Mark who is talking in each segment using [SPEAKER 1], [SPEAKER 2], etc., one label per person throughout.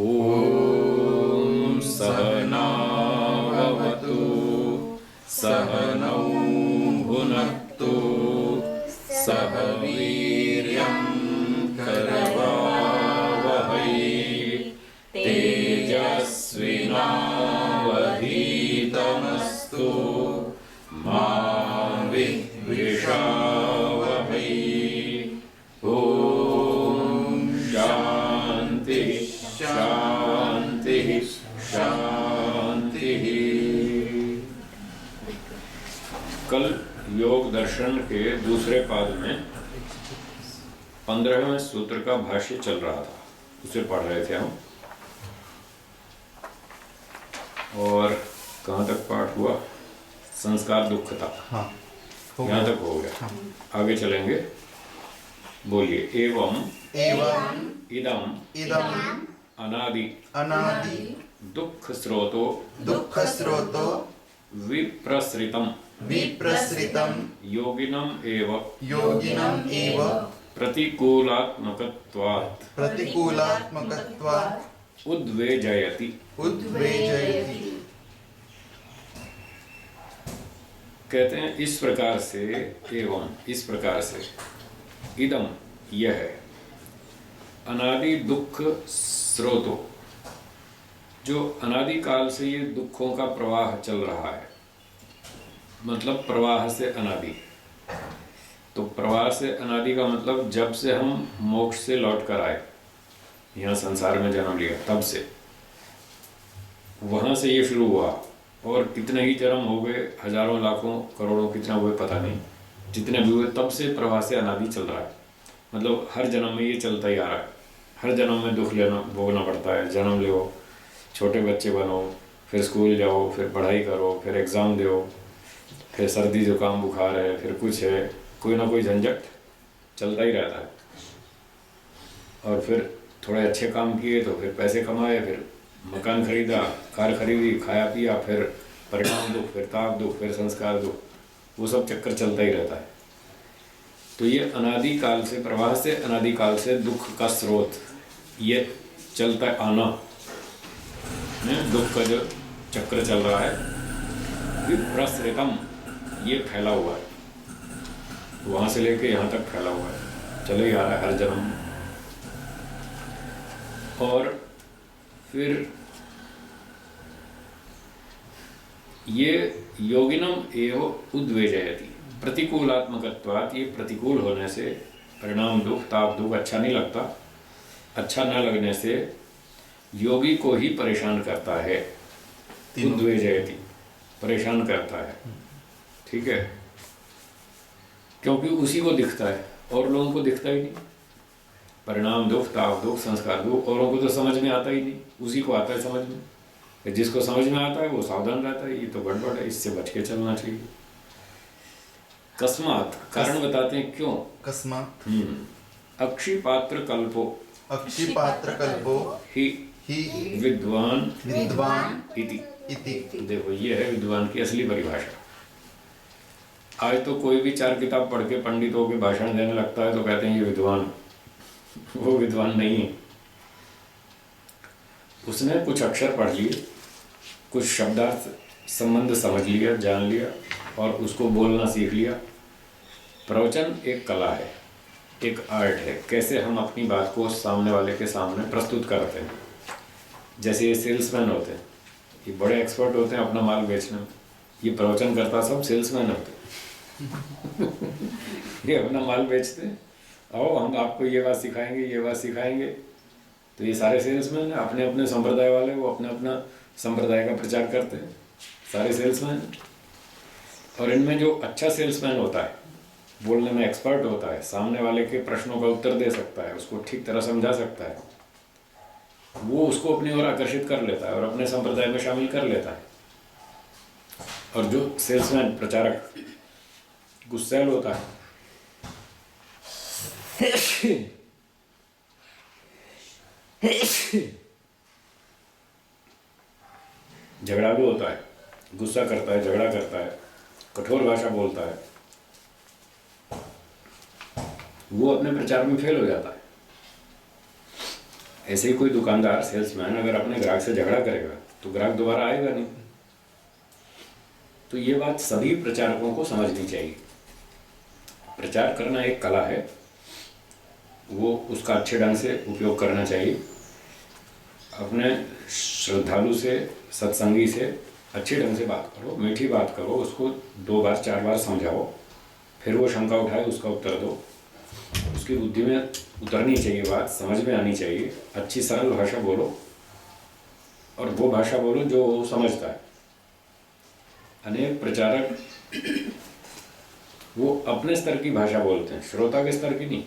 [SPEAKER 1] ॐ सहनाववतु सहनौ भुनक्तु सह वीर्यं करवावहै तेजस्विनावधीतमस्तु मा विद्विषावहै। ॐ शान्ति शांति शांति। कल योग दर्शन के दूसरे पाद में 15वें सूत्र का भाष्य चल रहा था, उसे पढ़ रहे थे हम। और कहाँ तक पाठ हुआ? संस्कार दुखता।
[SPEAKER 2] हाँ,
[SPEAKER 1] यहाँ तक हो गया। हाँ। आगे चलेंगे। बोलिए। एवं इदम अनादि दुख स्रोतो विप्रसृतम योगिनम एव प्रतिकूलात्मकत्वात् उद्वेजयति। कहते हैं इस प्रकार से, एवं इस प्रकार से, इदम यह है, अनादि दुख स्रोतो, जो अनादि काल से ये दुखों का प्रवाह चल रहा है, मतलब प्रवाह से अनादि। तो प्रवाह से अनादि का मतलब जब से हम मोक्ष से लौट कर आए, यहाँ संसार में जन्म लिया, तब से, वहाँ से ये शुरू हुआ। और कितने ही जन्म हो गए, हजारों लाखों करोड़ों कितना हुए पता नहीं, जितने भी हुए, तब से प्रवाह से अनादि चल रहा है। मतलब हर जन्म में ये चलता ही आ रहा है। हर जन्म में दुख लेना भोगना पड़ता है। जन्म लो, छोटे बच्चे बनो, फिर स्कूल जाओ, फिर पढ़ाई करो, फिर एग्ज़ाम दो, फिर सर्दी जुकाम बुखार है, फिर कुछ है, कोई ना कोई झंझट चलता ही रहता है। और फिर थोड़े अच्छे काम किए तो फिर पैसे कमाए, फिर मकान खरीदा, कार खरीदी, खाया पिया, फिर परिणाम दुख, फिर ताप दुख, फिर संस्कार दुख, वो सब चक्कर चलता ही रहता है। तो ये अनादि काल से, प्रवाह से, अनादि काल से दुख का स्रोत ये चलता आना, दुख का जो चक्र चल रहा है, विप्रसृतम, ये फैला हुआ है, वहाँ से लेके यहाँ तक फैला हुआ है, चले ही आ रहा है हर जन्म में। और फिर ये योगिनम एव उद्वेजयति प्रतिकूलात्मकत्वात्, ये प्रतिकूल होने से, परिणाम दुख, ताप दुख, अच्छा नहीं लगता, अच्छा न लगने से योगी को ही परेशान करता है। उद्वेजयति, परेशान करता है, ठीक है, क्योंकि उसी को दिखता है, और लोगों को दिखता ही नहीं। परिणाम दुख, ताप दुख, संस्कार दुख, औरों को तो समझ में आता ही नहीं, उसी को आता है समझ में। जिसको समझ में आता है वो सावधान रहता है, ये तो गड़बड़ है, इससे बच के चलना चाहिए। कस्मात, कारण बताते हैं क्यों।
[SPEAKER 2] कस्मात
[SPEAKER 1] अक्षिपात्र कल्पो ही विद्वान इति। देखो ये है विद्वान की असली परिभाषा। आज तो कोई भी चार किताब पढ़ के पंडितों के भाषण देने लगता है तो कहते हैं ये विद्वान। वो विद्वान नहीं है। उसने कुछ अक्षर पढ़ लिए, कुछ शब्दार्थ संबंध समझ लिया, जान लिया, और उसको बोलना सीख लिया। प्रवचन एक कला है, एक आर्ट है, कैसे हम अपनी बात को सामने वाले के सामने प्रस्तुत करते हैं। जैसे ये सेल्समैन होते हैं, ये बड़े एक्सपर्ट होते हैं अपना माल बेचने में। ये प्रवचन करता सब सेल्समैन होते हैं। ये अपना माल बेचते हैं, आओ हम आपको ये बात सिखाएंगे, ये बात सिखाएंगे। तो ये सारे सेल्समैन अपने अपने संप्रदाय वाले, वो अपना अपना संप्रदाय का प्रचार करते हैं, सारे सेल्समैन। और इनमें जो अच्छा सेल्समैन होता है, बोलने में एक्सपर्ट होता है, सामने वाले के प्रश्नों का उत्तर दे सकता है, उसको ठीक तरह समझा सकता है, वो उसको अपनी ओर आकर्षित कर लेता है और अपने संप्रदाय में शामिल कर लेता है। और जो सेल्समैन, प्रचारक गुस्सैल होता है, झगड़ालू होता है, गुस्सा करता है, झगड़ा करता है, कठोर भाषा बोलता है, वो अपने प्रचार में फेल हो जाता है। ऐसे ही कोई दुकानदार सेल्समैन अगर अपने ग्राहक से झगड़ा करेगा तो ग्राहक दोबारा आएगा नहीं। तो ये बात सभी प्रचारकों को समझनी चाहिए। प्रचार करना एक कला है, वो उसका अच्छे ढंग से उपयोग करना चाहिए। अपने श्रद्धालु से, सत्संगी से अच्छे ढंग से बात करो, मीठी बात करो, उसको 2 बार 4 बार समझाओ, फिर वो शंका उठाए उसका उत्तर दो। उसकी बुद्धि में उतरनी चाहिए बात, समझ में आनी चाहिए। अच्छी सरल भाषा बोलो और वो भाषा बोलो जो वो समझता है। अनेक प्रचारक वो अपने स्तर की भाषा बोलते हैं, श्रोता के स्तर की नहीं।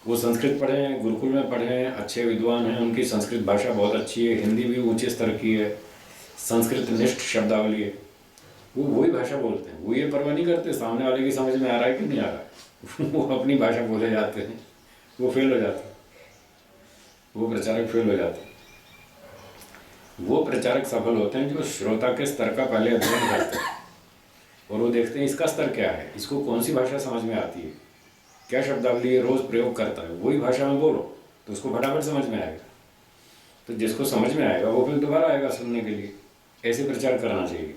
[SPEAKER 1] वो संस्कृत पढ़े हैं, गुरुकुल में पढ़े हैं, अच्छे विद्वान हैं, उनकी संस्कृत भाषा बहुत अच्छी है, हिंदी भी ऊंचे स्तर की है, संस्कृत निष्ठ शब्दावली है। वो वही भाषा बोलते हैं, वो ये परवाह नहीं करते सामने वाले की समझ में आ रहा है कि नहीं आ रहा है। वो अपनी भाषा बोले जाते हैं, वो फेल हो जाते हैं, वो प्रचारक फेल हो जाते हैं। वो प्रचारक सफल होते हैं जो श्रोता के स्तर का पहले अध्ययन करते हैं और वो देखते हैं इसका स्तर क्या है, इसको कौन सी भाषा समझ में आती है, क्या शब्दावली ये रोज प्रयोग करता है, वही भाषा में बोलो तो उसको फटाफट समझ में आएगा। तो जिसको समझ में आएगा वो फिर दोबारा आएगा सुनने के लिए। ऐसे प्रचार करना चाहिए।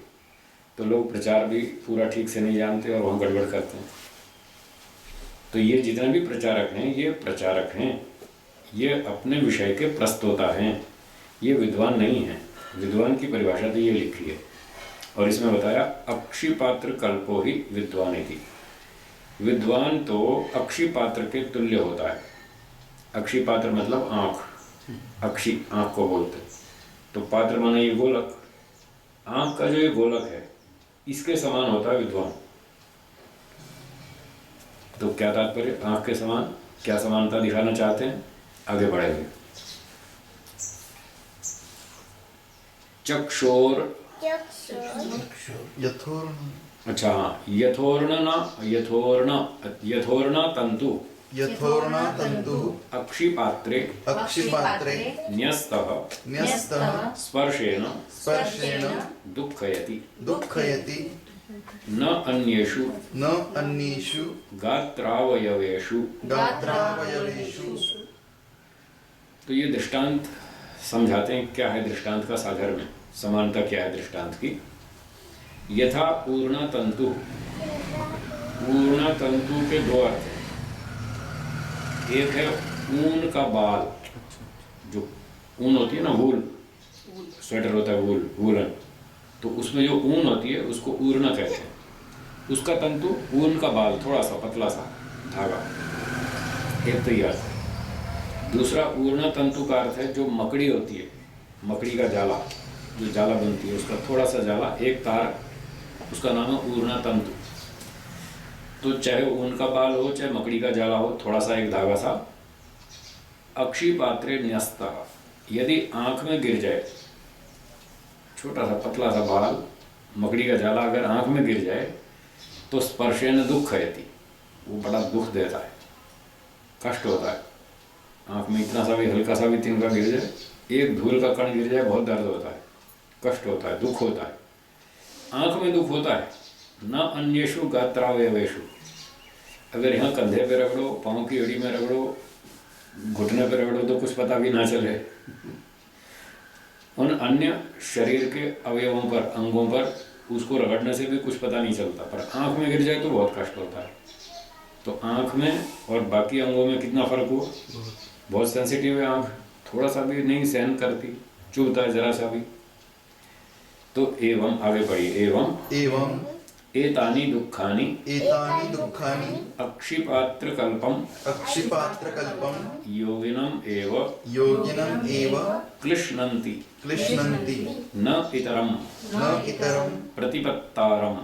[SPEAKER 1] तो लोग प्रचार भी पूरा ठीक से नहीं जानते और वहाँ गड़बड़ करते हैं। तो ये जितने भी प्रचारक हैं, ये प्रचारक हैं, ये अपने विषय के प्रस्तोता हैं, ये विद्वान नहीं हैं। विद्वान की परिभाषा तो ये लिखी है और इसमें बताया अक्षिपात्र कल्पो ही विद्वान थी। विद्वान तो अक्षिपात्र के तुल्य होता है। अक्षिपात्र मतलब आँख, अक्षि आँख को बोलते हैं। तो पात्र माने ये गोलक, आँख का जो ये गोलक है इसके समान होता है विद्वान। तो क्या तात्पर्य, आँख के समान क्या समानता दिखाना चाहते हैं, आगे बढ़ेंगे। चक्षोर अच्छा हाँ, यथोर्ण तंतु अक्षिपात्रे न्यस्तः स्पर्शेन दुःखयति न अन्येषु गात्रावयवेषु। तो ये दृष्टांत समझाते हैं क्या है दृष्टांत का साधर्म्य, समानता क्या है दृष्टांत की। यथा पूर्ण तंतु, पूर्ण तंतु के 2 अर्थ हैं। एक है ऊन का बाल, जो ऊन होती है ना, वूल, स्वेटर होता है वूल, वूलन, तो उसमें जो ऊन होती है उसको ऊर्ना कहते हैं। उसका तंतु ऊन का बाल, थोड़ा सा पतला सा धागा, एक तो ये अर्थ है। दूसरा ऊर्ना तंतु का अर्थ है जो मकड़ी होती है, मकड़ी का जाला, जो जाला बनती है उसका थोड़ा सा जाला, एक तार, उसका नाम है ऊर्ना तंतु। तो चाहे ऊन का बाल हो चाहे मकड़ी का जाला हो, थोड़ा सा एक धागा सा। अक्षिपात्रे न्यस्तः, यदि आँख में गिर जाए, छोटा सा पतला सा बाल, मकड़ी का जाला अगर आँख में गिर जाए तो स्पर्शेन दुःखयति, वो बड़ा दुख देता है, कष्ट होता है। आँख में इतना सा भी, हल्का सा भी तिनका गिर जाए, एक धूल का कण गिर जाए, बहुत दर्द होता है, कष्ट होता है, दुख होता है, आँख में दुख होता है। न अन्येषु गात्रावयवेषु, अगर यहाँ कंधे पे रगड़ो, पाँव की एड़ी में रगड़ो, घुटने पे रगड़ो तो कुछ पता भी ना चले। उन अन्य शरीर के अवयवों पर, अंगों पर उसको रगड़ने से भी कुछ पता नहीं चलता, पर आँख में गिर जाए तो बहुत कष्ट होता है। तो आँख में और बाकी अंगों में कितना फर्क हुआ, बहुत सेंसिटिव है आँख, थोड़ा सा भी नहीं सहन करती, चुभता है जरा सा भी। तो एवं, आगे पढ़िए, एवं एतानि दुःखानि अक्षिपात्रकल्पं योगिनम् एव क्लिश्नन्ति न इतरं प्रतिपत्तारम्।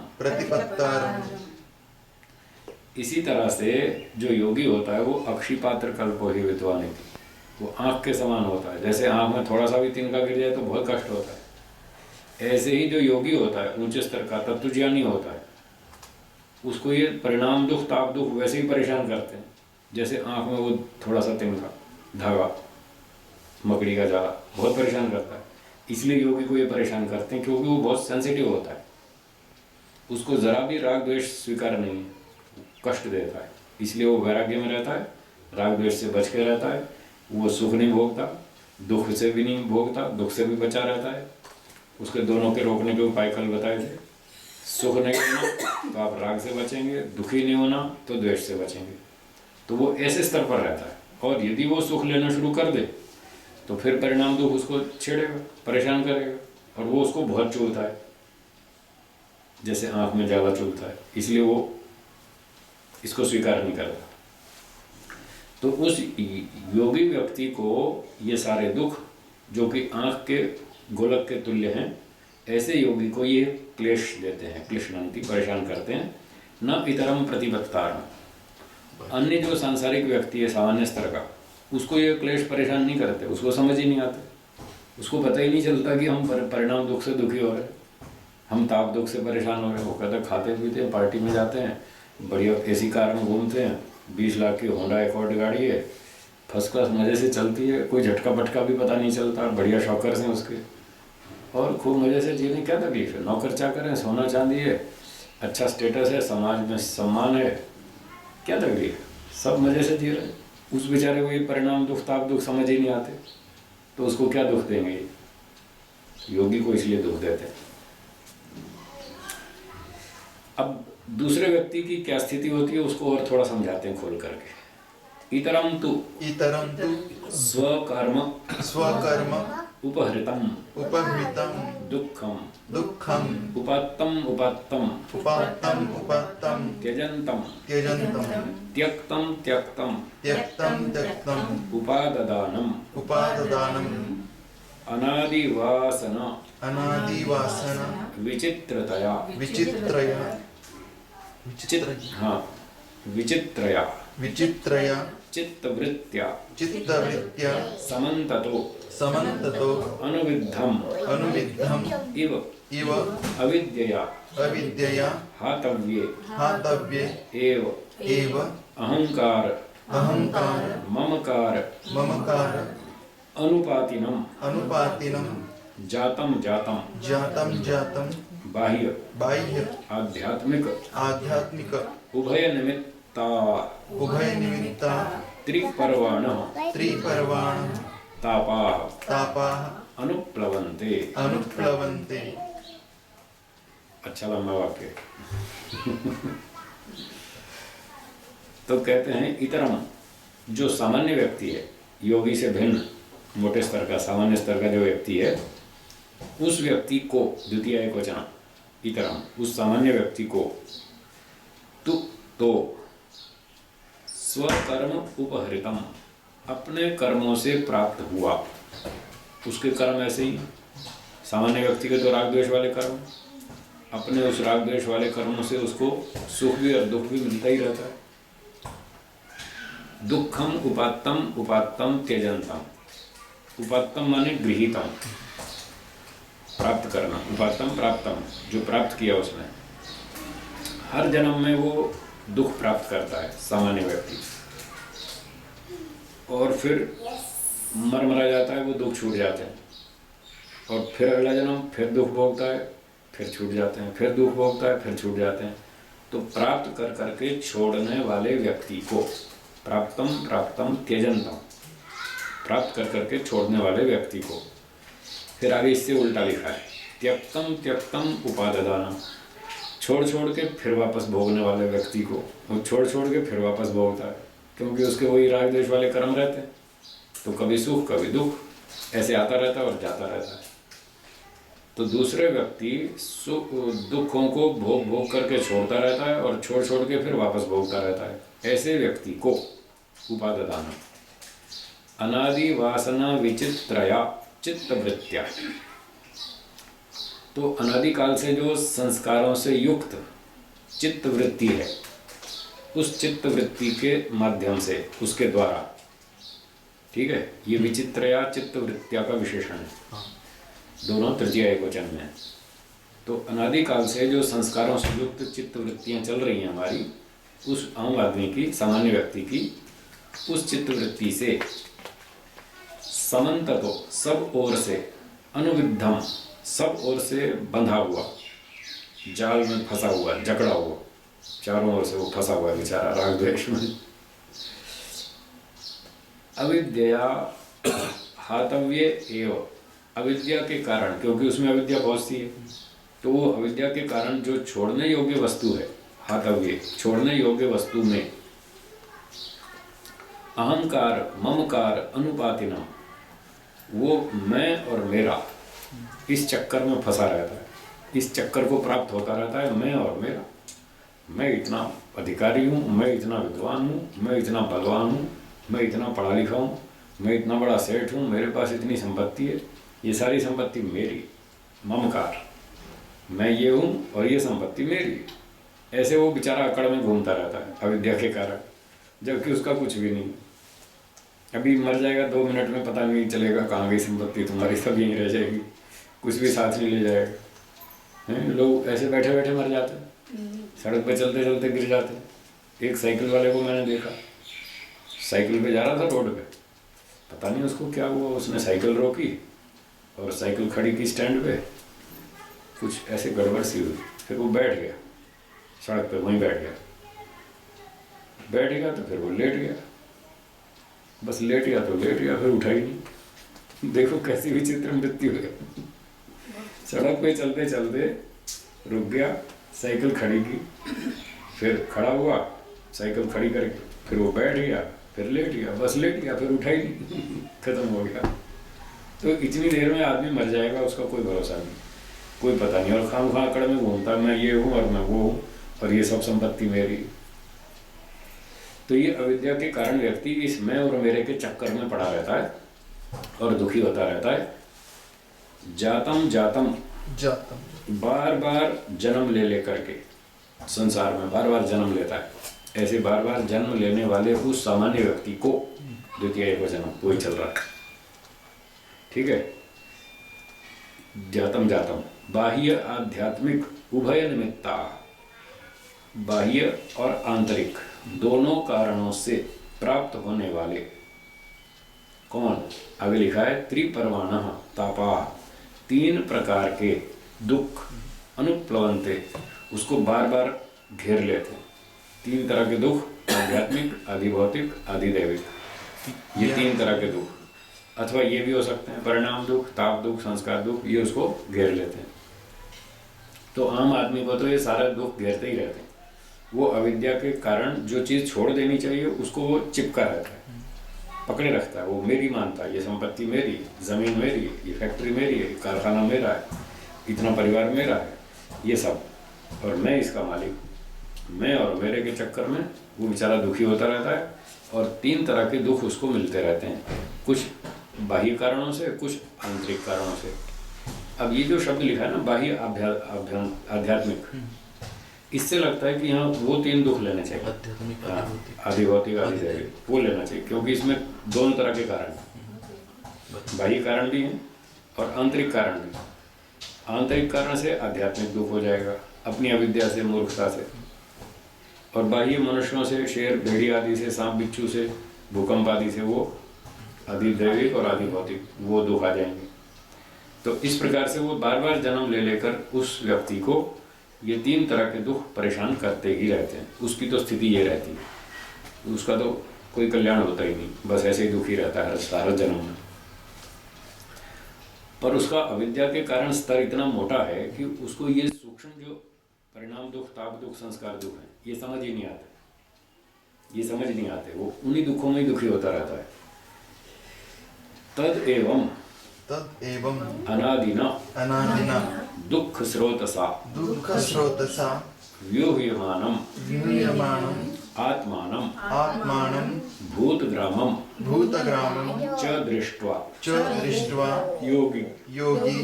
[SPEAKER 1] इसी तरह से जो योगी होता है वो अक्षिपात्र कल्पो ही विद्वान, वो आँख के समान होता है। जैसे आँख में थोड़ा सा भी तिनका गिर जाए तो बहुत कष्ट होता है, ऐसे ही जो योगी होता है ऊंचे स्तर का तत्वज्ञानी होता है, उसको ये परिणाम दुख, ताप दुख वैसे ही परेशान करते हैं जैसे आँख में वो थोड़ा सा तिनका धागा, मकड़ी का जाला बहुत परेशान करता है। इसलिए योगी को ये परेशान करते हैं क्योंकि वो बहुत सेंसिटिव होता है, उसको जरा भी राग द्वेष स्वीकार नहीं है, कष्ट देता है, इसलिए वो वैराग्य में रहता है, राग द्वेष से बच के रहता है, वो सुख नहीं भोगता, दुख से भी नहीं भोगता, दुख से भी बचा रहता है। उसके दोनों के रोकने के उपाय कल बताए थे। सुख नहीं होना तो आप राग से बचेंगे, दुखी नहीं होना तो द्वेष से बचेंगे। तो वो ऐसे स्तर पर रहता है। और यदि वो सुख लेना शुरू कर दे तो फिर परिणाम दुख उसको छेड़ेगा, परेशान करेगा, और वो उसको बहुत चुभता है, जैसे आंख में ज्यादा चुभता है, इसलिए वो इसको स्वीकार नहीं करता। तो उस योगी व्यक्ति को ये सारे दुख जो कि आंख के गोलक के तुल्य हैं, ऐसे योगी को ये क्लेश देते हैं, क्लेशनंती, परेशान करते हैं। न इतरम प्रतिपत्तारम, अन्य जो सांसारिक व्यक्ति है सामान्य स्तर का, उसको ये क्लेश परेशान नहीं करते, उसको समझ ही नहीं आते, उसको पता ही नहीं चलता कि हम परिणाम दुख से दुखी हो रहे हैं, हम ताप दुख से परेशान हो रहे हैं। वो कहते खाते पीते हैं, पार्टी में जाते हैं, बढ़िया एसी कार में घूमते हैं, 20 लाख की होंडा एकॉर्ड गाड़ी है, फर्स्ट क्लास मज़े से चलती है, कोई झटका पटका भी पता नहीं चलता, बढ़िया शौकर्स हैं उसके, और खूब मज़े से जीने। क्या तकलीफ है? नौकर चाकर है, सोना चांदी है, अच्छा स्टेटस है, समाज में सम्मान है, क्या तकलीफ है? सब मज़े से जी रहे हैं। उस बेचारे को ये परिणाम दुख ताप दुख समझ ही नहीं आते, तो उसको क्या दुख देंगे? योगी को इसलिए दुख देते हैं। अब दूसरे व्यक्ति की क्या स्थिति होती है उसको और थोड़ा समझाते हैं खोल करके। इतरम तु स्वकर्म उपहृतम दुःखम उपात्तम त्यजंतम त्यक्तम उपाददानम अनादिवासन विचित्रतया विचित्रया चित्तवृत्त्या समन्ततो अनुविद्धम इव अविद्यया हातव्ये एव अहंकार ममकार अनुपातिनम जातम बाह्य आध्यात्मिक उभय निमित्ता त्रिपर्वाण तापाः अनुप्लवन्ते। अच्छा लंबा वाक्य। तो कहते हैं इतरम, जो सामान्य व्यक्ति है, योगी से भिन्न मोटे स्तर का सामान्य स्तर का जो व्यक्ति है, उस व्यक्ति को, द्वितीय एकवचन इतरम, उस सामान्य व्यक्ति को तो स्वकर्म उपहृतम, अपने कर्मों से प्राप्त हुआ। उसके कर्म ऐसे ही, सामान्य व्यक्ति के तो राग द्वेष वाले कर्म, अपने उस राग द्वेष वाले कर्मों से उसको सुख भी और दुख भी मिलता ही रहता है। दुखम उपात्तम त्यजंतम, उपात्तम माने गृहीतम, प्राप्त करना, उपात्तम प्राप्तम, जो प्राप्त किया उसने। हर जन्म में वो दुख प्राप्त करता है सामान्य व्यक्ति, और फिर मरा जाता है, वो दुख छूट जाते हैं, और फिर अगला जन्म फिर दुख भोगता है, फिर छूट जाते हैं, फिर दुख भोगता है, फिर छूट जाते हैं। तो प्राप्त कर करके छोड़ने वाले व्यक्ति को प्राप्तम त्यजंतम, प्राप्त कर करके छोड़ने वाले व्यक्ति को। फिर आगे इससे उल्टा लिखा है, त्यक्तम उपाददानम, छोड़ के फिर वापस भोगने वाले व्यक्ति को, वो छोड़ के फिर वापस भोगता है, क्योंकि उसके वही राग द्वेष वाले कर्म रहते हैं। तो कभी सुख कभी दुख ऐसे आता रहता है और जाता रहता है। तो दूसरे व्यक्ति सुख दुखों को भोग करके छोड़ता रहता है, और छोड़ के फिर वापस भोगता रहता है। ऐसे व्यक्ति को उपाददान अनादि वासना विचित्रया चित्तवृत्त्या, तो अनादिकाल से जो संस्कारों से युक्त चित्तवृत्ति है, उस चित्तवृत्ति के माध्यम से, उसके द्वारा, ठीक है, ये विचित्रया चित्तवृत्त्या का विशेषण है, दोनों तृतीय एकवचन में। तो अनादिकाल से जो संस्कारों से युक्त चित्तवृत्तियां चल रही हैं हमारी, उस आम आदमी की, सामान्य व्यक्ति की, उस चित्तवृत्ति से समन्ततो, सब ओर से, अनुविद्धम, सब ओर से बंधा हुआ, जाल में फंसा हुआ, जकड़ा हुआ, चारों ओर से वो फंसा हुआ बेचारा राग द्वेष में। अविद्या हातव्य एव, अविद्या के कारण, क्योंकि उसमें अविद्या बहुत सी है, तो वो अविद्या के कारण जो छोड़ने योग्य वस्तु है, हातव्य छोड़ने योग्य वस्तु में अहंकार ममकार अनुपातिना, वो मैं और मेरा इस चक्कर में फंसा रहता है, इस चक्कर को प्राप्त होता रहता है, मैं और मेरा, मैं इतना अधिकारी हूँ, मैं इतना विद्वान हूँ, मैं इतना बलवान हूँ, मैं इतना पढ़ा लिखा हूँ, मैं इतना बड़ा सेठ हूँ, मेरे पास इतनी संपत्ति है, ये सारी संपत्ति मेरी, ममकार, मैं ये हूँ और ये संपत्ति मेरी। ऐसे वो बेचारा अकड़ में घूमता रहता है अविद्या के कारण, जबकि उसका कुछ भी नहीं। अभी मर जाएगा 2 मिनट में, पता नहीं चलेगा कहाँ गई संपत्ति तुम्हारी, सब यहीं रह जाएगी, कुछ भी साथ नहीं ले जाएगा। हैं, लोग ऐसे बैठे बैठे मर जाते हैं, सड़क पे चलते चलते गिर जाते हैं। एक साइकिल वाले को मैंने देखा, साइकिल पे जा रहा था रोड पे, पता नहीं उसको क्या हुआ, उसने साइकिल रोकी और साइकिल खड़ी की स्टैंड पे, कुछ ऐसे गड़बड़ सी हुई, फिर वो बैठ गया सड़क पे, वहीं बैठ गया तो फिर वो लेट गया, बस लेट गया तो लेट गया, फिर उठा ही नहीं। देखो कैसी विचित्र मृत्यु है। सड़क पे चलते चलते रुक गया, साइकिल खड़ी की, फिर खड़ा हुआ, साइकिल खड़ी करके फिर वो बैठ गया, फिर लेट गया, बस लेट गया, फिर उठा ही नहीं, खत्म हो गया। तो इतनी देर में आदमी मर जाएगा, उसका कोई भरोसा नहीं, कोई पता नहीं, और खाम खां अकड़ में घूमता, मैं ये हूँ और मैं वो हूँ और ये सब संपत्ति मेरी। तो ये अविद्या के कारण व्यक्ति इस मैं और मेरे के चक्कर में पड़ा रहता है और दुखी होता रहता है। जातम जातम, बार बार जन्म ले लेकर के संसार में बार बार जन्म लेता है। ऐसे बार बार जन्म लेने वाले उस सामान्य व्यक्ति को द्वितीय एक जन्म वही चल रहा है, ठीक है। जातम जातम बाह्य आध्यात्मिक उभय निमित्ता, बाह्य और आंतरिक दोनों कारणों से प्राप्त होने वाले कौन, आगे लिखा है त्रिपर्वाण तापा, 3 प्रकार के दुख अनुप्लवंते, उसको बार बार घेर लेते हैं। 3 तरह के दुख, आध्यात्मिक, आधिभौतिक, आधिदैविक, ये 3 तरह के दुख, अथवा ये भी हो सकते हैं परिणाम दुख, ताप दुख, संस्कार दुख, ये उसको घेर लेते हैं। तो आम आदमी को तो ये सारा दुख घेरते ही रहते हैं। वो अविद्या के कारण जो चीज़ छोड़ देनी चाहिए उसको वो चिपका रहता है, पकड़े रखता है, वो मेरी मानता है, ये संपत्ति मेरी, ज़मीन मेरी, ये फैक्ट्री मेरी है, कारखाना मेरा है, इतना परिवार मेरा है, ये सब, और मैं इसका मालिक हूँ। मैं और मेरे के चक्कर में वो बेचारा दुखी होता रहता है और 3 तरह के दुख उसको मिलते रहते हैं, कुछ बाह्य कारणों से, कुछ आंतरिक कारणों से। अब ये जो शब्द लिखा है ना बाह्य आध्यात्मिक, इससे लगता है कि यहाँ वो 3 दुख लेने चाहिए, आधिभौतिक, आधिदैविक, वो लेना चाहिए, क्योंकि इसमें दोनों तरह के कारण हैं, बाह्य कारण भी हैं और आंतरिक कारण भी। आंतरिक कारण से आध्यात्मिक दुख हो जाएगा, अपनी अविद्या से, मूर्खता से, और बाह्य मनुष्यों से, शेर भेड़ी आदि से, सांप बिच्छू से, भूकंप आदि से वो आधिदैविक और आधिभौतिक वो दुख आ जाएंगे। तो इस प्रकार से वो बार बार जन्म ले लेकर उस व्यक्ति को ये 3 तरह के दुख परेशान करते ही रहते हैं। उसकी तो स्थिति ये रहती है, उसका तो कोई कल्याण होता ही नहीं, बस ऐसे ही दुखी रहता है हर जन्म में। पर उसका अविद्या के कारण स्तर इतना मोटा है कि उसको ये सूक्ष्म जो परिणाम दुख, ताप दुख, संस्कार दुख है, ये समझ ही नहीं आते, ये समझ नहीं आते, वो उन्हीं दुखों में ही दुखी होता रहता है। तद एवं अनादिना दुख स्रोतसा व्यूह्यमानम आत्मानं भूतग्रामं च दृष्ट्वा योगी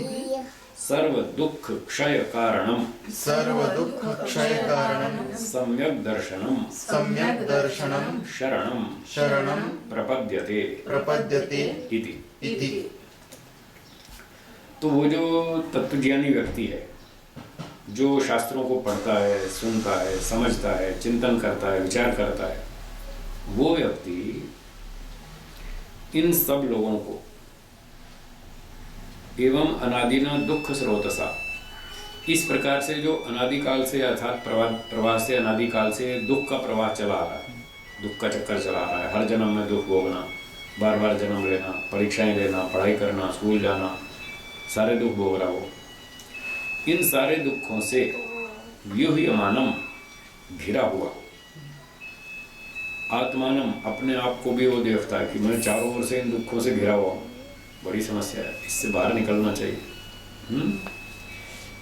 [SPEAKER 1] सर्व दुख क्षय कारणम सम्यक दर्शनम शरणम प्रपद्यते इति। तो वो जो तत्वज्ञानी व्यक्ति है, जो शास्त्रों को पढ़ता है, सुनता है, समझता है, चिंतन करता है, विचार करता है, वो व्यक्ति इन सब लोगों को एवं अनादिना दुख स्रोतसा, इस प्रकार से जो अनादिकाल से अर्थात प्रवाह से अनादिकाल से दुख का प्रवाह चला आ रहा है, दुख का चक्कर चला आ रहा है, हर जन्म में दुख भोगना, बार बार जन्म लेना, परीक्षाएं देना, पढ़ाई करना, स्कूल जाना, सारे दुख भोग रहा हो। इन सारे दुखों से व्यूह्यमानम घिरा हुआ, आत्मानम अपने आप को भी वो देखता है कि मैं चारों ओर से इन दुखों से घिरा हुआ हूँ, बड़ी समस्या है, इससे बाहर निकलना चाहिए।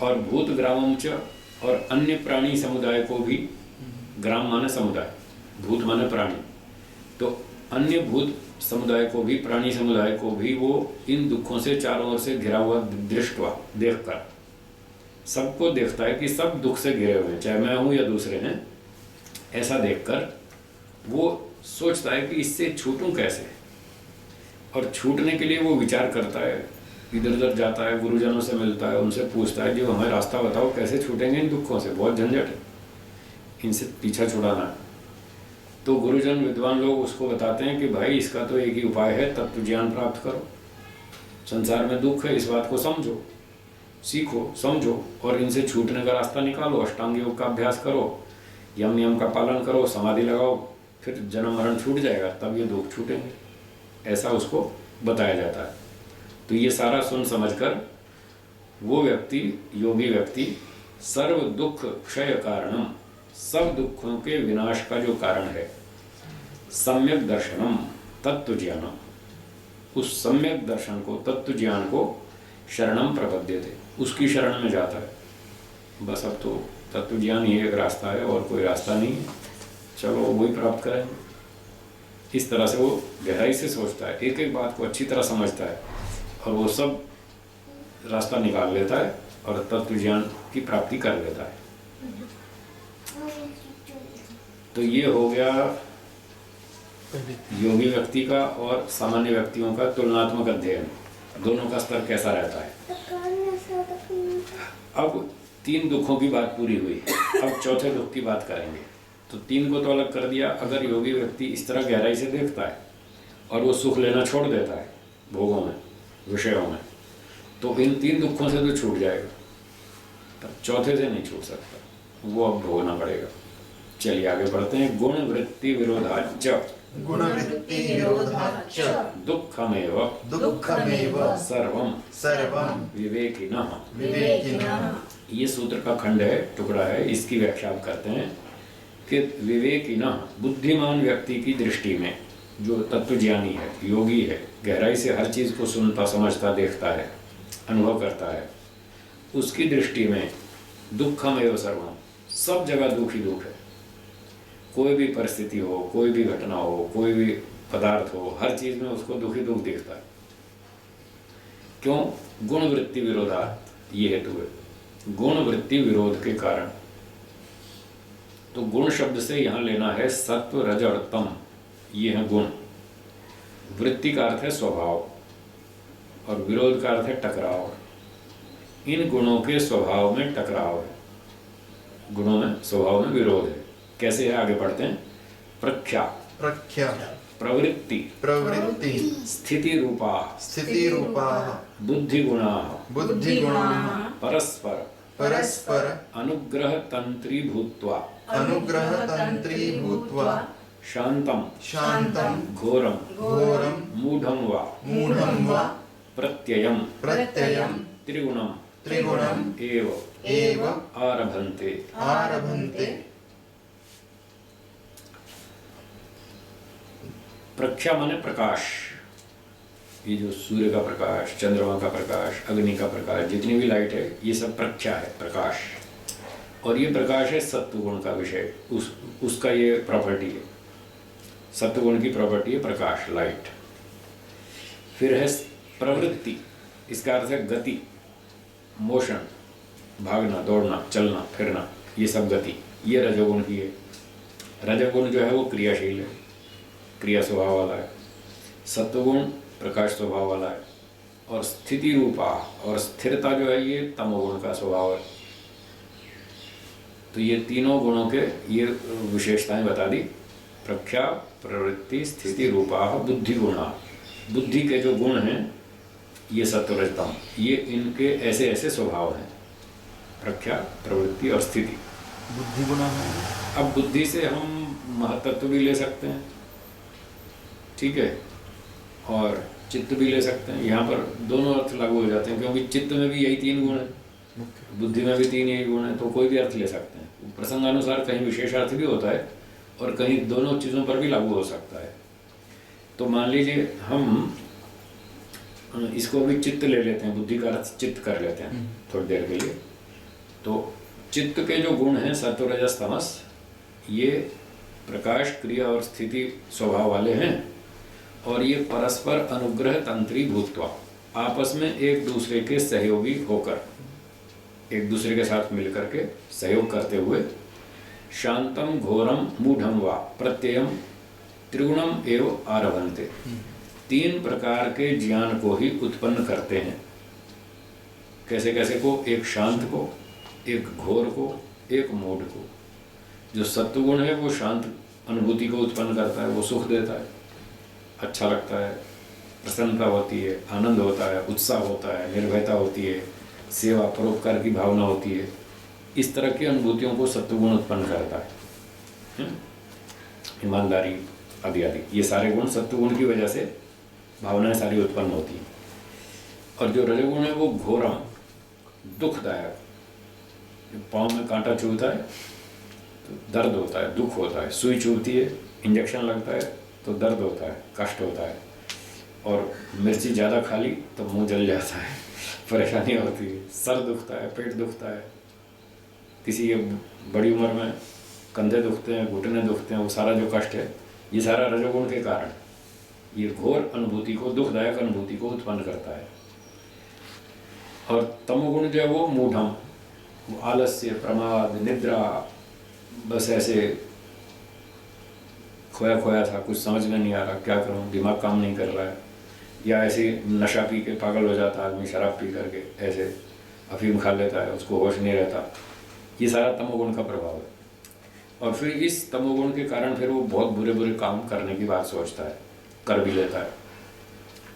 [SPEAKER 1] और भूत ग्रामम च, और अन्य प्राणी समुदाय को भी, ग्राम माने समुदाय, भूत माने प्राणी, तो अन्य भूत समुदाय को भी, प्राणी समुदाय को भी वो इन दुखों से चारों ओर से घिरा हुआ दृष्टवा, देखकर सबको देखता है कि सब दुख से घिरे हुए हैं, चाहे मैं हूँ या दूसरे हैं। ऐसा देखकर वो सोचता है कि इससे छूटूं कैसे, और छूटने के लिए वो विचार करता है, इधर उधर जाता है, गुरुजनों से मिलता है, उनसे पूछता है, जो हमें रास्ता बताओ कैसे छूटेंगे इन दुखों से, बहुत झंझट है, इनसे पीछा छुड़ाना है। तो गुरुजन विद्वान लोग उसको बताते हैं कि भाई इसका तो एक ही उपाय है, तत्व ज्ञान प्राप्त करो, संसार में दुख है, इस बात को समझो, सीखो, समझो, और इनसे छूटने का रास्ता निकालो, अष्टांग योग का अभ्यास करो, यम नियम का पालन करो, समाधि लगाओ, फिर जन्म मरण छूट जाएगा, तब ये दुख छूटेंगे, ऐसा उसको बताया जाता है। तो ये सारा सुन समझकर वो व्यक्ति, योगी व्यक्ति, सर्व दुख क्षय कारणम, सब दुखों के विनाश का जो कारण है, सम्यक दर्शनम तत्व ज्ञानम, उस सम्यक दर्शन को, तत्व ज्ञान को शरणम प्रपद्यते, उसकी शरण में जाता है। बस अब तो तत्व ज्ञान ही एक रास्ता है और कोई रास्ता नहीं है, चलो वही प्राप्त करेंगे। इस तरह से वो गहराई से सोचता है, एक एक बात को अच्छी तरह समझता है, और वो सब रास्ता निकाल लेता है और तत्व ज्ञान की प्राप्ति कर लेता है। तो ये हो गया योगी व्यक्ति का और सामान्य व्यक्तियों का तुलनात्मक अध्ययन, दोनों का स्तर कैसा रहता है। अब 3 दुखों की बात पूरी हुई, अब चौथे दुख की बात करेंगे। तो 3 को तो अलग कर दिया। अगर योगी व्यक्ति इस तरह गहराई से देखता है और वो सुख लेना छोड़ देता है भोगों में, विषयों में, तो इन 3 दुखों से तो छूट जाएगा, तब चौथे से नहीं छूट सकता, वो अब भोगना पड़ेगा। चलिए आगे बढ़ते हैं। गुण वृत्ति विरोधाच,
[SPEAKER 2] गुण वृत्ति विरोधाच
[SPEAKER 1] दुःखमेव
[SPEAKER 2] दुःखमेव
[SPEAKER 1] सर्वं
[SPEAKER 2] सर्वं
[SPEAKER 1] विवेकिनः।
[SPEAKER 2] विवेकिनः।
[SPEAKER 1] ये सूत्र का खंड है, टुकड़ा है, इसकी व्याख्या आप करते हैं कि विवेकिनः, बुद्धिमान व्यक्ति की दृष्टि में, जो तत्वज्ञानी है, योगी है, गहराई से हर चीज़ को सुनता, समझता, देखता है, अनुभव करता है, उसकी दृष्टि में दुःखमेव सर्वं, सब जगह दुख ही दुख है। कोई भी परिस्थिति हो, कोई भी घटना हो, कोई भी पदार्थ हो, हर चीज़ में उसको दुख ही दुख दिखता है। क्यों? गुण वृत्ति विरोधात, ये हेतु है, गुण वृत्ति विरोध के कारण। तो गुण शब्द से यहाँ लेना है सत्व, रज और तम, ये है गुण। वृत्ति का अर्थ है स्वभाव और विरोध का अर्थ है टकराव। इन गुणों के स्वभाव में टकराव है, गुणों में स्वभाव में विरोध है। कैसे है, आगे पढ़ते हैं। प्रख्या
[SPEAKER 2] प्रख्या
[SPEAKER 1] प्रवृत्ति
[SPEAKER 2] प्रवृत्ति
[SPEAKER 1] स्थिति रूपा
[SPEAKER 2] स्थिति रूपा
[SPEAKER 1] बुद्धि गुणा
[SPEAKER 2] बुद्धि गुणा
[SPEAKER 1] परस्पर
[SPEAKER 2] परस्पर
[SPEAKER 1] अनुग्रह तंत्री भूत्वा
[SPEAKER 2] अनुग्रह तंत्री भूत्वा
[SPEAKER 1] शांतम
[SPEAKER 2] शांतम
[SPEAKER 1] घोरम
[SPEAKER 2] घोरम
[SPEAKER 1] मूढ़ं वा
[SPEAKER 2] मूढ़ं वा
[SPEAKER 1] प्रत्ययम
[SPEAKER 2] प्रत्ययं
[SPEAKER 1] त्रिगुणम
[SPEAKER 2] त्रिगुणम्
[SPEAKER 1] एव आरभन्ते।
[SPEAKER 2] आरभन्ते।
[SPEAKER 1] प्रख्या माने प्रकाश, ये जो सूर्य का प्रकाश, चंद्रमा का प्रकाश, अग्नि का प्रकाश, जितनी भी लाइट है, ये सब प्रख्या है, प्रकाश। और ये प्रकाश है सत्वगुण का विषय, उसका ये प्रॉपर्टी है, सत्वगुण की प्रॉपर्टी है प्रकाश, लाइट। फिर है प्रवृत्ति, इसका अर्थ है गति, मोशन, भागना, दौड़ना, चलना, फिरना, ये सब गति, ये रजोगुण की है। रजोगुण जो है वो क्रियाशील है, क्रिया स्वभाव वाला है। सत्वगुण प्रकाश स्वभाव वाला है। और स्थिति रूपा, और स्थिरता जो है ये तमोगुण का स्वभाव है। तो ये तीनों गुणों के ये विशेषताएं बता दी। प्रख्या, प्रवृत्ति, स्थिति रूपा, बुद्धि गुणा। बुद्धि के जो गुण हैं ये सत्वरजतम, ये इनके ऐसे ऐसे स्वभाव हैं, प्रख्या, प्रवृत्ति और स्थिति।
[SPEAKER 2] बुद्धि गुणा है।
[SPEAKER 1] अब बुद्धि से हम महत्त्व भी ले सकते हैं, ठीक है, और चित्त भी ले सकते हैं। यहाँ पर दोनों अर्थ लागू हो जाते हैं, क्योंकि चित्त में भी यही 3 गुण है, बुद्धि में भी 3 यही गुण है, तो कोई भी अर्थ ले सकते हैं। प्रसंगानुसार कहीं विशेष अर्थ भी होता है और कहीं दोनों चीज़ों पर भी लागू हो सकता है। तो मान लीजिए हम इसको भी चित्त ले लेते हैं, बुद्धि का अर्थ चित्त कर लेते हैं थोड़ी देर के लिए। तो चित्त के जो गुण हैं सत्व रजस तमस, ये प्रकाश, क्रिया और स्थिति स्वभाव वाले हैं, और ये परस्पर अनुग्रह तंत्री भूतवा, आपस में एक दूसरे के सहयोगी होकर, एक दूसरे के साथ मिलकर के सहयोग करते हुए, शांतम घोरम मूढ़म वा प्रत्ययम त्रिगुणम एव आरभन्ते, 3 प्रकार के ज्ञान को ही उत्पन्न करते हैं। कैसे कैसे को? एक शांत को, एक घोर को, एक मूढ़ को। जो सत्वगुण है वो शांत अनुभूति को उत्पन्न करता है, वो सुख देता है, अच्छा लगता है, प्रसन्नता होती है, आनंद होता है, उत्साह होता है, निर्भयता होती है, सेवा परोपकार की भावना होती है। इस तरह की अनुभूतियों को सत्वगुण उत्पन्न करता है। ईमानदारी आदि आदि, ये सारे गुण सत्वगुण की वजह से भावनाएं सारी उत्पन्न होती हैं। और जो रजोगुण है वो घोरम, दुखदायक, पाँव में कांटा चुभता है तो दर्द होता है, दुख होता है, सुई चुभती है, इंजेक्शन लगता है तो दर्द होता है, कष्ट होता है, और मिर्ची ज़्यादा खा ली तो मुंह जल जाता है, परेशानी होती है, सर दुखता है, पेट दुखता है, किसी के बड़ी उम्र में कंधे दुखते हैं, घुटने दुखते हैं, वो सारा जो कष्ट है ये सारा रजोगुण के कारण, ये घोर अनुभूति को, दुखदायक अनुभूति को उत्पन्न करता है। और तमोगुण जो है वो मूढ़म, वो आलस्य, प्रमाद, निद्रा, बस ऐसे खोया खोया था, कुछ समझ में नहीं आ रहा, क्या करूं, दिमाग काम नहीं कर रहा है, या ऐसे नशा पी के पागल हो जाता आदमी, शराब पी करके ऐसे अफीम खा लेता है, उसको होश नहीं रहता। ये सारा तमोगुण का प्रभाव है। और फिर इस तमोगुण के कारण फिर वो बहुत बुरे बुरे काम करने की बात सोचता है, कर भी लेता है,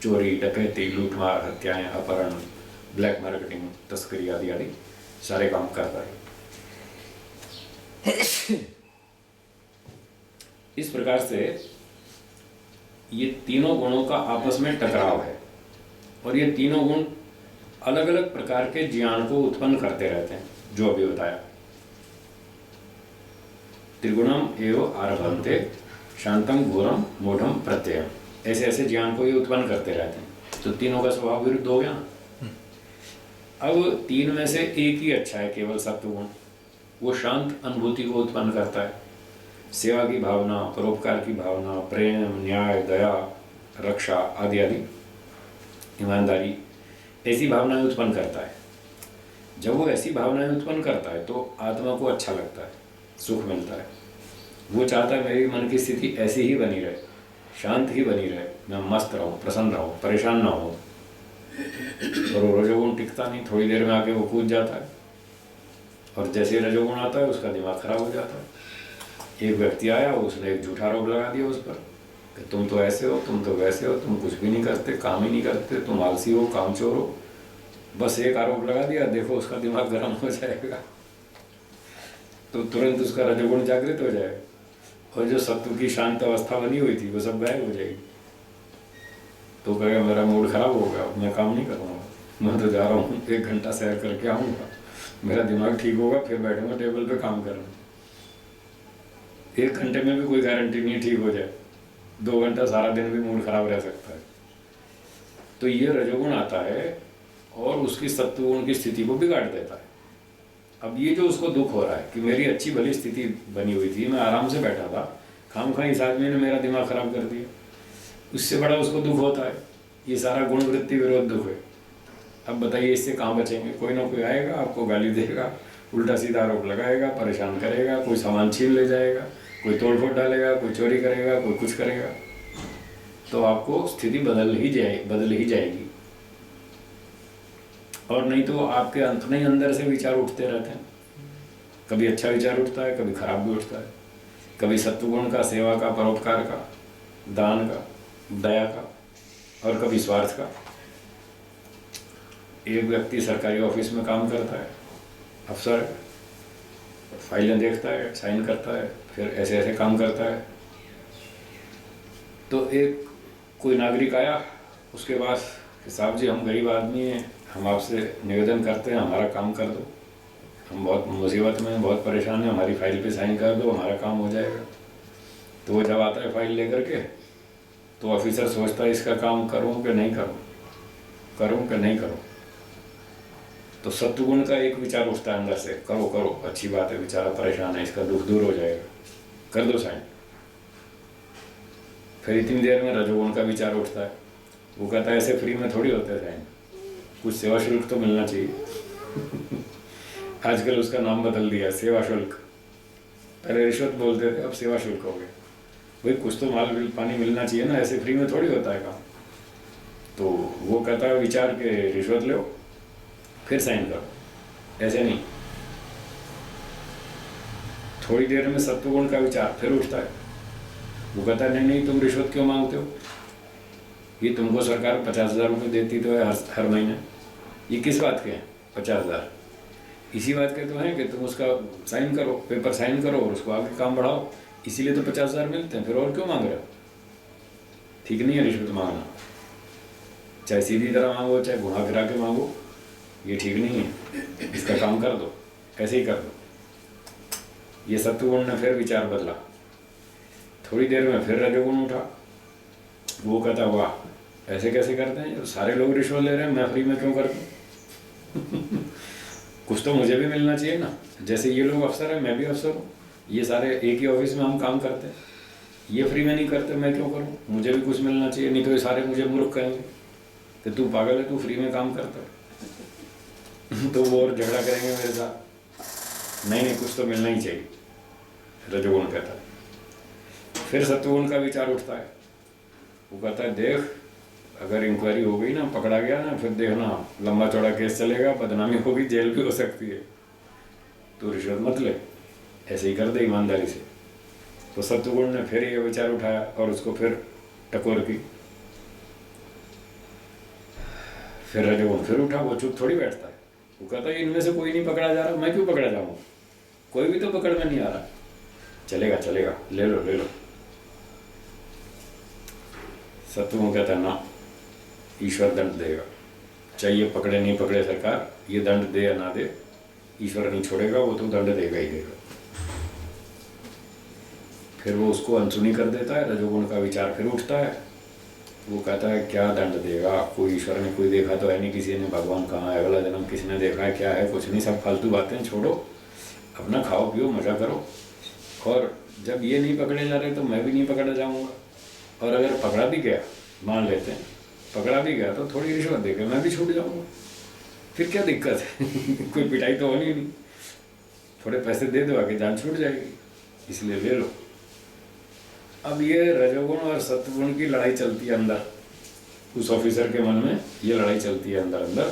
[SPEAKER 1] चोरी, डकैती, लूटमार, हत्याएं, अपहरण, ब्लैक मार्केटिंग, तस्करी आदि आदि सारे काम करता है। इस प्रकार से ये तीनों गुणों का आपस में टकराव है, और ये तीनों गुण अलग अलग प्रकार के ज्ञान को उत्पन्न करते रहते हैं, जो अभी बताया। त्रिगुणम एव आरभन्ते शांतम घोरम मूढ़म प्रत्ययम, ऐसे ऐसे ज्ञान को ये उत्पन्न करते रहते हैं। तो तीनों का स्वभाव विरुद्ध हो गया ना। अब 3 में से एक ही अच्छा है, केवल सत्वगुण, वो शांत अनुभूति को उत्पन्न करता है, सेवा की भावना, परोपकार की भावना, प्रेम, न्याय, दया, रक्षा आदि आदि, ईमानदारी, ऐसी भावनाएं उत्पन्न करता है। जब वो ऐसी भावनाएं उत्पन्न करता है तो आत्मा को अच्छा लगता है, सुख मिलता है। वो चाहता है मेरी मन की स्थिति ऐसी ही बनी रहे, शांत ही बनी रहे, मैं मस्त रहूं, प्रसन्न रहूं, परेशान ना हो। और वो रजोगुण टिकता नहीं, थोड़ी देर में आके वो कूद जाता है, और जैसे रजोगुण आता है उसका दिमाग खराब हो जाता है। एक व्यक्ति आया, उसने एक झूठा आरोप लगा दिया उस पर कि तुम तो ऐसे हो, तुम तो वैसे हो, तुम कुछ भी नहीं करते, काम ही नहीं करते, तुम आलसी हो, कामचोर हो। बस एक आरोप लगा दिया, देखो उसका दिमाग गर्म हो जाएगा, तो तुरंत उसका रजोगुण जागृत हो जाएगा, और जो सत्व की शांत अवस्था बनी हुई थी वो सब गायब हो जाएगी। तो कहेगा मेरा मूड खराब हो गया, मैं काम नहीं करूँगा, मैं तो जा रहा हूँ 1 घंटा सैर करके आऊँगा, मेरा दिमाग ठीक होगा, फिर बैठूंगा टेबल पे काम करना। 1 घंटे में भी कोई गारंटी नहीं ठीक हो जाए, 2 घंटा सारा दिन भी मूड खराब रह सकता है। तो ये रजोगुण आता है और उसकी सत्वगुण की स्थिति को बिगाड़ देता है। अब ये जो उसको दुख हो रहा है कि मेरी अच्छी भली स्थिति बनी हुई थी, मैं आराम से बैठा था, खामखा इस आदमी ने मेरा दिमाग खराब कर दिया, उससे बड़ा उसको दुख होता है। ये सारा गुण वृत्ति विरोध दुख है। अब बताइए इससे कहाँ बचेंगे? कोई ना कोई आएगा, आपको गाली देगा, उल्टा सीधा आरोप लगाएगा, परेशान करेगा, कोई सामान छीन ले जाएगा, कोई तोड़ फोड़ डालेगा, कोई चोरी करेगा, कोई कुछ करेगा, तो आपको स्थिति बदल ही जाएगी। और नहीं तो आपके अंत में ही अंदर से विचार उठते रहते हैं, कभी अच्छा विचार उठता है, कभी खराब भी उठता है, कभी सत्वगुण का, सेवा का, परोपकार का, दान का, दया का, और कभी स्वार्थ का। एक व्यक्ति सरकारी ऑफिस में काम करता है, अफसर, फाइलें देखता है, साइन करता है, फिर ऐसे ऐसे काम करता है, तो एक कोई नागरिक आया, उसके बाद कि साहब जी हम गरीब आदमी हैं, हम आपसे निवेदन करते हैं हमारा काम कर दो, हम बहुत मुसीबत में हैं, बहुत परेशान हैं, हमारी फाइल पे साइन कर दो, हमारा काम हो जाएगा। तो वो जब आता है फाइल लेकर के, तो ऑफिसर सोचता है इसका काम करूँ कि नहीं करूँ, करूँ कि नहीं करूँ। तो सत्वगुण का एक विचार उठता है अंदर से, करो करो, अच्छी बात है, बेचारा परेशान है, इसका दुख दूर हो जाएगा, कर दो साइन। फिर इतनी देर में रजोगुण का विचार उठता है, वो कहता है ऐसे फ्री में थोड़ी होते हैं साइन, कुछ सेवा शुल्क तो मिलना चाहिए। आजकल उसका नाम बदल दिया, सेवा शुल्क। पहले रिश्वत बोलते थे, अब सेवा शुल्क हो गया। भाई कुछ तो माल पानी मिलना चाहिए ना, ऐसे फ्री में थोड़ी होता है काम। तो वो कहता है विचार के रिश्वत लो फिर साइन करो, ऐसे नहीं। थोड़ी देर में सत्वगुण का विचार फिर उठता है, वो कहता है नहीं नहीं तुम रिश्वत क्यों मांगते हो, ये तुमको सरकार 50,000 रुपये देती तो है हर महीने, ये किस बात के हैं 50,000? इसी बात के तो हैं कि तुम उसका साइन करो, पेपर साइन करो और उसको आगे काम बढ़ाओ, इसीलिए तो 50,000 मिलते हैं, फिर और क्यों मांग रहे हो? ठीक नहीं है रिश्वत मांगना, चाहे सीधी तरह मांगो चाहे घुमा फिरा के मांगो, ये ठीक नहीं है, इसका काम कर दो, ऐसे ही कर दो। ये सत्वगुण ने फिर विचार बदला। थोड़ी देर में फिर रजोगुण उठा, वो कहता वाह ऐसे कैसे करते हैं, जब सारे लोग रिश्वत ले रहे हैं मैं फ्री में क्यों कर दूं? कुछ तो मुझे भी मिलना चाहिए ना, जैसे ये लोग अफसर हैं मैं भी अफसर हूँ, ये सारे एक ही ऑफिस में हम काम करते हैं, ये फ्री में नहीं करते मैं क्यों करूँ, मुझे भी कुछ मिलना चाहिए, नहीं तो ये सारे मुझे मूर्ख कहेंगे कि तू पागल है, तू फ्री में काम करता है। तो वो और झगड़ा करेंगे मेरे साथ, नहीं नहीं कुछ तो मिलना ही चाहिए, रजोगुण कहता है। फिर सत्वगुण का विचार उठता है, वो कहता है देख अगर इंक्वायरी हो गई ना, पकड़ा गया ना, फिर देखना लंबा चौड़ा केस चलेगा, बदनामी होगी, जेल भी हो सकती है, तो रिश्वत मत ले, ऐसे ही कर दे ईमानदारी से। तो सत्वगुण ने फिर ये विचार उठाया और उसको फिर टकोर की। फिर रजोगुण फिर उठा, वो चुप थोड़ी बैठता है, वो कहता है इनमें से कोई नहीं पकड़ा जा रहा, मैं क्यों पकड़ा जाऊँगा, कोई भी तो पकड़ में नहीं आ रहा, चलेगा चलेगा ले लो ले लो। सत्वगुण कहता है ना, ईश्वर दंड देगा, चाहिए पकड़े नहीं पकड़े सरकार, ये दंड दे या ना दे, ईश्वर नहीं छोड़ेगा, वो तो दंड देगा ही देगा। फिर वो उसको अनसुनी कर देता है, रजोगुण का विचार फिर उठता है, वो कहता है क्या दंड देगा, कोई ईश्वर ने कोई देखा तो है नहीं, किसी ने भगवान कहाँ है, अगला जन्म किसी ने देखा है, क्या है, कुछ नहीं, सब फालतू बातें छोड़ो, अपना खाओ पियो मजा करो। और जब ये नहीं पकड़े जा रहे तो मैं भी नहीं पकड़ा जाऊँगा, और अगर पकड़ा भी गया, मान लेते हैं पकड़ा भी गया, तो थोड़ी रिश्वत देकर मैं भी छूट जाऊँगा, फिर क्या दिक्कत है? कोई पिटाई तो होनी नहीं, थोड़े पैसे दे दो आके जान छूट जाएगी, इसलिए ले लो। अब ये रजोगुण और सत्वगुण की लड़ाई चलती है अंदर, उस ऑफिसर के मन में ये लड़ाई चलती है अंदर अंदर,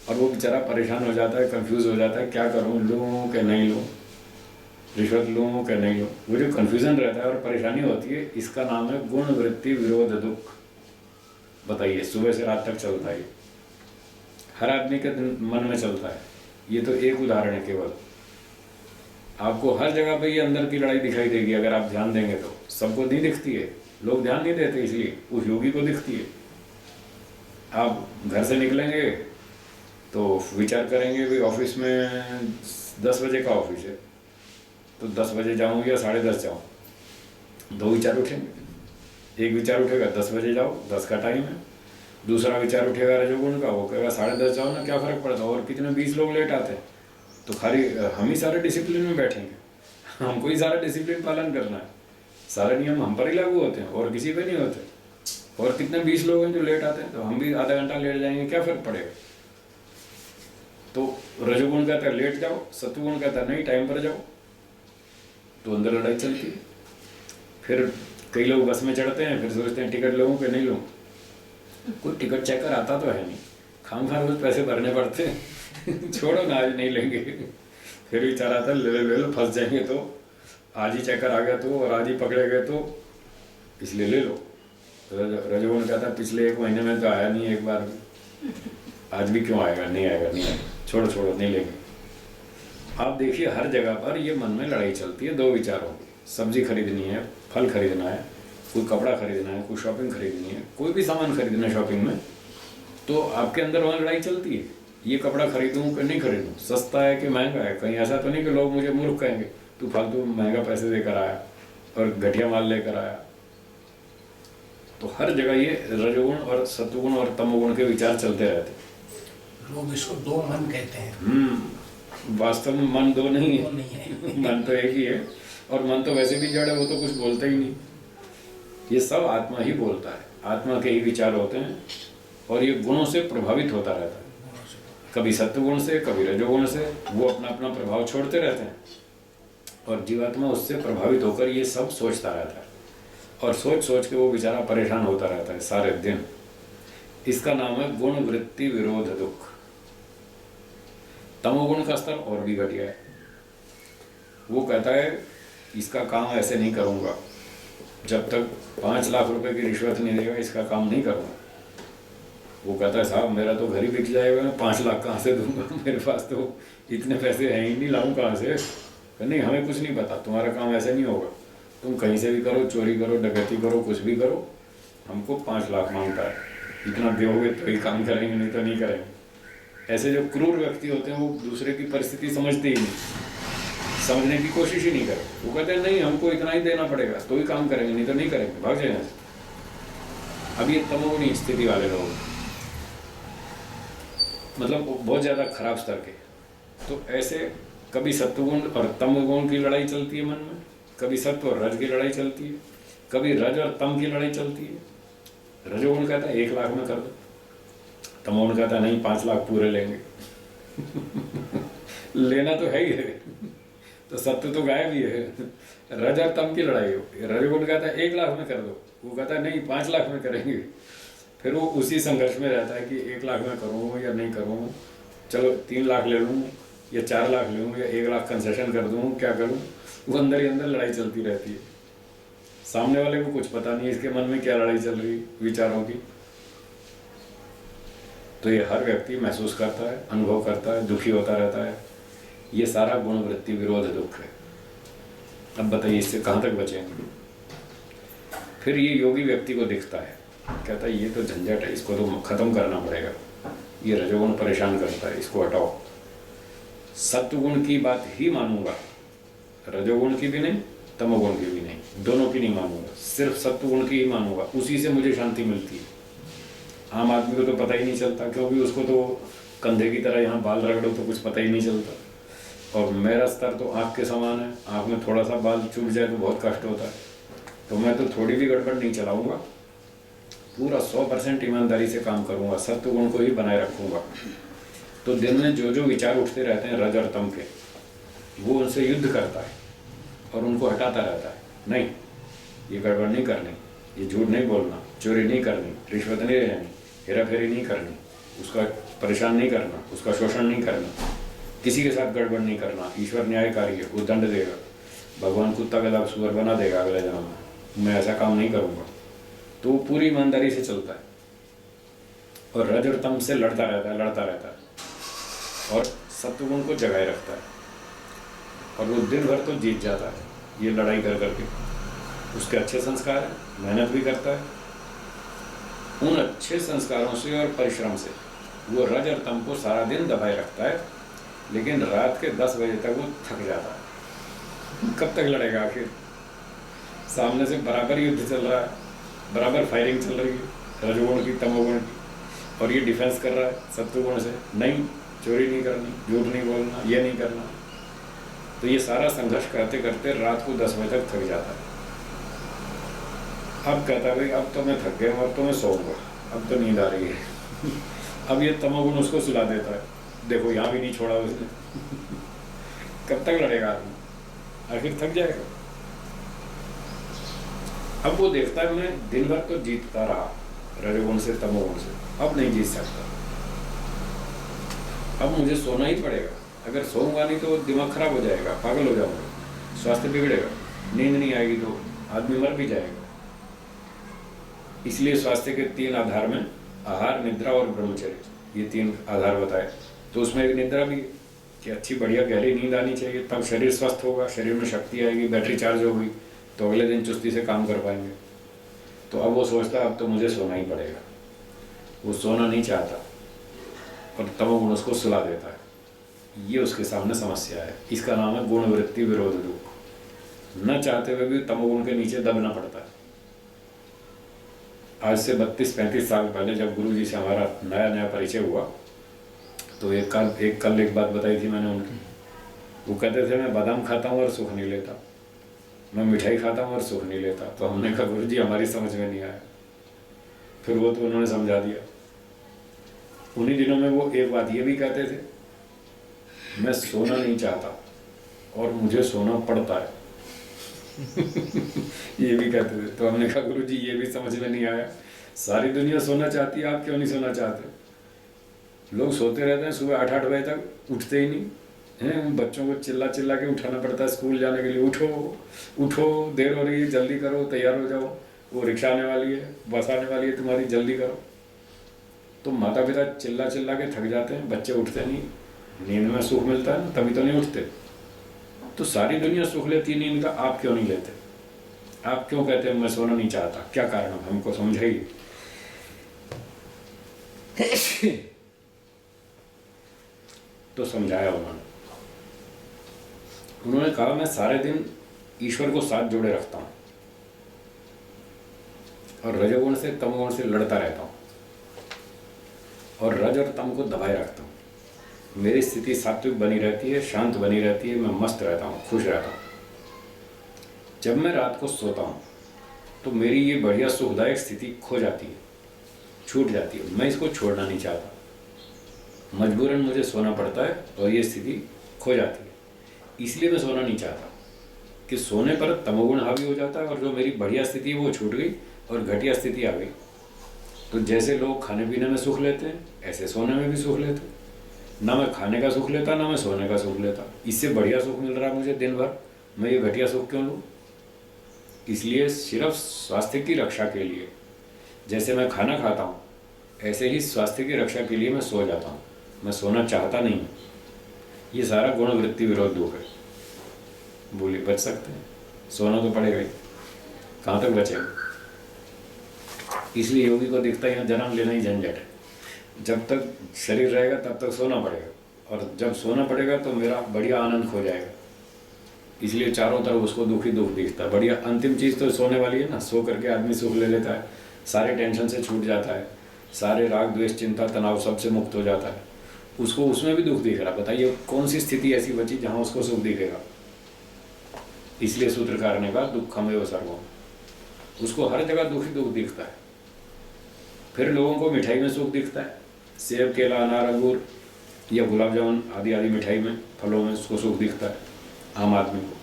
[SPEAKER 1] और वो बेचारा परेशान हो जाता है, कंफ्यूज हो जाता है, क्या करूँ, लूँ कि नहीं लूँ, रिश्वत लूँ कि नहीं लूँ। वो जो कन्फ्यूज़न रहता है और परेशानी होती है, इसका नाम है गुण वृत्ति विरोध दुख। बताइए, सुबह से रात तक चलता है, हर आदमी के मन में चलता है। ये तो एक उदाहरण है केवल, आपको हर जगह पे ये अंदर की लड़ाई दिखाई देगी अगर आप ध्यान देंगे तो। सबको नहीं दिखती है, लोग ध्यान नहीं देते, इसलिए उस योगी को दिखती है। आप घर से निकलेंगे तो विचार करेंगे भी ऑफिस में 10 बजे का ऑफिस है, तो 10 बजे जाऊँ या 10:30 जाऊँ, दो विचार उठेंगे। एक विचार उठेगा 10 बजे जाओ, 10 का टाइम है। दूसरा विचार उठेगा रजोगुण का, वो कहेगा 10:30 जाओ ना, क्या फ़र्क पड़ता है, और कितने 20 लोग लेट आते हैं, तो खाली हम ही सारे डिसिप्लिन में बैठेंगे, हमको ही सारा डिसिप्लिन पालन करना है, सारे नियम हम पर ही लागू होते हैं और किसी पे नहीं होते। और कितने 20 लोग हैं जो लेट आते हैं, तो हम भी आधा घंटा लेट जाएंगे, क्या फ़र्क पड़ेगा। तो रजोगुण कहता है लेट जाओ, सत्वगुण कहता है नहीं टाइम पर जाओ, तो अंदर लड़ाई चलती है। फिर कई लोग बस में चढ़ते हैं, फिर सोचते हैं टिकट लूँ कि नहीं लूँ, कोई टिकट चेकर आता तो है नहीं, खाम रोज पैसे भरने पड़ते हैं। छोड़ो ना, आज नहीं लेंगे, फिर विचार आता है ले लो, फंस जाएंगे तो, आज ही चेकर आ गया तो, और आज ही पकड़े गए तो, इसलिए ले लो। रजोगुण कहता है पिछले 1 महीने में तो आया नहीं एक बार भी, आज भी क्यों आएगा, नहीं आएगा नहीं आएगा, छोड़ो नहीं लेंगे। आप देखिए हर जगह पर ये मन में लड़ाई चलती है, दो विचारों की। सब्जी खरीदनी है, फल खरीदना है, कोई कपड़ा खरीदना है, कोई शॉपिंग खरीदनी है, कोई भी सामान खरीदना है शॉपिंग में, तो आपके अंदर वहाँ लड़ाई चलती है, ये कपड़ा खरीदूँ कि नहीं खरीदूँ, सस्ता है कि महंगा है। कहीं ऐसा तो नहीं कि लोग मुझे मूर्ख कहेंगे तू फालतू महंगा पैसे देकर आया और घटिया माल लेकर आया। तो हर जगह ये रजोगुण और सत्वगुण और तमोगुण के विचार चलते रहते हैं।
[SPEAKER 3] लोग इसको दो मन कहते हैं।
[SPEAKER 1] वास्तव में मन दो नहीं
[SPEAKER 3] दो
[SPEAKER 1] है,
[SPEAKER 3] नहीं है।
[SPEAKER 1] मन तो एक ही है, और मन तो वैसे भी जड़ है, वो तो कुछ बोलता ही नहीं। ये सब आत्मा ही बोलता है, आत्मा के ही विचार होते हैं, और ये गुणों से प्रभावित होता रहता है, कभी सत्वगुण से कभी रजोगुण से। वो अपना अपना प्रभाव छोड़ते रहते हैं और जीवात्मा उससे प्रभावित होकर ये सब सोचता रहता है, और सोच सोच के वो बेचारा परेशान होता रहता है सारे दिन। इसका नाम है गुण वृत्ति विरोध दुख। तमोगुण का स्तर और भी घटिया है। वो कहता है इसका काम ऐसे नहीं करूँगा, जब तक 5 लाख रुपए की रिश्वत नहीं देगा इसका काम नहीं करूँगा। वो कहता है साहब मेरा तो घर ही बिक जाएगा, मैं 5 लाख कहाँ से दूंगा, मेरे पास तो इतने पैसे हैं ही नहीं, लाऊं कहाँ से। नहीं, हमें कुछ नहीं पता, तुम्हारा काम ऐसे नहीं होगा, तुम कहीं से भी करो, चोरी करो, डकैती करो, कुछ भी करो, हमको 5 लाख मांगता है, इतना दोगे तो ही काम करेंगे, नहीं तो नहीं करेंगे। ऐसे जो क्रूर व्यक्ति होते हैं वो दूसरे की परिस्थिति समझते ही नहीं, समझने की कोशिश ही नहीं करते। वो कहते हैं नहीं हमको इतना ही देना पड़ेगा तो ही काम करेंगे, नहीं तो नहीं करेंगे, भाग जाएंगे। अब ये तमोगुणी स्थिति वाले लोग, मतलब बहुत ज़्यादा खराब स्तर के। तो ऐसे कभी सत्वगुण और तमोगुण की लड़ाई चलती है मन में, कभी सत्व और रज की लड़ाई चलती है, कभी रज और तम की लड़ाई चलती है। रजोगुण कहता है 1 लाख में कर दो, तमोगुण कहता है नहीं 5 लाख पूरे लेंगे। लेना तो है ही है, तो सत्व तो गायब ही है। रज और तम की लड़ाई हो, रजोगुण कहता है 1 लाख में कर दो, वो कहता है नहीं 5 लाख में करेंगे। फिर वो उसी संघर्ष में रहता है कि 1 लाख में करूँ या नहीं करूँ, चलो 3 लाख ले लूँ या 4 लाख ले लूँ या 1 लाख कंसेशन कर दूँ, क्या करूँ। वो अंदर ही अंदर लड़ाई चलती रहती है। सामने वाले को कुछ पता नहीं इसके मन में क्या लड़ाई चल रही विचारों की। तो ये हर व्यक्ति महसूस करता है, अनुभव करता है, दुखी होता रहता है। ये सारा गुण वृत्ति विरोध दुख है। अब बताइए इससे कहाँ तक बचेंगे। फिर ये योगी व्यक्ति को दिखता है, कहता है ये तो झंझट है, इसको तो खत्म करना पड़ेगा, ये रजोगुण परेशान करता है, इसको हटाओ। सत्वगुण की बात ही मानूंगा, रजोगुण की भी नहीं, तमोगुण की भी नहीं, दोनों की नहीं मानूंगा, सिर्फ सत्वगुण की ही मानूंगा, उसी से मुझे शांति मिलती है। आम आदमी को तो पता ही नहीं चलता, क्योंकि उसको तो कंधे की तरह यहाँ बाल रगड़ो तो कुछ पता ही नहीं चलता। और मेरा स्तर तो आँख के समान है, आँख में थोड़ा सा बाल चुभ जाए तो बहुत कष्ट होता है। तो मैं तो थोड़ी भी गड़बड़ नहीं चलाऊंगा, पूरा 100% ईमानदारी से काम करूंगा, सत्वगुण को ही बनाए रखूंगा। तो दिन में जो जो विचार उठते रहते हैं रज और तम के, वो उनसे युद्ध करता है और उनको हटाता रहता है। नहीं, ये गड़बड़ नहीं करनी, ये झूठ नहीं बोलना, चोरी नहीं करनी, रिश्वत नहीं लेनी, हेरा फेरी नहीं करनी, उसका परेशान नहीं करना, उसका शोषण नहीं करना, किसी के साथ गड़बड़ नहीं करना। ईश्वर न्यायकारी है, वो दंड देगा, भगवान कुत्ता गधा सुअर बना देगा अगले जन्म में, मैं ऐसा काम नहीं करूँगा। तो वो पूरी ईमानदारी से चलता है और रज और तम से लड़ता रहता है और सत्वगुण को जगाए रखता है। और वो दिन भर तो जीत जाता है ये लड़ाई कर करके। उसके अच्छे संस्कार हैं, मेहनत भी करता है। उन अच्छे संस्कारों से और परिश्रम से वो रज और तम को सारा दिन दबाए रखता है, लेकिन रात के 10 बजे तक वो थक जाता है। कब तक लड़ेगा आखिर? सामने से बराबर युद्ध चल रहा है, बराबर फायरिंग चल रही है रजोगुण की तमोगुण की, और ये डिफेंस कर रहा है सत्वगुण से, नहीं चोरी नहीं करनी, झूठ नहीं बोलना, ये नहीं करना। तो ये सारा संघर्ष करते करते रात को 10 बजे तक थक जाता है। अब कहता है भाई अब तो मैं थक गया हूँ, अब तो मैं सोऊंगा, अब तो नींद आ रही है। अब ये तमोगुण उसको सुला देता है, देखो यहाँ भी नहीं छोड़ा उसने। कब तक लड़ेगा आदमी, आखिर थक जाएगा। अब वो देखता है मैं दिन भर तो जीतता रहा रजोगुण से तमोगुण से, अब नहीं जीत सकता, अब मुझे सोना ही पड़ेगा। अगर सोऊंगा नहीं तो दिमाग खराब हो जाएगा, पागल हो जाऊंगा, स्वास्थ्य बिगड़ेगा, नींद नहीं आएगी तो आदमी मर भी जाएगा। इसलिए स्वास्थ्य के 3 आधार में आहार, निद्रा और ब्रह्मचर्य, ये 3 आधार बताए। तो उसमें एक निद्रा भी कि अच्छी बढ़िया गहरी नींद आनी चाहिए, तब शरीर स्वस्थ होगा, शरीर में शक्ति आएगी, बैटरी चार्ज होगी तो अगले दिन चुस्ती से काम कर पाएंगे। तो अब वो सोचता है अब तो मुझे सोना ही पड़ेगा। वो सोना नहीं चाहता और तमोगुण उसको सुला देता है। ये उसके सामने समस्या है। इसका नाम है गुण वृत्ति विरोध दुख। न चाहते हुए भी तमोगुण के नीचे दबना पड़ता है। आज से 32-35 साल पहले जब गुरु जी से हमारा नया नया परिचय हुआ तो एक कल एक बात बताई थी मैंने उनकी। वो कहते थे मैं बादाम खाता हूँ और सुख नहीं लेता, मैं मिठाई खाता हूँ और सुख नहीं लेता। तो हमने कहा गुरु जी हमारी समझ में नहीं आया। फिर वो तो उन्होंने समझा दिया। उन्हीं दिनों में वो एक बात ये भी कहते थे, मैं सोना नहीं चाहता और मुझे सोना पड़ता है। ये भी कहते थे। तो हमने कहा गुरु जी ये भी समझ में नहीं आया। सारी दुनिया सोना चाहती है, आप क्यों नहीं सोना चाहते? लोग सोते रहते हैं, सुबह 8-8 बजे तक उठते ही नहीं हैं। बच्चों को चिल्ला चिल्ला के उठाना पड़ता है स्कूल जाने के लिए। उठो उठो, देर हो रही है, जल्दी करो, तैयार हो जाओ, वो रिक्शा आने वाली है, बस आने वाली है तुम्हारी, जल्दी करो। तो माता पिता चिल्ला चिल्ला के थक जाते हैं, बच्चे उठते नहीं। नींद में सुख मिलता है ना, तभी तो नहीं उठते। तो सारी दुनिया सुख लेती है नींद का, आप क्यों नहीं लेते? आप क्यों कहते हैं मैं सोना नहीं चाहता? क्या कारण है? हमको समझाइए। तो समझाया उन्होंने कहा मैं सारे दिन ईश्वर को साथ जोड़े रखता हूं और रजोगुण से तमोगुण से लड़ता रहता हूं और रज और तम को दबाए रखता हूं। मेरी स्थिति सात्विक बनी रहती है, शांत बनी रहती है, मैं मस्त रहता हूँ, खुश रहता हूँ। जब मैं रात को सोता हूँ तो मेरी ये बढ़िया सुखदायक स्थिति खो जाती है, छूट जाती है। मैं इसको छोड़ना नहीं चाहता, मजबूरन मुझे सोना पड़ता है और ये स्थिति खो जाती है। इसलिए मैं सोना नहीं चाहता कि सोने पर तमोगुण हावी हो जाता है और जो मेरी बढ़िया स्थिति वो छूट गई और घटिया स्थिति आ गई। तो जैसे लोग खाने पीने में सुख लेते हैं, ऐसे सोने में भी सुख लेते हैं। ना मैं खाने का सुख लेता, ना मैं सोने का सुख लेता। इससे बढ़िया सुख मिल रहा है मुझे दिन भर, मैं ये घटिया सुख क्यों लूँ? इसलिए सिर्फ स्वास्थ्य की रक्षा के लिए, जैसे मैं खाना खाता हूँ ऐसे ही स्वास्थ्य की रक्षा के लिए मैं सो जाता हूँ। मैं सोना चाहता नहीं हूँ। ये सारा गुण वृत्ति विरोध दुख है। बोलिए बच सकते हैं? सोना तो पड़ेगा ही, कहाँ तक बचेगा? इसलिए योगी को दिखता है यहाँ जन्म लेना ही झंझट है। जब तक शरीर रहेगा तब तक सोना पड़ेगा और जब सोना पड़ेगा तो मेरा बढ़िया आनंद खो जाएगा। इसलिए चारों तरफ उसको दुख ही दुख दिखता है। बढ़िया अंतिम चीज़ तो सोने वाली है ना। सो करके आदमी सुख ले लेता है, सारे टेंशन से छूट जाता है, सारे राग द्वेष चिंता तनाव सबसे मुक्त हो जाता है। उसको उसमें भी दुख दिख रहा। बताइए कौन सी स्थिति ऐसी बची जहाँ उसको सुख दिखेगा? इसलिए सूत्रकार ने कहा दुखमेव सर्वम। उसको हर जगह दुख ही दुख दिखता है। फिर लोगों को मिठाई में सुख दिखता है, सेब केला अनार अंगूर या गुलाब जामुन आदि आदि मिठाई में, फलों में उसको सुख दिखता है आम आदमी को।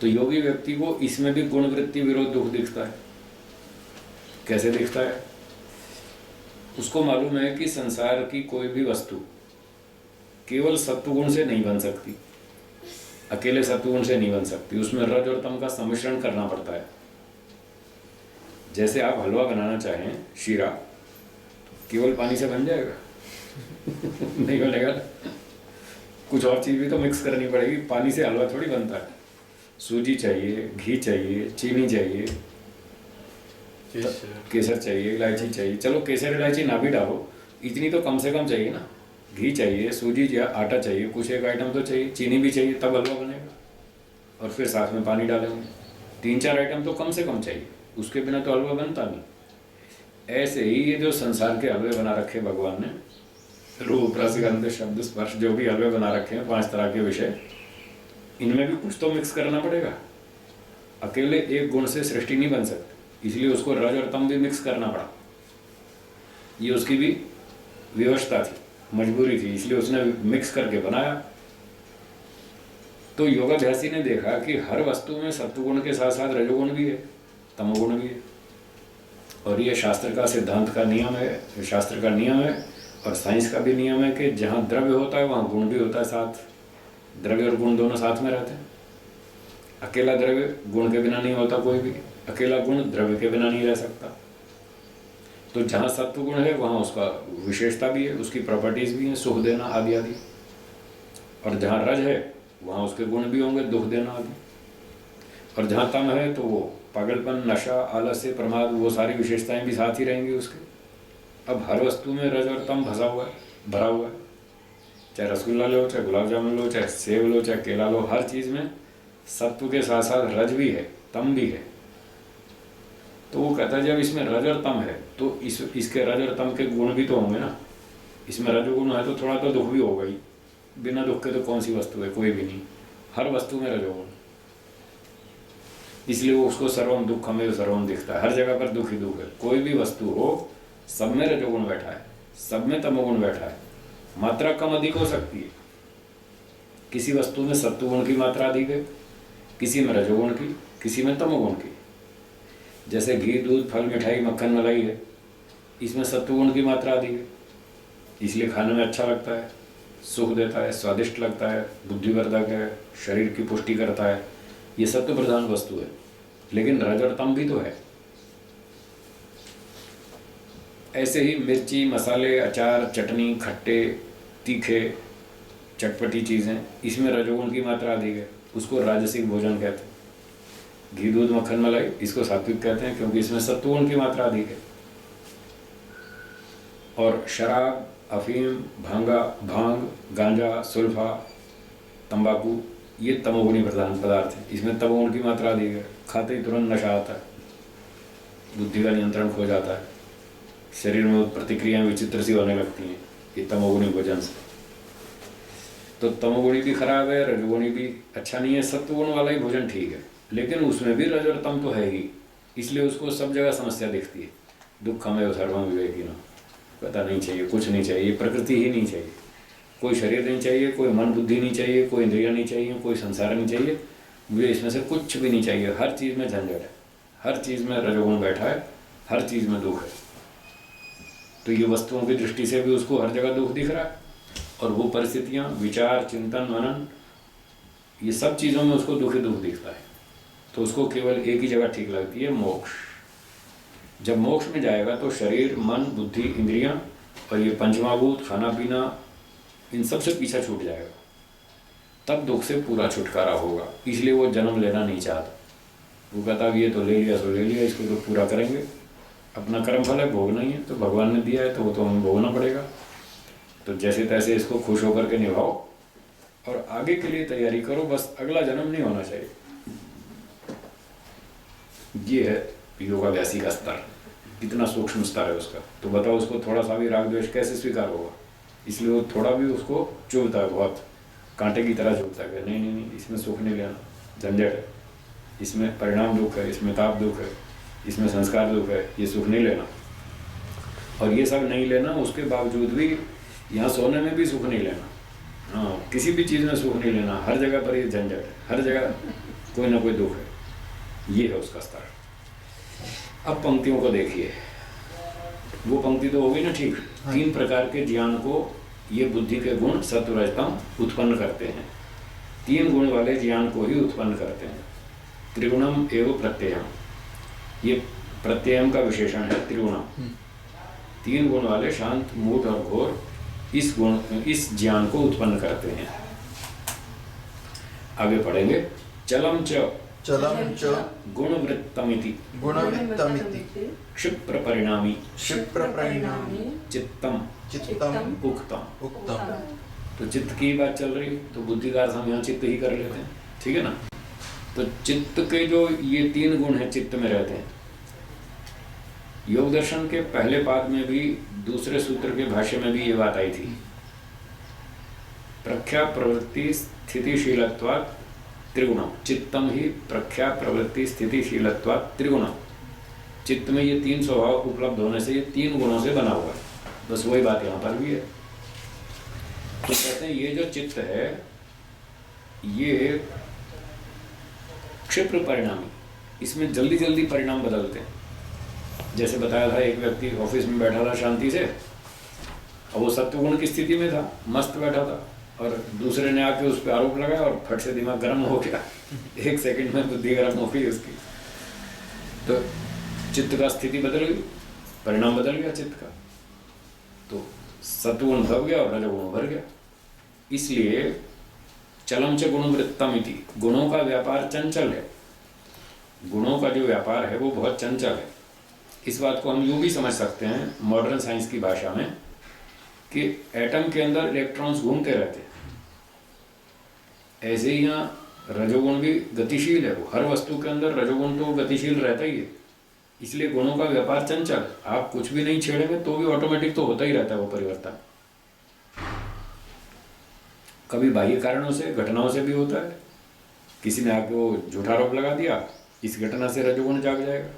[SPEAKER 1] तो योगी व्यक्ति को इसमें भी गुण वृत्ति विरोध दुख दिखता है। कैसे दिखता है? उसको मालूम है कि संसार की कोई भी वस्तु केवल सत्वगुण से नहीं बन सकती, अकेले सत्वगुण से नहीं बन सकती। उसमें रज और तम का सम्मिश्रण करना पड़ता है। जैसे आप हलवा बनाना चाहें, शीरा, केवल पानी से बन जाएगा? नहीं बनेगा। कुछ और चीज़ भी तो मिक्स करनी पड़ेगी। पानी से हलवा थोड़ी बनता है। सूजी चाहिए, घी चाहिए, चीनी चाहिए, केसर चाहिए, इलायची चाहिए। चलो केसर इलायची ना भी डालो, इतनी तो कम से कम चाहिए ना। घी चाहिए, सूजी या आटा चाहिए, कुछ एक आइटम तो चाहिए, चीनी भी चाहिए, तब हलवा बनेगा। और फिर साथ में पानी डालेंगे। 3-4 आइटम तो कम से कम चाहिए, उसके बिना तो हलवा बनता नहीं। ऐसे ही ये जो संसार के हलवे बना रखे भगवान ने, रूप रस गंध शब्द स्पर्श, जो भी हलवे बना रखे हैं 5 तरह के विषय, इनमें भी कुछ तो मिक्स करना पड़ेगा। अकेले एक गुण से सृष्टि नहीं बन सकती। इसलिए उसको रज और तम भी मिक्स करना पड़ा। ये उसकी भी व्यवस्था थी, मजबूरी थी, इसलिए उसने मिक्स करके बनाया। तो योगाभ्यासी ने देखा कि हर वस्तु में सत्वगुण के साथ साथ रजोगुण भी है, तमोगुण भी है। और ये शास्त्र का सिद्धांत का नियम है, शास्त्र का नियम है और साइंस का भी नियम है कि जहाँ द्रव्य होता है वहाँ गुण भी होता है साथ। द्रव्य और गुण दोनों साथ में रहते हैं। अकेला द्रव्य गुण के बिना नहीं होता कोई भी, अकेला गुण द्रव्य के बिना नहीं रह सकता। तो जहाँ सत्व गुण है वहाँ उसका विशेषता भी है, उसकी प्रॉपर्टीज भी हैं, सुख देना आदि आदि। और जहाँ रज है वहाँ उसके गुण भी होंगे, दुख देना आदि। और जहाँ तम है तो वो पागलपन, नशा, आलस्य, प्रमाद, वो सारी विशेषताएं भी साथ ही रहेंगी उसके। अब हर वस्तु में रज और तम भरा हुआ है, चाहे रसगुल्ला लो, चाहे गुलाब जामुन लो, चाहे सेब लो, चाहे केला लो, हर चीज़ में सत्व के साथ साथ रज भी है, तम भी है। तो वो कहता है जब इसमें रज और तम है तो इसके रज और तम के गुण भी तो होंगे ना। इसमें रजोगुण है तो थोड़ा तो दुख भी होगा ही, बिना दुख के तो कौन सी वस्तु है, कोई भी नहीं। हर वस्तु में रजोगुण, इसलिए वो उसको सर्वम दुख हमें सर्वम दिखता है। हर जगह पर दुख ही दुख है। कोई भी वस्तु हो, सब में रजोगुण बैठा है, सब में तमोगुण बैठा है। मात्रा कम अधिक हो सकती है, किसी वस्तु में सत्वगुण की मात्रा अधिक है, किसी में रजोगुण की, किसी में तमोगुण की। जैसे घी, दूध, फल, मिठाई, मक्खन, मलाई है, इसमें सत्वगुण की मात्रा अधिक है, इसलिए खाने में अच्छा लगता है, सुख देता है, स्वादिष्ट लगता है, बुद्धिवर्धक है, शरीर की पुष्टि करता है। ये सत्व प्रधान वस्तु है। लेकिन रज और तम भी तो है। ऐसे ही मिर्ची, मसाले, अचार, चटनी, खट्टे, तीखे, चटपटी चीज़ें, इसमें रजोगुण की मात्रा अधिक है, उसको राजसिक भोजन कहते हैं। घी, दूध, मक्खन, मलाई, इसको सात्विक कहते हैं क्योंकि इसमें सत्वगुण की मात्रा अधिक है। और शराब, अफीम, भांग, गांजा, सुल्फा, तंबाकू, ये तमोगुणी प्रधान पदार्थ है, इसमें तमोगुण की मात्रा अधिक है। खाते ही तुरंत नशा आता है, बुद्धि का नियंत्रण खो जाता है, शरीर में प्रतिक्रियाएं विचित्र सी होने लगती हैं, ये तमोगुणी भोजन से। तो तमोगुणी भी खराब है, रजोगुणी भी अच्छा नहीं है। सत्वगुण वाला ही भोजन ठीक है, लेकिन उसमें भी रज और तम तो है ही, इसलिए उसको सब जगह समस्या दिखती है। दुख हमें सर्वम विवेकिनो, पता नहीं चाहिए, कुछ नहीं चाहिए, प्रकृति ही नहीं चाहिए, कोई शरीर नहीं चाहिए, कोई मन बुद्धि नहीं चाहिए, कोई इंद्रिया नहीं चाहिए, कोई संसार नहीं चाहिए, मुझे इसमें से कुछ भी नहीं चाहिए। हर चीज़ में झंझट है, हर चीज़ में रजोगुण बैठा है, हर चीज़ में दुख है। तो ये वस्तुओं की दृष्टि से भी उसको हर जगह दुख दिख रहा है, और वो परिस्थितियाँ, विचार, चिंतन, मनन, ये सब चीज़ों में उसको दुख ही दुख दिखता है। तो उसको केवल एक ही जगह ठीक लगती है, मोक्ष। जब मोक्ष में जाएगा तो शरीर, मन, बुद्धि, इंद्रियां और ये पंचमहाभूत, खाना पीना, इन सब से पीछा छूट जाएगा, तब दुख से पूरा छुटकारा होगा। इसलिए वो जन्म लेना नहीं चाहता। वो कहता है ये तो ले लिया सो ले लिया, इसको तो पूरा करेंगे, अपना कर्म फल है, भोगना ही है, तो भगवान ने दिया है तो वो तो हमें भोगना पड़ेगा। तो जैसे तैसे इसको खुश होकर के निभाओ और आगे के लिए तैयारी करो, बस अगला जन्म नहीं होना चाहिए। ये है योगाभ्यासी का स्तर, कितना सूक्ष्म स्तर है उसका। तो बताओ उसको थोड़ा सा भी राग द्वेष कैसे स्वीकार होगा। इसलिए वो थोड़ा भी उसको चुभता है, बहुत कांटे की तरह चुभता है। नहीं नहीं नहीं, इसमें सुख नहीं लेना, झंझट है, इसमें परिणाम दुख है, इसमें ताप दुख है, इसमें संस्कार दुख है, ये सुख नहीं लेना। और ये सब नहीं लेना, उसके बावजूद भी यहाँ सोने में भी सुख नहीं लेना, हाँ, किसी भी चीज़ में सुख नहीं लेना, हर जगह पर ये झंझट है, हर जगह कोई ना कोई दुख है। ये है उसका स्तर। अब पंक्तियों को देखिए, वो पंक्ति तो होगी ना ठीक।
[SPEAKER 2] हाँ।
[SPEAKER 1] 3 प्रकार के ज्ञान को ये बुद्धि के गुण सत्व रजतम उत्पन्न करते हैं। 3 गुण वाले ज्ञान को ही उत्पन्न करते हैं। त्रिगुणम एवं प्रत्ययम, ये प्रत्ययम का विशेषण है। त्रिगुणम, 3 गुण वाले शांत, मूढ़ और घोर इस ज्ञान को उत्पन्न करते हैं। आगे पढ़ेंगे। चलम च गुणवृत्तमिति क्षिप्र परिणामी चित्तम उक्तम। तो चित्त की बात चल रही, तो बुद्धि का अर्थ हम यहाँ चित्त ही कर लेते हैं, ठीक है ना। तो चित्त के जो ये 3 गुण हैं चित्त में रहते हैं। योग दर्शन के पहले पाद में भी, दूसरे सूत्र के भाष्य में भी ये बात आई थी। प्रख्या प्रवृत्ति स्थितिशीलत्वात् त्रिगुणम चित्तम ही प्रख्या प्रवृत्ति स्थितिशीलत्वात् त्रिगुणम। चित्त में ये 3 स्वभाव उपलब्ध होने से ये 3 गुणों से बना हुआ है। बस वही बात यहाँ पर भी है। तो कहते हैं ये जो चित्त है ये क्षिप्र परिणामी, इसमें जल्दी जल्दी परिणाम बदलते हैं। जैसे बताया था, एक व्यक्ति ऑफिस में बैठा था शांति से, अब वो सत्वगुण की स्थिति में था, मस्त बैठा था, और दूसरे ने आके उस पर आरोप लगाया और फट से दिमाग गर्म हो गया। 1 सेकंड में बुद्धि गर्म हो गई उसकी। तो चित्त का स्थिति बदल गई, परिणाम बदल गया चित्त का। तो सत्वगुण दब गया और रजोगुण भर गया। इसलिए चलम च गुणवृत्तम इति, गुणों का व्यापार चंचल है। गुणों का जो व्यापार है वो बहुत चंचल है। इस बात को हम यूँ भी समझ सकते हैं मॉडर्न साइंस की भाषा में कि एटम के अंदर इलेक्ट्रॉन्स घूमते रहते हैं, ऐसे ही यहाँ रजोगुण भी गतिशील है। वो हर वस्तु के अंदर रजोगुण तो गतिशील रहता ही है, इसलिए गुणों का व्यापार चंचल। आप कुछ भी नहीं छेड़ेंगे तो भी ऑटोमेटिक तो होता ही रहता है वो परिवर्तन। कभी बाह्य कारणों से, घटनाओं से भी होता है। किसी ने आपको झूठा आरोप लगा दिया, इस घटना से रजोगुण जाग जाएगा।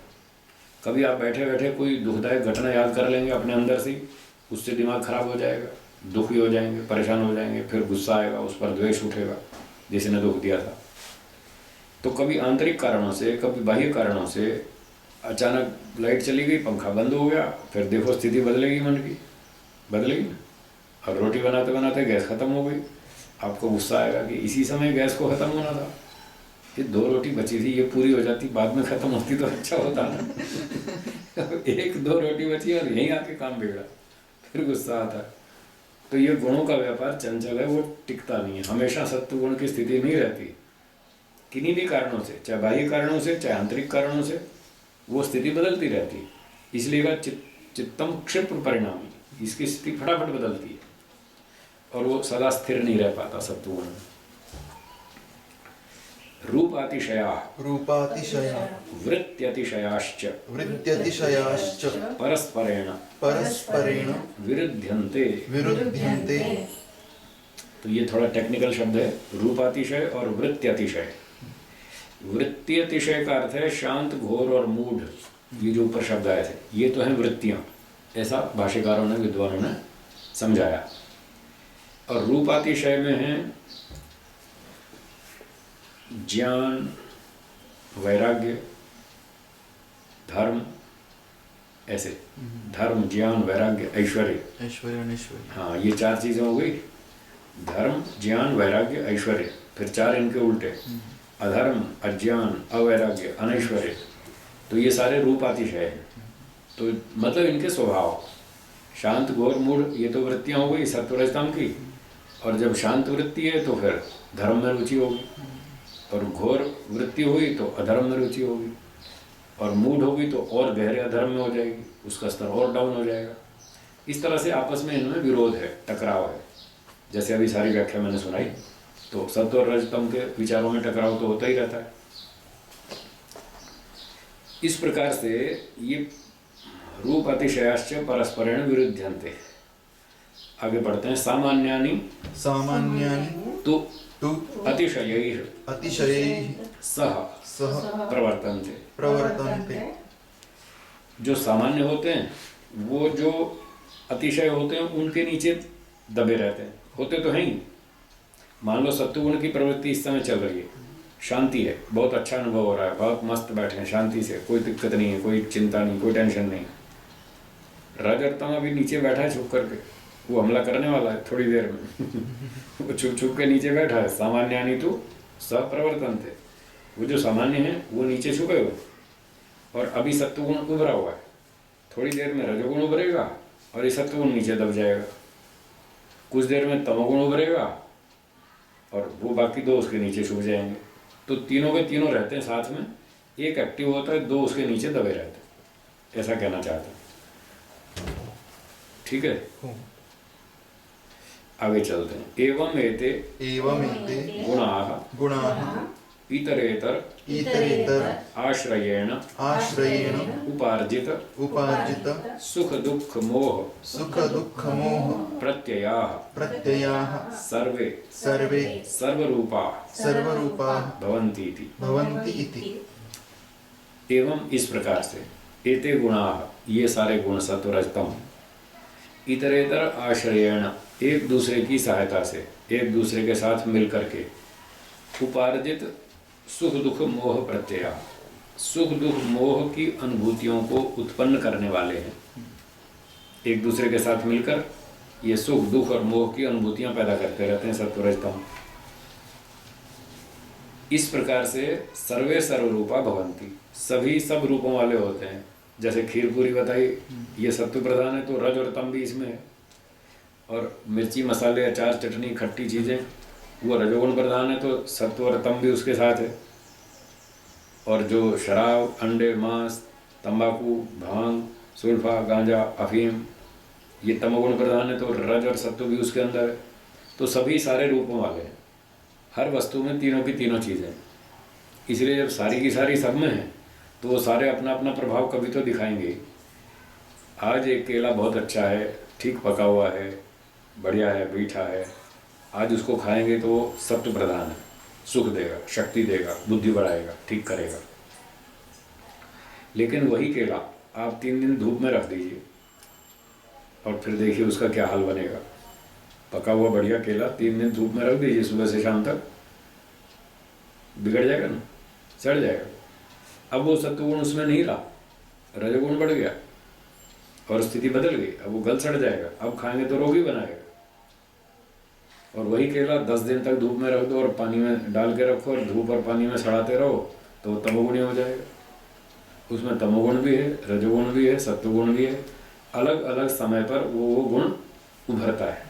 [SPEAKER 1] कभी आप बैठे बैठे कोई दुखदायक घटना याद कर लेंगे अपने अंदर से, उससे दिमाग खराब हो जाएगा, दुखी हो जाएंगे, परेशान हो जाएंगे, फिर गुस्सा आएगा, उस पर द्वेष उठेगा जिसने दुख दिया था। तो कभी आंतरिक कारणों से, कभी बाह्य कारणों से अचानक लाइट चली गई, पंखा बंद हो गया, फिर देखो स्थिति बदलेगी, मन की बदलेगी ना। और रोटी बनाते बनाते गैस खत्म हो गई, आपको गुस्सा आएगा कि इसी समय गैस को ख़त्म होना था, ये 2 रोटी बची थी, ये पूरी हो जाती, बाद में ख़त्म होती तो अच्छा होता ना। 1-2 रोटी बची और यहीं आके काम बिगड़ा, फिर गुस्सा आता है। तो ये गुणों का व्यापार चंचल है, वो टिकता नहीं है। हमेशा सत्व गुण की स्थिति नहीं रहती, किन्हीं भी कारणों से, चाहे बाह्य कारणों से, चाहे आंतरिक कारणों से, वो स्थिति बदलती रहती है। इसलिए का चित्तम क्षिप्र परिणामी, इसकी स्थिति फटाफट बदलती है और वो सदा स्थिर नहीं रह पाता सत्व गुण में। रूपातिशया,
[SPEAKER 2] रूपातिशया,
[SPEAKER 1] वृत्त्यतिशयाश्च,
[SPEAKER 2] वृत्त्यतिशयाश्च,
[SPEAKER 1] परस्परेण
[SPEAKER 2] परस्परेण
[SPEAKER 1] विरुध्यन्ते।
[SPEAKER 2] विरुध्यन्ते।
[SPEAKER 1] तो ये थोड़ा टेक्निकल शब्द है, रूपातिशय और वृत्त्यतिशय। वृत्त्यतिशय का अर्थ है शांत, घोर और मूढ़। ये जो ऊपर शब्द आए थे, ये तो हैं वृत्तियां, ऐसा भाष्यकारों ने, विद्वानों ने समझाया। और रूपातिशय में है ज्ञान, वैराग्य, धर्म, ऐसे धर्म, ज्ञान, वैराग्य, ऐश्वर्य।
[SPEAKER 2] ऐश्वर्य अनैश्वर्य।
[SPEAKER 1] हाँ, ये 4 चीजें हो गई, धर्म, ज्ञान, वैराग्य, ऐश्वर्य। फिर 4 इनके उल्टे, अधर्म, अज्ञान, अवैराग्य, अनैश्वर्य। तो ये सारे रूपातिशय हैं। तो मतलब इनके स्वभाव, शांत, घोर, मूढ़, ये तो वृत्तियां हो गई सत्वरजतम की। और जब शांत वृत्ति है तो फिर धर्म में रुचि होगी, और घोर वृत्ति हुई तो अधर्म में रुचि होगी, और मूढ़ होगी तो और गहरे अधर्म में हो जाएगी, उसका स्तर और डाउन हो जाएगा। इस तरह से आपस में इनमें विरोध है, टकराव है। जैसे अभी सारी व्याख्या मैंने सुनाई, तो सत्व और रजतम के विचारों में टकराव तो होता ही रहता है। इस प्रकार से ये रूप अतिशयाश्च परस्परेण विरुध्यन्ते। आगे बढ़ते हैं। सामान्यानि
[SPEAKER 2] सामान्यानि
[SPEAKER 1] तु
[SPEAKER 2] तु
[SPEAKER 1] अतिशयैः
[SPEAKER 2] अतिशयैः
[SPEAKER 1] सह
[SPEAKER 2] सह
[SPEAKER 1] प्रवर्तन्ते।
[SPEAKER 2] प्रवर्तन्ते।
[SPEAKER 1] जो सामान्य होते हैं, वो जो अतिशय होते हैं उनके नीचे दबे रहते हैं, होते तो हैं ही। मान लो सत्वगुण की प्रवृत्ति इस समय चल रही है, शांति है, बहुत अच्छा अनुभव हो रहा है, बहुत मस्त बैठे हैं शांति से, कोई दिक्कत नहीं है, कोई चिंता नहीं, कोई टेंशन नहीं। रज और तम अभी नीचे बैठा है छुप करके, वो हमला करने वाला है थोड़ी देर में। वो छुप छुप के नीचे बैठा है। सामान्यानि तु सप्रवर्तन्ते। वो जो सामान्य है वो नीचे छुपे हुए, और अभी सत्वगुण उभरा हुआ है। थोड़ी देर में रजोगुण उभरेगा और ये सत्वगुण नीचे दब जाएगा। कुछ देर में तमोगुण उभरेगा और वो बाकी 2 उसके नीचे छुप जाएंगे। तो तीनों के तीनों रहते हैं साथ में, एक एक्टिव होता है, 2 उसके नीचे दबे रहते हैं, ऐसा कहना चाहते हैं। ठीक है, आगे चलते हैं। एवं एते गुणाः इतरेतर आश्रयेण उपार्जित सुख दुख मोह प्रत्ययाः सर्वे सर्वरूपाः भवन्ति इति। एवं इस प्रकार से एते गुणाः, ये सारे गुण सत्वरजतम, इतरेतर आश्रयेण, एक दूसरे की सहायता से, एक दूसरे के साथ मिल करके, उपार्जित सुख दुख मोह प्रत्यय, सुख दुख मोह की अनुभूतियों को उत्पन्न करने वाले हैं। एक दूसरे के साथ मिलकर ये सुख दुख और मोह की अनुभूतियां पैदा करते रहते हैं सत्वरजतम। इस प्रकार से सर्वे सर्वरूपा भवन्ति, सभी सब रूपों वाले होते हैं। जैसे खीर पूरी बताई, ये सत्व प्रधान है, तो रज और तम भी इसमें है। और मिर्ची मसाले अचार चटनी खट्टी चीज़ें, वो रजोगुण प्रधान है, तो सत्व और तम भी उसके साथ है। और जो शराब, अंडे, मांस, तंबाकू, भांग, सुल्फा, गांजा, अफीम, ये तमोगुण प्रधान है, तो रज और सत्व भी उसके अंदर है। तो सभी सारे रूपों वाले हैं। हर वस्तु में तीनों की तीनों चीज़ें, इसलिए जब सारी की सारी सब में है तो वो सारे अपना अपना प्रभाव कभी तो दिखाएंगे। आज एक केला बहुत अच्छा है, ठीक पका हुआ है, बढ़िया है, मीठा है, आज उसको खाएंगे तो वो सत्व प्रधान है, सुख देगा, शक्ति देगा, बुद्धि बढ़ाएगा, ठीक करेगा। लेकिन वही केला आप 3 दिन धूप में रख दीजिए और फिर देखिए उसका क्या हाल बनेगा। पका हुआ बढ़िया केला 3 दिन धूप में रख दीजिए, सुबह से शाम तक, बिगड़ जाएगा ना, सड़ जाएगा। अब वो सत्वगुण उसमें नहीं रहा, रजोगुण बढ़ गया और स्थिति बदल गई। अब वो गल सड़ जाएगा, अब खाएंगे तो रोगी बनाएगा। और वही केला 10 दिन तक धूप में रख दो और पानी में डाल के रखो और धूप और पानी में सड़ाते रहो तो वो तमोगुणी हो जाएगा। उसमें तमोगुण भी है, रजोगुण भी है, सत्वगुण भी है। अलग अलग समय पर वो गुण उभरता है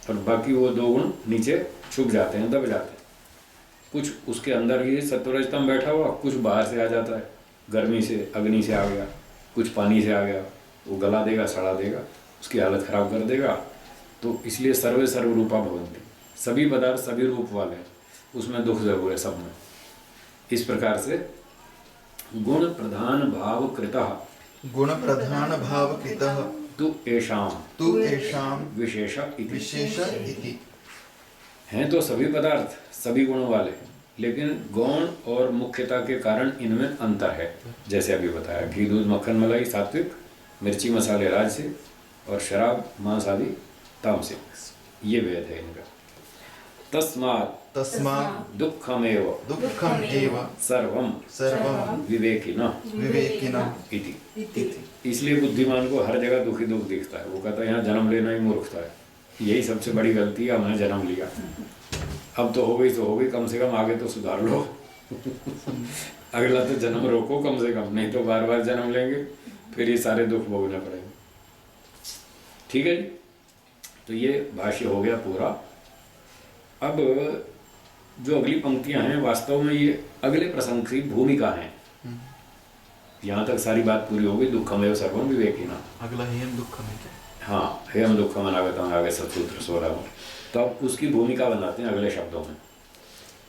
[SPEAKER 1] और बाकी वो 2 गुण नीचे छुप जाते हैं, दब जाते हैं। कुछ उसके अंदर ही सत्वरजतम बैठा हुआ, कुछ बाहर से आ जाता है, गर्मी से, अग्नि से आ गया, कुछ पानी से आ गया, वो गला देगा, सड़ा देगा, उसकी हालत खराब कर देगा। तो इसलिए सर्वे सर्वरूपा भवन्ति, सभी पदार्थ सभी रूप वाले हैं, उसमें दुख जरूर है सब में। इस प्रकार से गुण प्रधान भाव कृतः,
[SPEAKER 2] गुण प्रधान भाव कृतः
[SPEAKER 1] तु एषाम विशेष इति।
[SPEAKER 2] विशेष इति।
[SPEAKER 1] हैं तो सभी पदार्थ सभी गुणों वाले, लेकिन गौण और मुख्यता के कारण इनमें अंतर है। जैसे अभी बताया, घी, दूध, मक्खन, मलाई सात्विक, मिर्ची मसाले राजसिक और शराब, मांस आदि तामसिक, ये भेद है इनका। तस्मात् दुःखमेव सर्वं विवेकिनः इति। इसलिए बुद्धिमान को हर जगह दुखी दुख दिखता है। वो कहता है यहाँ जन्म लेना ही मूर्खता है, यही सबसे बड़ी गलती है, हमने जन्म लिया, अब तो हो गई तो हो गई, कम से कम आगे तो सुधार लो। अगला तो जन्म रोको कम से कम, नहीं तो बार बार जन्म लेंगे, फिर ये सारे दुख भोगने पड़ेंगे। ठीक है जी, तो ये भाष्य हो गया पूरा। अब जो अगली पंक्तियां हैं, वास्तव में ये अगले प्रसंग की भूमिका है। यहाँ तक सारी बात पूरी हो गई। दुःखमेव सर्वं विवेकिनः,
[SPEAKER 2] अगला हेम दुःखम है क्या?
[SPEAKER 1] हाँ, हेम दुःखम अनागतम आगे सत्सूत्र 16 में। तो अब उसकी भूमिका बनाते हैं अगले शब्दों में।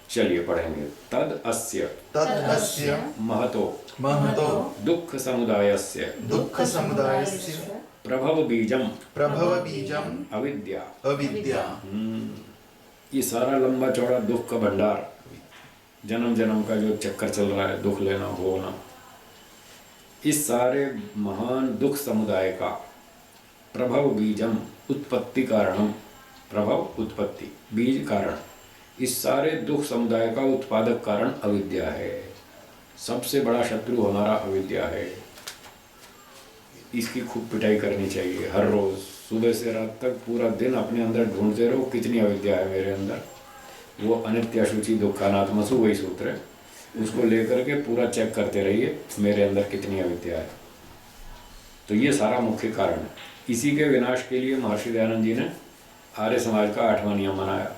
[SPEAKER 1] चलिए पढ़ेंगे। तद अस्य महतो दुःख समुदायस्य प्रभव बीजम अविद्या। ये सारा लंबा चौड़ा दुख का भंडार, जन्म जन्म का जो चक्कर चल रहा है, दुख लेना होना, इस सारे महान दुख समुदाय का प्रभव बीजम, उत्पत्ति कारणम, प्रभव उत्पत्ति, बीज कारण, इस सारे दुख समुदाय का उत्पादक कारण अविद्या है। सबसे बड़ा शत्रु हमारा अविद्या है। इसकी खूब पिटाई करनी चाहिए हर रोज, सुबह से रात तक पूरा दिन अपने अंदर ढूंढते रहो कितनी अविद्या है मेरे अंदर। वो अनित्य अशुचि दुःखानात्मसु वही सूत्र है, उसको लेकर के पूरा चेक करते रहिए मेरे अंदर कितनी अविद्या है। तो ये सारा मुख्य कारण है। इसी के विनाश के लिए महर्षि दयानंद जी ने आर्य समाज का 8वां नियम बनाया,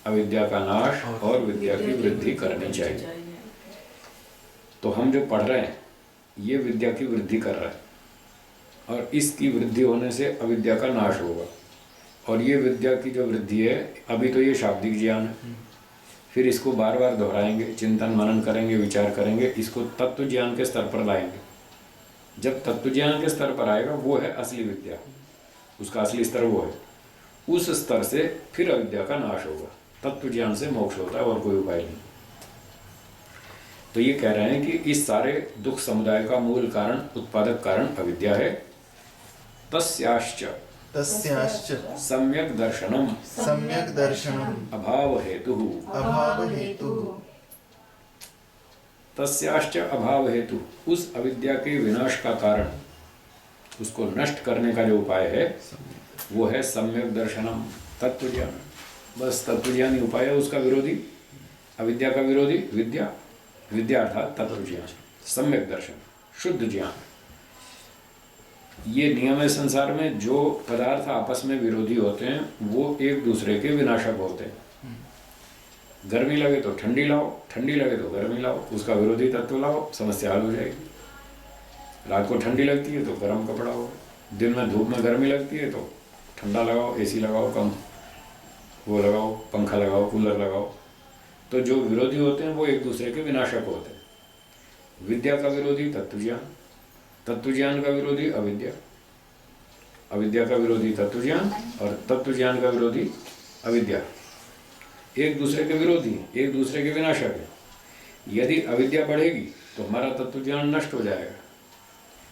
[SPEAKER 1] अविद्या का नाश और विद्या की वृद्धि करनी चाहिए। तो हम जो पढ़ रहे हैं ये विद्या की वृद्धि कर रहे हैं, और इसकी वृद्धि होने से अविद्या का नाश होगा। और ये विद्या की जो वृद्धि है, अभी तो ये शाब्दिक ज्ञान है, फिर इसको बार बार दोहराएंगे, चिंतन मनन करेंगे, विचार करेंगे, इसको तत्व ज्ञान के स्तर पर लाएंगे। जब तत्व ज्ञान के स्तर पर आएगा वो है असली विद्या, उसका असली स्तर वो है। उस स्तर से फिर अविद्या का नाश होगा। तत्व ज्ञान से मोक्ष होता है और कोई उपाय नहीं। तो ये कह रहे हैं कि इस सारे दुख समुदाय का मूल कारण, उत्पादक कारण अविद्या है। तस्याश्च सम्यक दर्शनम अभाव हेतु तस्याश्च अभाव हेतु, उस अविद्या के विनाश का कारण, उसको नष्ट करने का जो उपाय है वो है सम्यक दर्शनम, तत्व ज्ञान। बस तत्व ज्ञान ही उपाय है उसका विरोधी। अविद्या का विरोधी विद्या, विद्या अर्थात तत्व ज्ञान, सम्यक दर्शन, शुद्ध ज्ञान। ये नियम है संसार में, जो पदार्थ आपस में विरोधी होते हैं वो एक दूसरे के विनाशक होते हैं। गर्मी लगे तो ठंडी लाओ, ठंडी लगे तो गर्मी लाओ, उसका विरोधी तत्व लाओ, समस्या हल हो जाएगी। रात को ठंडी लगती है तो गर्म कपड़ा हो, दिन में धूप में गर्मी लगती है तो ठंडा लगाओ, एसी लगाओ, कम वो लगाओ, पंखा लगाओ, कूलर लगाओ। तो जो विरोधी होते हैं वो एक दूसरे के विनाशक होते हैं। विद्या का विरोधी तत्वज्ञान, तत्वज्ञान का विरोधी अविद्या, अविद्या का विरोधी तत्वज्ञान और तत्वज्ञान का विरोधी अविद्या। एक दूसरे के विरोधी, एक दूसरे के विनाशक है। यदि अविद्या बढ़ेगी तो हमारा तत्वज्ञान नष्ट हो जाएगा,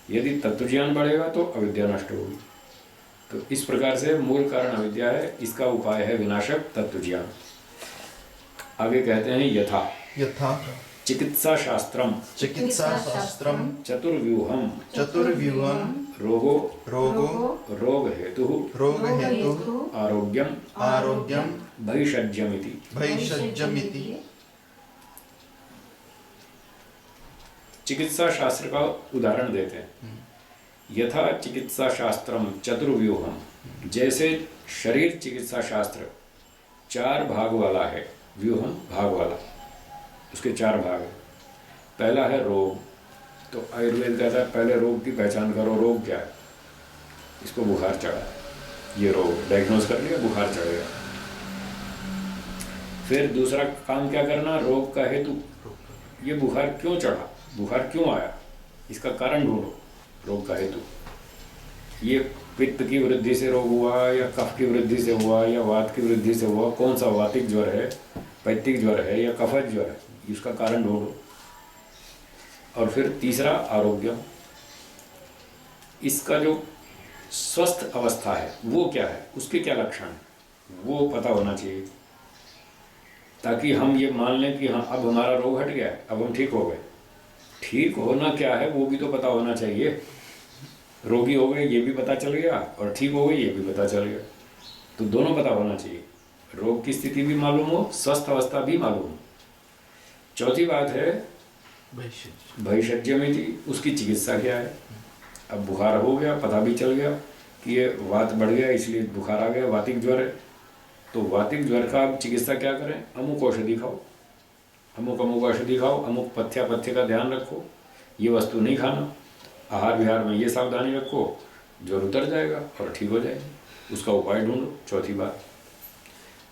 [SPEAKER 1] यदि तत्वज्ञान बढ़ेगा तो अविद्या नष्ट होगी। तो इस प्रकार से मूल कारण अविद्या है, इसका उपाय है विनाशक तत्वज्ञान। आगे कहते हैं यथा
[SPEAKER 2] यथा
[SPEAKER 1] चिकित्सा शास्त्रम
[SPEAKER 2] चिकित्सा शास्त्रम
[SPEAKER 1] चतुर्व्यूहम
[SPEAKER 2] चतुर्व्यूहम
[SPEAKER 1] रोगो
[SPEAKER 2] रोगो
[SPEAKER 1] रोग हेतु
[SPEAKER 2] रोग हेतु
[SPEAKER 1] आरोग्यम
[SPEAKER 2] आरोग्यम
[SPEAKER 1] भैषज्यमिति।
[SPEAKER 2] भैषज्यमिति।
[SPEAKER 1] चिकित्सा शास्त्र का उदाहरण देते हैं। यथा चिकित्सा शास्त्रम चतुर्व्यूहम, जैसे शरीर चिकित्सा शास्त्र 4 भाग वाला है। व्यूहम भाग वाला, उसके 4 भाग है। पहला है रोग, तो आयुर्वेद कहता है पहले रोग की पहचान करो, रोग क्या है। इसको बुखार चढ़ा है, ये रोग डायग्नोज कर लिया, बुखार चढ़ गया। फिर दूसरा काम क्या करना, रोग का हेतु, ये बुखार क्यों चढ़ा, बुखार क्यों आया, इसका कारण ढूंढो, रोग का हेतु। ये पित्त की वृद्धि से रोग हुआ या कफ की वृद्धि से हुआ या वात की वृद्धि से हुआ, कौन सा वातिक ज्वर है, पैत्तिक ज्वर है या कफज ज्वर है, इसका कारण ढूंढो। और फिर तीसरा आरोग्य, इसका जो स्वस्थ अवस्था है वो क्या है, उसके क्या लक्षण है, वो पता होना चाहिए, ताकि हम ये मान लें कि हाँ अब हमारा रोग हट गया है, अब हम ठीक हो गए। ठीक होना क्या है वो भी तो पता होना चाहिए। रोगी हो गए ये भी पता चल गया और ठीक हो गए ये भी पता चल गया, तो दोनों पता होना चाहिए। रोग की स्थिति भी मालूम हो, स्वस्थ अवस्था भी मालूम हो। चौथी बात है भैषज्यमिति, उसकी चिकित्सा क्या है। अब बुखार हो गया, पता भी चल गया कि ये वात बढ़ गया इसलिए बुखार आ गया, वातिक ज्वर है, तो वातिक ज्वर का अब चिकित्सा क्या करें, अमुक औषधि खाओ, अमुक अमुक औषधि खाओ, अमुक पथ्य का ध्यान रखो, ये वस्तु नहीं खाना, आहार विहार में ये सावधानी रखो, ज्वर उतर जाएगा और ठीक हो जाएगी, उसका उपाय ढूंढो। चौथी बात।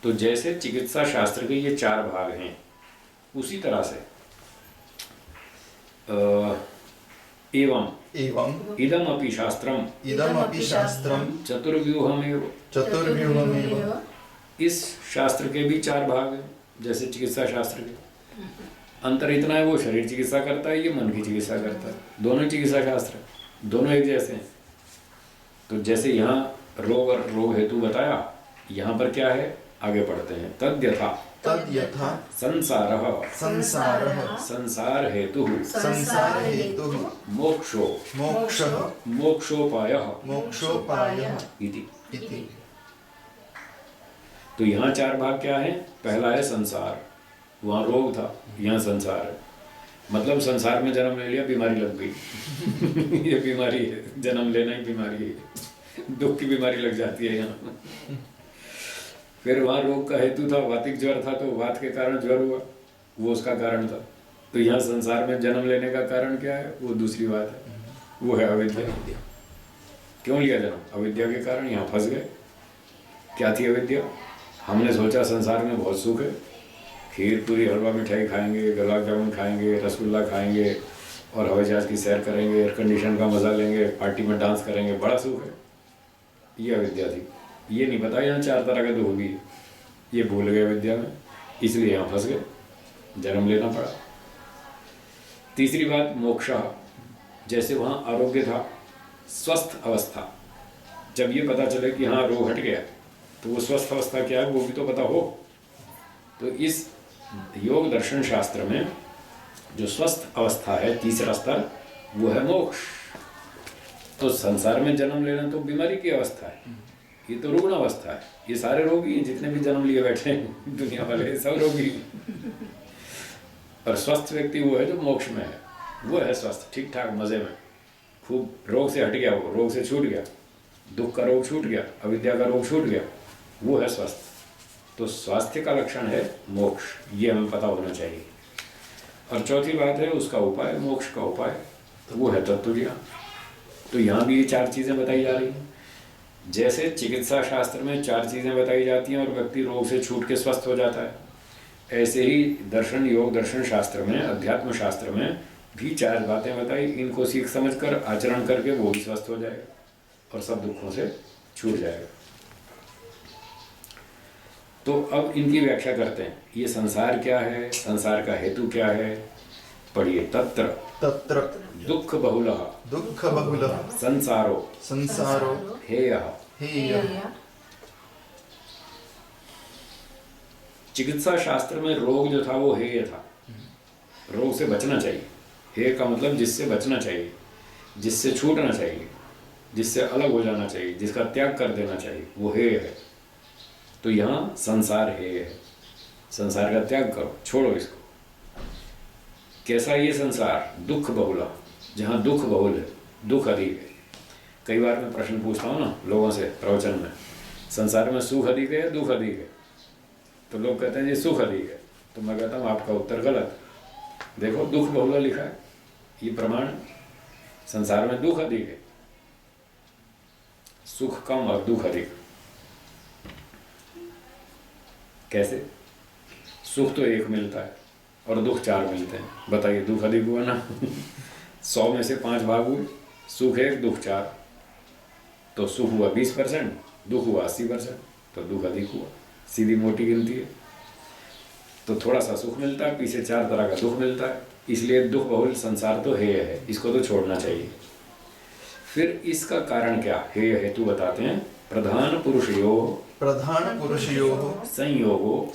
[SPEAKER 1] तो जैसे चिकित्सा शास्त्र के ये 4 भाग हैं, उसी तरह से एवं
[SPEAKER 2] एवं
[SPEAKER 1] इदम अपि शास्त्रम
[SPEAKER 2] इदमपि शास्त्रम
[SPEAKER 1] चतुर्व्यूहमेव,
[SPEAKER 2] चतुर्व्यूहमेव।
[SPEAKER 1] इस शास्त्र के भी 4 भाग हैं जैसे चिकित्सा शास्त्र के। अंतर इतना है, वो शरीर चिकित्सा करता है, ये मन की चिकित्सा करता है। दोनों चिकित्सा शास्त्र, दोनों एक जैसे हैं। तो जैसे यहाँ रोग और रोग हेतु बताया, यहाँ पर क्या है, आगे पढ़ते हैं। तद्यथा
[SPEAKER 2] तद्यथा
[SPEAKER 1] संसारः
[SPEAKER 2] संसारः
[SPEAKER 1] संसार हेतु
[SPEAKER 2] संसार हेतु
[SPEAKER 1] मोक्षो
[SPEAKER 2] मोक्षः
[SPEAKER 1] मोक्षोपायः
[SPEAKER 2] मोक्षोपायः
[SPEAKER 1] इति।
[SPEAKER 2] इति।
[SPEAKER 1] तो यहाँ 4 भाग क्या है, पहला है संसार, वहाँ रोग था, यहाँ संसार है। मतलब संसार में जन्म ले लिया, बीमारी लग गई ये बीमारी है, जन्म लेना ही बीमारी है, दुख की बीमारी लग जाती है यहाँ। फिर वहाँ रोग का हेतु था, वातिक ज्वर था, तो वात के कारण ज्वर हुआ, वो उसका कारण था। तो यहाँ संसार में जन्म लेने का कारण क्या है, वो दूसरी बात है, वो है अविद्या। क्यों लिया जन्म, अविद्या के कारण यहाँ फंस गए। क्या थी अविद्या, हमने सोचा संसार में बहुत सुख है, खीर पूरी हलवा मिठाई खाएंगे, गुलाब जामुन खाएंगे, रसगुल्ला खाएंगे और हवाई जहाज की सैर करेंगे, एयर कंडीशन का मज़ा लेंगे, पार्टी में डांस करेंगे, बड़ा सुख है। ये अविद्या थी। ये नहीं पता यहाँ 4 तरह के दुख भी है, ये भूल गए विद्या में, इसलिए यहाँ फंस गए, जन्म लेना पड़ा। तीसरी बात मोक्षा, जैसे वहाँ आरोग्य था, स्वस्थ अवस्था, जब ये पता चले कि हाँ रोग हट गया, तो वो स्वस्थ अवस्था क्या है वो भी तो पता हो। तो इस योग दर्शन शास्त्र में जो स्वस्थ अवस्था है, तीसरा स्तर, वो है मोक्ष। तो संसार में जन्म लेना तो बीमारी की अवस्था है, ये तो रुग्ण अवस्था है। ये सारे रोगी हैं, जितने भी जन्म लिए बैठे हैं दुनिया वाले, सब रोगी। और स्वस्थ व्यक्ति वो है जो मोक्ष में है, वो है स्वस्थ, ठीक ठाक मज़े में, खूब रोग से हट गया, वो रोग से छूट गया, दुख का रोग छूट गया, अविद्या का रोग छूट गया, वो है स्वस्थ। तो स्वास्थ्य का लक्षण है मोक्ष, ये हमें पता होना चाहिए। और चौथी बात है उसका उपाय, मोक्ष का उपाय, तो वो है तत्व ज्ञान। तो यहाँ भी ये 4 चीज़ें बताई जा रही हैं। जैसे चिकित्सा शास्त्र में 4 चीज़ें बताई जाती हैं और व्यक्ति रोग से छूट के स्वस्थ हो जाता है, ऐसे ही दर्शन, योग दर्शन शास्त्र में, अध्यात्म शास्त्र में भी 4 बातें बताई। इनको सीख समझ कर आचरण करके वो भी स्वस्थ हो जाएगा और सब दुखों से छूट जाएगा। तो अब इनकी व्याख्या करते हैं। ये संसार क्या है, संसार का हेतु क्या है, पढ़िए। तत्र
[SPEAKER 2] तत्र
[SPEAKER 1] दुख बहुलः
[SPEAKER 2] दुःख बहुलः
[SPEAKER 1] संसारो
[SPEAKER 2] संसारो
[SPEAKER 1] हेयः।
[SPEAKER 2] हेयः।
[SPEAKER 1] चिकित्सा शास्त्र में रोग जो था वो हेय था, रोग से बचना चाहिए। हेय का मतलब जिससे बचना चाहिए, जिससे छूटना चाहिए, जिससे अलग हो जाना चाहिए, जिसका त्याग कर देना चाहिए, वो हेय है। तो यहाँ संसार हेय है, संसार का त्याग करो, छोड़ो इसको। कैसा ये संसार? दुख बहुला, जहाँ दुख बहुल है, दुख अधिक है। कई बार मैं प्रश्न पूछता हूँ ना लोगों से प्रवचन में, संसार में सुख अधिक है या दुख अधिक है? तो लोग कहते हैं ये सुख अधिक है। तो मैं कहता हूँ आपका उत्तर गलत। देखो दुख बहुला लिखा है, ये प्रमाण है। संसार में दुख अधिक है, सुख कम और दुख अधिक। कैसे? सुख तो 1 मिलता है और दुख 4 मिलते हैं। बताइए, दुख अधिक हुआ ना? 100 में से 5 भाग हुए, सुख 1 दुख 4, तो सुख हुआ 20%, दुख हुआ 80%, तो दुख अधिक हुआ। सीधी मोटी गिनती है। तो थोड़ा सा सुख मिलता है, पीछे 4 तरह का दुख मिलता है। इसलिए दुख बहुल संसार तो हेय है, इसको तो छोड़ना चाहिए। फिर इसका कारण क्या? हेय हेतु बताते हैं। प्रधान पुरुषयोः
[SPEAKER 2] संयोगो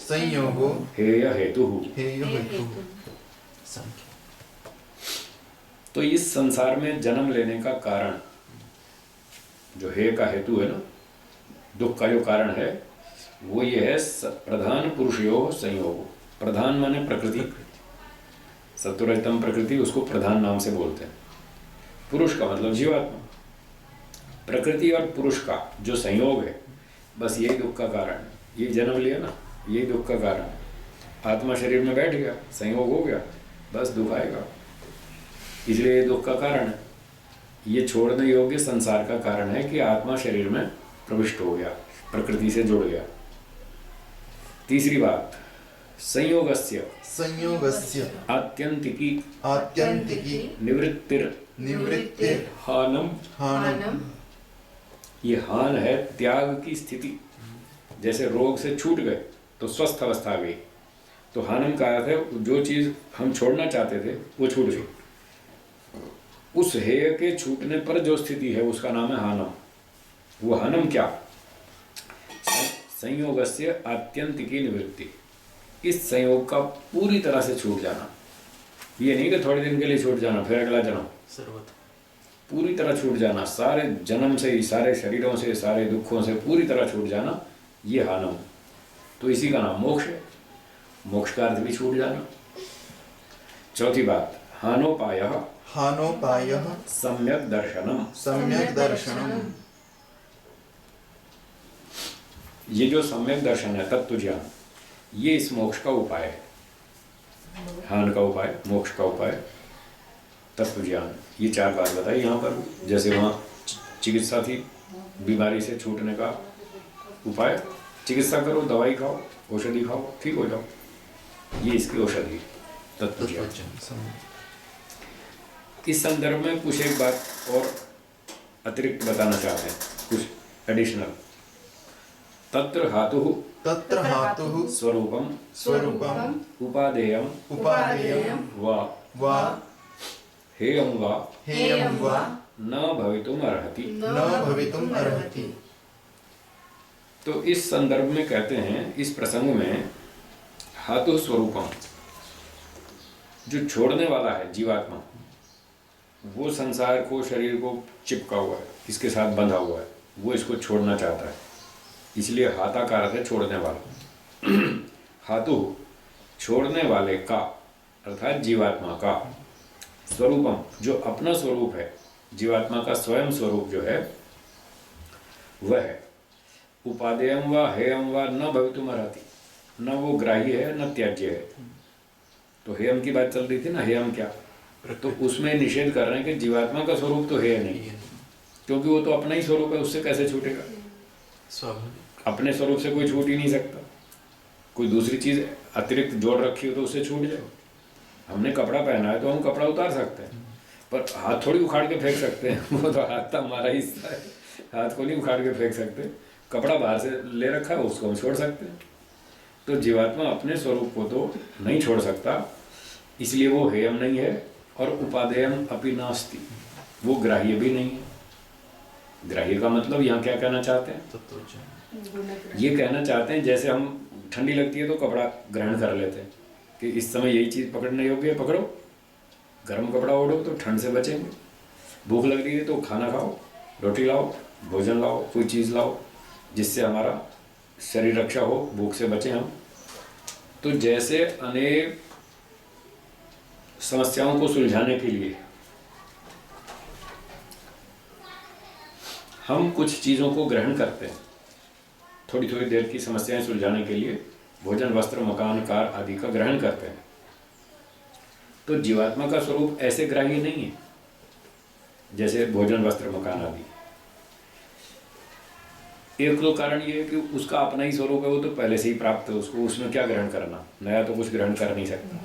[SPEAKER 1] हेय हेतुः।
[SPEAKER 2] हेय हेतुः।
[SPEAKER 1] तो इस संसार में जन्म लेने का कारण, जो हेय का हेतु है ना, दुख का जो कारण है, वो ये है प्रधान पुरुषयोः संयोगो। प्रधान माने प्रकृति, सत्वरजतम प्रकृति, उसको प्रधान नाम से बोलते हैं। पुरुष का मतलब जीवात्मा। प्रकृति और पुरुष का जो संयोग है, बस यही दुख का कारण है। ये जन्म लिया ना, यही दुख का कारण है। आत्मा शरीर में बैठ गया, संयोग हो गया, बस दुख आएगा। इसलिए ये दुख का कारण है। ये छोड़ने योग्य संसार का कारण है कि आत्मा शरीर में प्रविष्ट हो गया, प्रकृति से जुड़ गया। तीसरी बात, संयोगस्य आत्यंतिकी
[SPEAKER 2] निवृत्तिर
[SPEAKER 1] हानम। ये हान है त्याग की स्थिति। जैसे रोग से छूट गए तो स्वस्थ अवस्था आ गई, तो हानम का अर्थ है जो चीज हम छोड़ना चाहते थे वो छूट गई। उस हेय के छूटने पर जो स्थिति है उसका नाम है हानम। वो हानम क्या? संयोगस्य आत्यंतिकी निवृत्ति। इस संयोग का पूरी तरह से छूट जाना। ये नहीं कि थोड़े दिन के लिए छूट जाना फिर अगला जन्म, पूरी तरह छूट जाना। सारे जन्म से ही, सारे शरीरों से, सारे दुखों से पूरी तरह छूट जाना, ये हानम। तो इसी का नाम मोक्ष है। मोक्ष का अर्थ भी छूट जाना। चौथी बात, हानोपायः सम्यक दर्शनम। ये जो सम्यक दर्शन है, तत्व ज्ञान, ये इस मोक्ष का उपाय है। हान का उपाय, मोक्ष का उपाय, तत्व ज्ञान। ये 4 बात बताई यहाँ पर। जैसे वहाँ चिकित्सा थी, बीमारी से छूटने का उपाय, चिकित्सा करो, दवाई खाओ, औषधि खाओ, ठीक हो जाओ। ये इसकी औषधि, तत्व ज्ञान। इस संदर्भ में कुछ एक बात और अतिरिक्त बताना चाहते हैं, कुछ एडिशनल। तत्र हातुः स्वरूपम उपादेयम वा हेयं वा न भवितुम अर्हति। तो इस संदर्भ में कहते हैं, इस प्रसंग में हातु स्वरूपम, जो छोड़ने वाला है जीवात्मा, वो संसार को, शरीर को चिपका हुआ है, इसके साथ बंधा हुआ है, वो इसको छोड़ना चाहता है। इसलिए हाथा का अर्थ है छोड़ने वाला। हाथु छोड़ने वाले का, अर्थात जीवात्मा का, स्वरूपम जो अपना स्वरूप है, जीवात्मा का स्वयं स्वरूप जो है वह है। उपादेयम व हेयम व न भवितुम अर्हति। न वो ग्राह्य है न त्याज्य है। तो हेयम की बात चल रही थी ना, हेयम क्या, तो उसमें निषेध कर रहे हैं कि जीवात्मा का स्वरूप तो है नहीं, क्योंकि वो तो अपना ही स्वरूप है, उससे कैसे छूटेगा।
[SPEAKER 2] स्वाभाविक।
[SPEAKER 1] अपने स्वरूप से कोई छूट ही नहीं सकता। कोई दूसरी चीज़ अतिरिक्त जोड़ रखी हो तो उससे छूट जाए। हमने कपड़ा पहना है तो हम कपड़ा उतार सकते हैं, पर हाथ थोड़ी उखाड़ के फेंक सकते हैं। वो तो हाथ तो हमारा हिस्सा है, हाथ को नहीं उखाड़ के फेंक सकते। कपड़ा बाहर से ले रखा है उसको हम छोड़ सकते हैं। तो जीवात्मा अपने स्वरूप को तो नहीं छोड़ सकता, इसलिए वो हेयम नहीं है। और उपादेयम अपि नास्ति, वो ग्राह्य भी नहीं है। ग्राह्य का मतलब यहाँ क्या कहना चाहते हैं,
[SPEAKER 2] तत्वज्ञान।
[SPEAKER 1] ये कहना चाहते हैं जैसे हम ठंडी लगती है तो कपड़ा ग्रहण कर लेते हैं कि इस समय यही चीज़ पकड़ने योग्य है, पकड़ो। गर्म कपड़ा ओढ़ो तो ठंड से बचेंगे। भूख लग रही है तो खाना खाओ, रोटी लाओ, भोजन लाओ, कोई चीज़ लाओ जिससे हमारा शरीर रक्षा हो, भूख से बचें हम। तो जैसे अनेक समस्याओं को सुलझाने के लिए हम कुछ चीज़ों को ग्रहण करते हैं, थोड़ी थोड़ी देर की समस्याएं सुलझाने के लिए भोजन, वस्त्र, मकान, कार आदि का ग्रहण करते हैं। तो जीवात्मा का स्वरूप ऐसे ग्राह्य नहीं है जैसे भोजन, वस्त्र, मकान आदि। एक तो कारण ये है कि उसका अपना ही स्वरूप है, वो तो पहले से ही प्राप्त है उसको, उसमें क्या ग्रहण करना, नया तो कुछ ग्रहण कर नहीं सकता।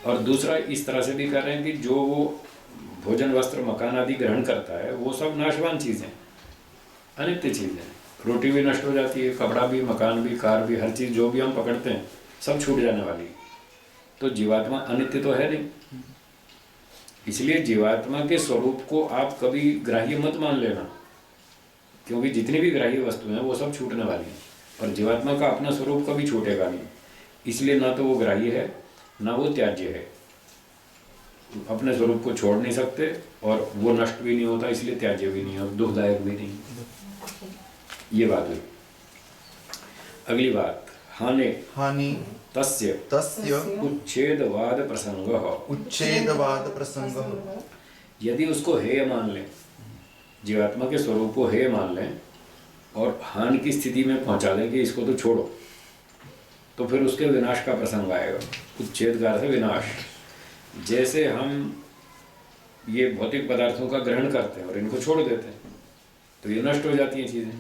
[SPEAKER 1] और दूसरा इस तरह से भी कर रहे हैं कि जो वो भोजन, वस्त्र, मकान आदि ग्रहण करता है वो सब नाशवान चीज़ें, अनित्य चीज़ें। रोटी भी नष्ट हो जाती है, कपड़ा भी, मकान भी, कार भी, हर चीज़ जो भी हम पकड़ते हैं सब छूट जाने वाली है। तो जीवात्मा अनित्य तो है नहीं, इसलिए जीवात्मा के स्वरूप को आप कभी ग्राह्य मत मान लेना, क्योंकि जितनी भी ग्राह्य वस्तु हैं वो सब छूटने वाली हैं, और जीवात्मा का अपना स्वरूप कभी छूटेगा नहीं। इसलिए ना तो वो ग्राह्य है ना वो त्याज्य है। अपने स्वरूप को छोड़ नहीं सकते और वो नष्ट भी नहीं होता, इसलिए त्याज्य भी नहीं है और दुखदायक भी नहीं। ये बात हुई। अगली बात, हानि तस्य
[SPEAKER 2] तस्य
[SPEAKER 1] उच्छेदवाद प्रसंगः।
[SPEAKER 2] उच्छेदवाद प्रसंगः।
[SPEAKER 1] यदि उसको हेय मान लें, जीवात्मा के स्वरूप को हेय मान लें और हानि की स्थिति में पहुंचा दें कि इसको तो छोड़ो, तो फिर उसके विनाश का प्रसंग आएगा। उच्छेद का अर्थ है विनाश। जैसे हम ये भौतिक पदार्थों का ग्रहण करते हैं और इनको छोड़ देते हैं तो ये नष्ट हो जाती हैं चीज़ें,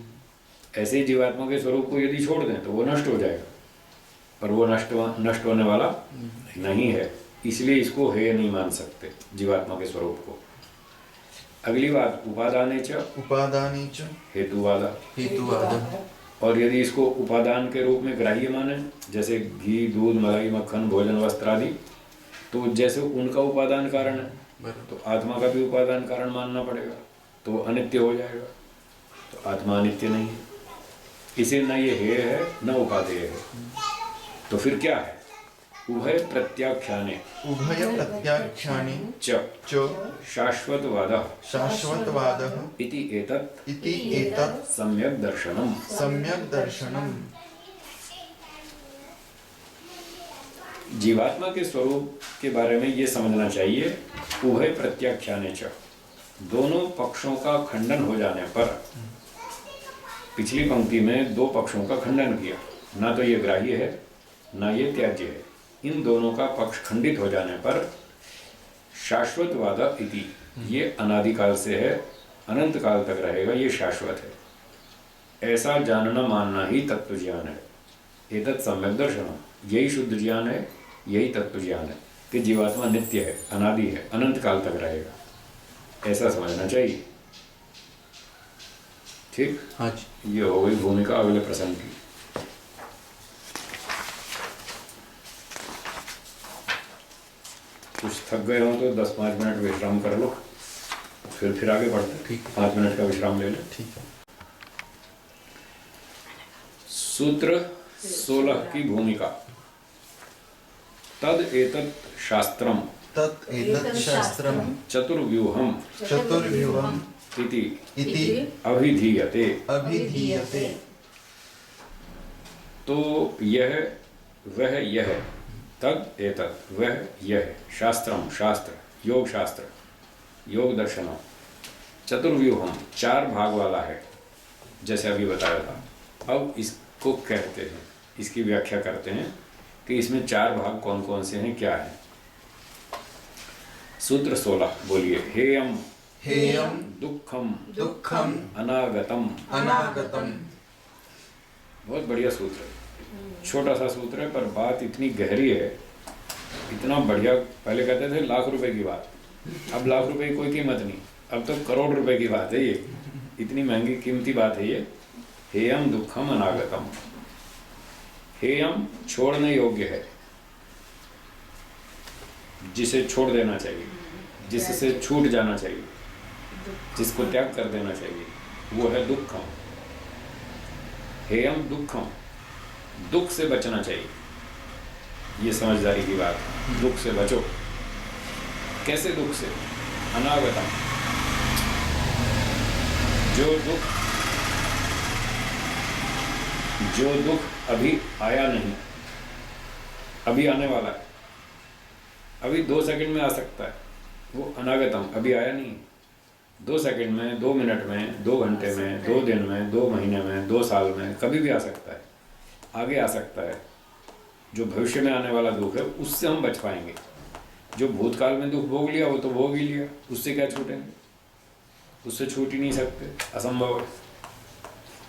[SPEAKER 1] ऐसे ही जीवात्मा के स्वरूप को यदि छोड़ दें तो वो नष्ट हो जाएगा, पर वो नष्ट होने वाला नहीं है, इसलिए इसको हेय नहीं मान सकते जीवात्मा के स्वरूप को। अगली बात, उपादाने च हेतुवादा।
[SPEAKER 2] हेतुवाद।
[SPEAKER 1] और यदि इसको उपादान के रूप में ग्राह्य माने, जैसे घी, दूध, मलाई, मक्खन, भोजन, वस्त्र आदि, तो जैसे उनका उपादान कारण है तो आत्मा का भी उपादान कारण मानना पड़ेगा, तो वो अनित्य हो जाएगा। तो आत्मा अनित्य नहीं है, इसे न ये हेय है न उपादेय है। तो फिर क्या है, उभय प्रत्याख्याने च शाश्वतवादः इति एतत् सम्यक् दर्शनम्। जीवात्मा के स्वरूप के बारे में ये समझना चाहिए, उभय प्रत्याख्याने च, दोनों पक्षों का खंडन हो जाने पर। पिछली पंक्ति में दो पक्षों का खंडन किया, ना तो ये ग्राह्य है ना ये त्याज्य है, इन दोनों का पक्ष खंडित हो जाने पर शाश्वतवाद इति, ये अनादिकाल से है, अनंत काल तक रहेगा, ये शाश्वत है, ऐसा जानना मानना ही तत्व ज्ञान है। एतत् सम्यक् दर्शनम्, यही शुद्ध ज्ञान है, यही तत्व ज्ञान है कि जीवात्मा नित्य है, अनादि है, अनंत काल तक रहेगा, ऐसा समझना चाहिए। ठीक,
[SPEAKER 2] हाँ जी।
[SPEAKER 1] ये हो गई भूमिका अगले प्रसंग की। कुछ थक गए हो तो 10-5 मिनट विश्राम कर लो, फिर आगे बढ़ते हैं।
[SPEAKER 2] ठीक है।
[SPEAKER 1] 5 मिनट का विश्राम ले लें।
[SPEAKER 2] ठीक है।
[SPEAKER 1] सूत्र 16 की भूमिका। तद एतत् शास्त्रम
[SPEAKER 2] तत् एतत् शास्त्रम्
[SPEAKER 1] चतुर्व्यूहम
[SPEAKER 2] चतुर्व्यूहम्
[SPEAKER 1] इति अभिधीयते।
[SPEAKER 2] अभिधीयते।
[SPEAKER 1] तो यह वह यह, तद एतत् वह यह, शास्त्रम शास्त्र, योग शास्त्र, योग दर्शनम, चतुर्व्यूहम 4 भाग वाला है, जैसे अभी बताया था। अब इसको कहते हैं, इसकी व्याख्या करते हैं कि इसमें 4 भाग कौन कौन से हैं, क्या है। सूत्र 16 बोलिए। हेयम
[SPEAKER 2] हेयम
[SPEAKER 1] दुखम
[SPEAKER 2] दुःखम
[SPEAKER 1] अनागतम।
[SPEAKER 2] अनागतम।
[SPEAKER 1] बहुत बढ़िया सूत्र है, छोटा सा सूत्र है पर बात इतनी गहरी है, इतना बढ़िया। पहले कहते थे लाख रुपए की बात, अब लाख रुपए की कोई कीमत नहीं, अब तो करोड़ रुपए की बात है ये, इतनी महंगी कीमती बात है ये। हेयम दुखम अनागतम। हेयम छोड़ने योग्य है, जिसे छोड़ देना चाहिए, जिससे छूट जाना चाहिए, जिसको त्याग कर देना चाहिए, वो है दुखम। हेयम दुखम, दुख से बचना चाहिए, ये समझदारी की बात है। दुख से बचो। कैसे दुख से? अनागतम, जो दुख अभी आया नहीं, अभी आने वाला है, अभी 2 सेकंड में आ सकता है, वो अनागतम, अभी आया नहीं। 2 सेकंड में, 2 मिनट में, 2 घंटे में, 2 दिन में, 2 महीने में, 2 साल में, कभी भी आ सकता है, आगे आ सकता है। जो भविष्य में आने वाला दुख है उससे हम बच पाएंगे। जो भूतकाल में दुख भोग लिया वो तो भोग ही लिया, उससे क्या छूटेंगे? उससे छूट ही नहीं सकते, असंभव है।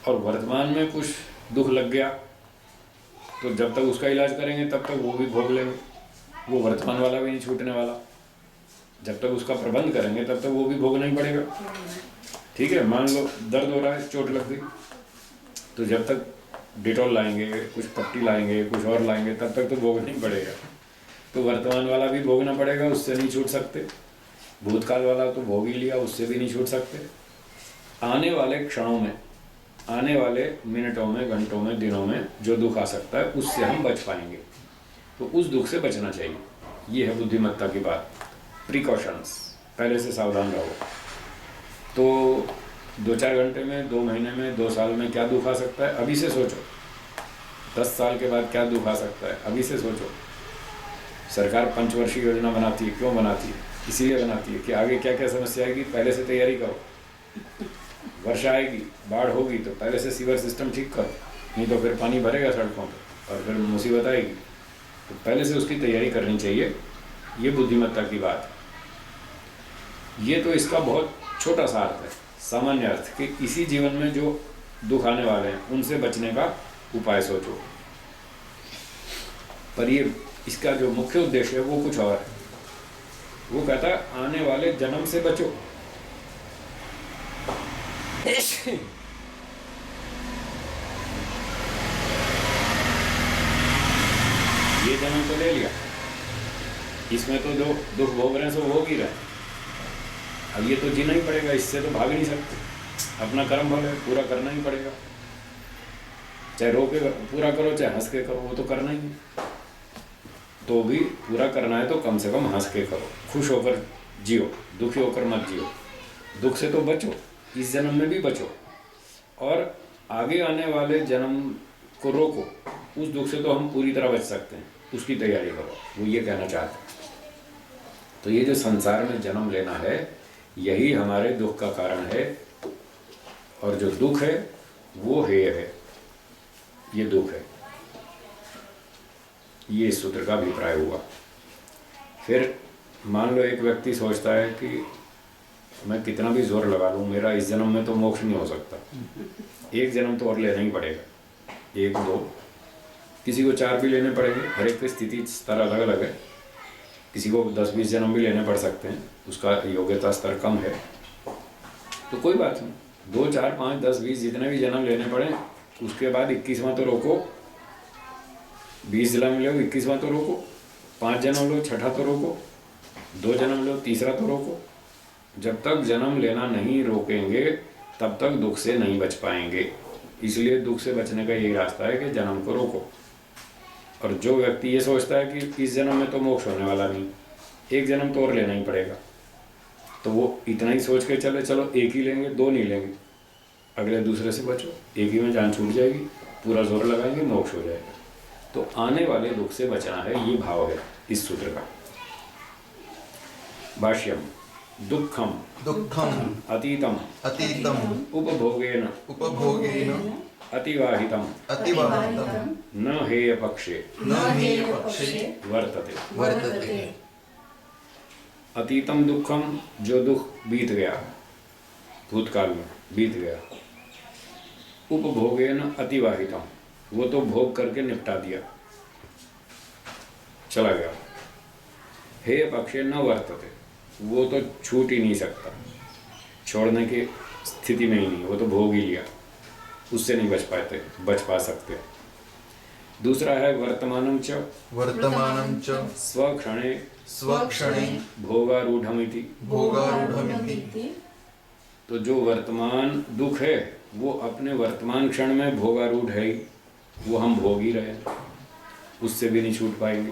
[SPEAKER 1] और वर्तमान में कुछ दुख लग गया तो जब तक उसका इलाज करेंगे तब तक वो भी भोग लेंगे, वो वर्तमान वाला भी नहीं छूटने वाला। जब तक उसका प्रबंध करेंगे तब तक वो भी भोगना ही पड़ेगा। ठीक है, मान लो दर्द हो रहा है, चोट लग गई, तो जब तक डिटॉल लाएंगे, कुछ पट्टी लाएंगे, कुछ और लाएंगे, तब तक तो भोगना ही पड़ेगा। तो वर्तमान वाला भी भोगना पड़ेगा, उससे नहीं छूट सकते। भूतकाल वाला तो भोग ही लिया, उससे भी नहीं छूट सकते। आने वाले क्षणों में, आने वाले मिनटों में, घंटों में, दिनों में जो दुख आ सकता है उससे हम बच पाएंगे, तो उस दुख से बचना चाहिए। ये है बुद्धिमत्ता की बात। प्रिकॉशंस, पहले से सावधान रहो। तो 2-4 घंटे में, 2 महीने में, 2 साल में क्या दुख आ सकता है, अभी से सोचो। 10 साल के बाद क्या दुख आ सकता है, अभी से सोचो। सरकार 5 वर्षीय योजना बनाती है, क्यों बनाती है? इसीलिए बनाती है कि आगे क्या क्या समस्या आएगी, पहले से तैयारी करो। वर्षा आएगी, बाढ़ होगी, तो पहले से सीवर सिस्टम ठीक करो, नहीं तो फिर पानी भरेगा सड़कों पर और फिर मुसीबत आएगी। तो पहले से उसकी तैयारी करनी चाहिए। ये बुद्धिमत्ता की बात है। ये तो इसका बहुत छोटा सा अर्थ है, सामान्य अर्थ, कि इसी जीवन में जो दुख आने वाले हैं उनसे बचने का उपाय सोचो। पर ये इसका जो मुख्य उद्देश्य है वो कुछ और है। वो कहता है आने वाले जन्म से बचो। ये जन्म तो ले लिया, इसमें तो जो दुख भोग रहे हैं सो भोग ही रहे। अब ये तो जीना ही पड़ेगा, इससे तो भाग नहीं सकते। अपना कर्म भले पूरा करना ही पड़ेगा, चाहे रो के पूरा करो चाहे हंस के करो, वो तो करना ही है। तो भी पूरा करना है तो कम से कम हंस के करो, खुश होकर जियो, दुखी होकर मत जियो। दुख से तो बचो, इस जन्म में भी बचो, और आगे आने वाले जन्म को रोको। उस दुख से तो हम पूरी तरह बच सकते हैं, उसकी तैयारी करो, वो ये कहना चाहते हैं। तो ये जो संसार में जन्म लेना है यही हमारे दुख का कारण है, और जो दुख है वो हेय है, ये दुख है। ये इस सूत्र का अभिप्राय हुआ। फिर मान लो एक व्यक्ति सोचता है कि मैं कितना भी जोर लगा लूँ, मेरा इस जन्म में तो मोक्ष नहीं हो सकता, एक जन्म तो और लेना ही पड़ेगा, 1-2, किसी को 4 भी लेने पड़ेंगे। हर एक की स्थिति स्तर अलग अलग है, किसी को 10-20 जन्म भी लेने पड़ सकते हैं, उसका योग्यता स्तर कम है, तो कोई बात नहीं। 2, 4, 5, 10, 20 जितने भी जन्म लेने पड़े, उसके बाद 21वां तो रोको। 20 जन्म लो, 21वां तो रोको। 5 जन्म लो, 6ठा तो रोको। 2 जन्म लो, 3रा तो रोको। जब तक जन्म लेना नहीं रोकेंगे तब तक दुख से नहीं बच पाएंगे। इसलिए दुख से बचने का यही रास्ता है कि जन्म को रोको। और जो व्यक्ति ये सोचता है कि इस जन्म में तो मोक्ष होने वाला नहीं, एक जन्म तो और लेना ही पड़ेगा, तो वो इतना ही सोच के चले, चलो एक ही लेंगे, 2 नहीं लेंगे, अगले दूसरे से बचो, एक ही में जान छूट जाएगी, पूरा जोर लगाएंगे, मोक्ष हो जाएगा। तो आने वाले दुख से बचना है, ये भाव है इस सूत्र का। भाष्यम
[SPEAKER 2] दुःखम
[SPEAKER 1] अतीतम
[SPEAKER 2] अतीतम
[SPEAKER 1] उपभोगेन
[SPEAKER 2] उपभोगेन
[SPEAKER 1] अतिवाहितम
[SPEAKER 2] अतिवाहितम
[SPEAKER 1] न हेय पक्षे
[SPEAKER 2] न हेय पक्षे
[SPEAKER 1] वर्तते।
[SPEAKER 2] वर्तते।
[SPEAKER 1] अतीतम दुखम, जो दुख बीत गया, भूतकाल में बीत गया। उपभोगेन अतिवाहितम, वो तो भोग करके निपटा दिया, चला गया। हेय पक्षे न वर्तते, वो तो छूट ही नहीं सकता, छोड़ने की स्थिति में ही नहीं, वो तो भोग ही लिया, उससे नहीं बच पा सकते। दूसरा है वर्तमानं च
[SPEAKER 2] वर्तमानं च
[SPEAKER 1] स्वक्षणे
[SPEAKER 2] स्वक्षणे
[SPEAKER 1] भोगारूढ़मिति।
[SPEAKER 2] भोगारूढ़मिति।
[SPEAKER 1] तो जो वर्तमान दुख है वो अपने वर्तमान क्षण में भोगारूढ़ है ही, वो हम भोग ही रहे हैं, उससे भी नहीं छूट पाएंगे,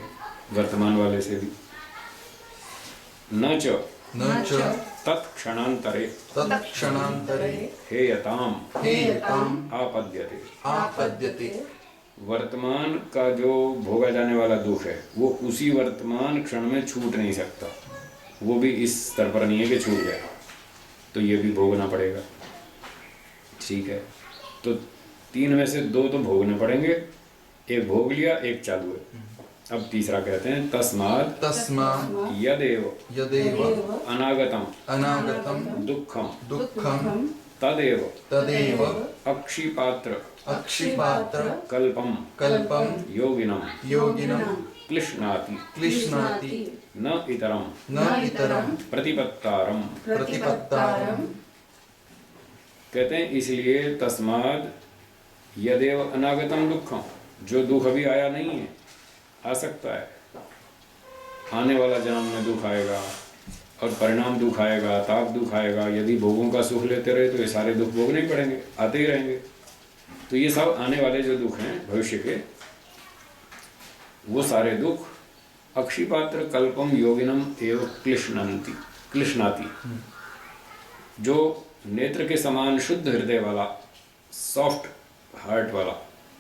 [SPEAKER 1] वर्तमान वाले से भी। न च तत्क्षणांतरे
[SPEAKER 2] तत्क्षणांतरे
[SPEAKER 1] हेयताम
[SPEAKER 2] हेयताम
[SPEAKER 1] आपद्यते।
[SPEAKER 2] आपद्यते।
[SPEAKER 1] वर्तमान का जो भोगा जाने वाला दुख है वो उसी वर्तमान क्षण में छूट नहीं सकता, वो भी इस स्तर पर नहीं है कि छूट जाए, तो ये भी भोगना पड़ेगा। ठीक है, तो तीन में से दो तो भोगने पड़ेंगे, एक भोग लिया, एक चालू है। अब तीसरा कहते हैं तस्मात्
[SPEAKER 2] तस्मात्
[SPEAKER 1] यदेव
[SPEAKER 2] यदेव
[SPEAKER 1] अनागतम
[SPEAKER 2] अनागतम
[SPEAKER 1] दुःखम
[SPEAKER 2] दुःखम
[SPEAKER 1] तदेव
[SPEAKER 2] तदेव
[SPEAKER 1] अक्षिपात्र
[SPEAKER 2] अक्षिपात्र
[SPEAKER 1] कल्पम
[SPEAKER 2] कल्पम
[SPEAKER 1] योगिनम
[SPEAKER 2] योगिनम
[SPEAKER 1] क्लिश्नाति
[SPEAKER 2] क्लिश्नाति
[SPEAKER 1] न इतरम
[SPEAKER 2] न इतरम
[SPEAKER 1] प्रतिपत्तारम।
[SPEAKER 2] प्रतिपत्तारम।
[SPEAKER 1] कहते हैं इसलिए तस्माद यदेव अनागतम दुःखम, जो दुख अभी आया नहीं है, आ सकता है, आने वाला जन्म में दुख आएगा और परिणाम दुख आएगा, ताप दुख आएगा। यदि भोगों का सुख लेते रहे तो ये सारे दुख भोगने ही पड़ेंगे, आते ही रहेंगे। तो ये सब आने वाले जो दुख हैं भविष्य के, वो सारे दुख अक्षिपात्र कल्पम योगिनम एवं क्लिश्नाति। जो नेत्र के समान शुद्ध हृदय वाला, सॉफ्ट हार्ट वाला,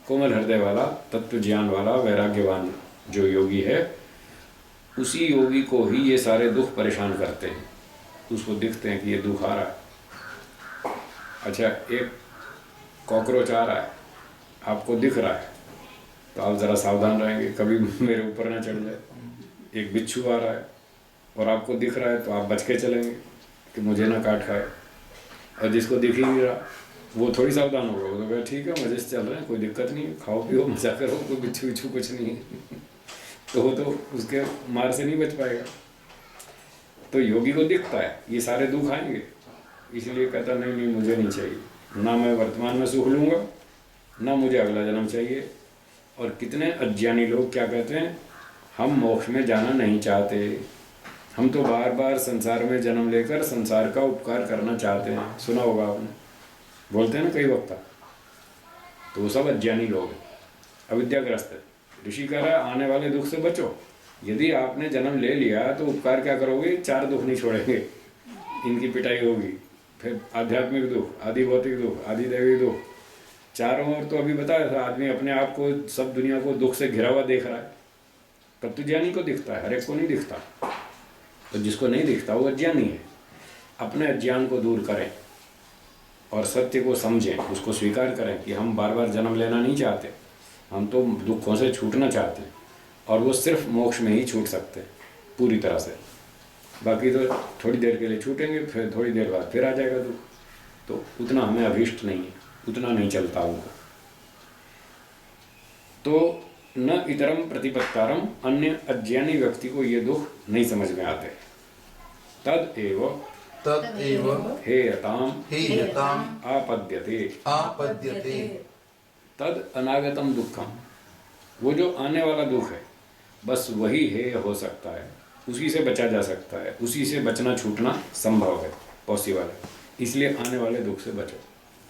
[SPEAKER 1] कोमल हृदय वाला, तत्व ज्ञान वाला, वैराग्यवान जो योगी है, उसी योगी को ही ये सारे दुख परेशान करते हैं। उसको दिखते हैं कि ये दुख आ रहा है। अच्छा, एक कॉकरोच आ रहा है, आपको दिख रहा है, तो आप ज़रा सावधान रहेंगे, कभी मेरे ऊपर ना चढ़ जाए। एक बिच्छू आ रहा है और आपको दिख रहा है, तो आप बच के चलेंगे कि मुझे ना काट खाए। और जिसको दिख ही नहीं रहा, वो थोड़ी सावधान होगा, वो तो कहे ठीक है, मजे से चल रहे हैं, कोई दिक्कत नहीं है, खाओ पियो मजा करो, कोई बिच्छू बिच्छू कुछ नहीं है। तो वो तो उसके मार से नहीं बच पाएगा। तो योगी को दिखता है ये सारे दुख आएंगे, इसलिए कहता नहीं नहीं मुझे नहीं चाहिए, ना मैं वर्तमान में सुख लूँगा, ना मुझे अगला जन्म चाहिए। और कितने अज्ञानी लोग क्या कहते हैं, हम मोक्ष में जाना नहीं चाहते, हम तो बार बार संसार में जन्म लेकर संसार का उपकार करना चाहते हैं। सुना होगा आपने, बोलते हैं ना कई वक्ता। तो वो सब अज्ञानी लोग हैं, अविद्याग्रस्त है। ऋषि कह रहा है आने वाले दुख से बचो। यदि आपने जन्म ले लिया तो उपकार क्या करोगे, चार दुख नहीं छोड़ेंगे, इनकी पिटाई होगी, फिर आध्यात्मिक दुख, आदि भौतिक दुख, आदि दैविक दुख, चारों ओर। तो अभी बताया था, आदमी अपने आप को, सब दुनिया को दुख से घिरा हुआ देख रहा है। तत्वज्ञानी को दिखता है, हर एक को नहीं दिखता। तो जिसको नहीं दिखता वो अज्ञानी है। अपने अज्ञान को दूर करें और सत्य को समझें, उसको स्वीकार करें कि हम बार बार जन्म लेना नहीं चाहते, हम तो दुखों से छूटना चाहते हैं, और वो सिर्फ मोक्ष में ही छूट सकते हैं पूरी तरह से। बाकी तो थोड़ी देर के लिए छूटेंगे, फिर थोड़ी देर बाद फिर आ जाएगा दुख। तो उतना हमें अभीष्ट नहीं है, उतना नहीं चलता उनको। तो न इतरम प्रतिपत्तारम, अन्य अज्ञानी व्यक्ति को ये दुख नहीं समझ में आते।
[SPEAKER 2] तदेव
[SPEAKER 1] हेयताम
[SPEAKER 2] हेयताम
[SPEAKER 1] आपद्यते।
[SPEAKER 2] आपद्यते।
[SPEAKER 1] तद अनागतम दुखम, वो जो आने वाला दुख है बस वही हेय हो सकता है, उसी से बचा जा सकता है, उसी से बचना छूटना संभव है, पॉसिबल है। इसलिए आने वाले दुख से बचो,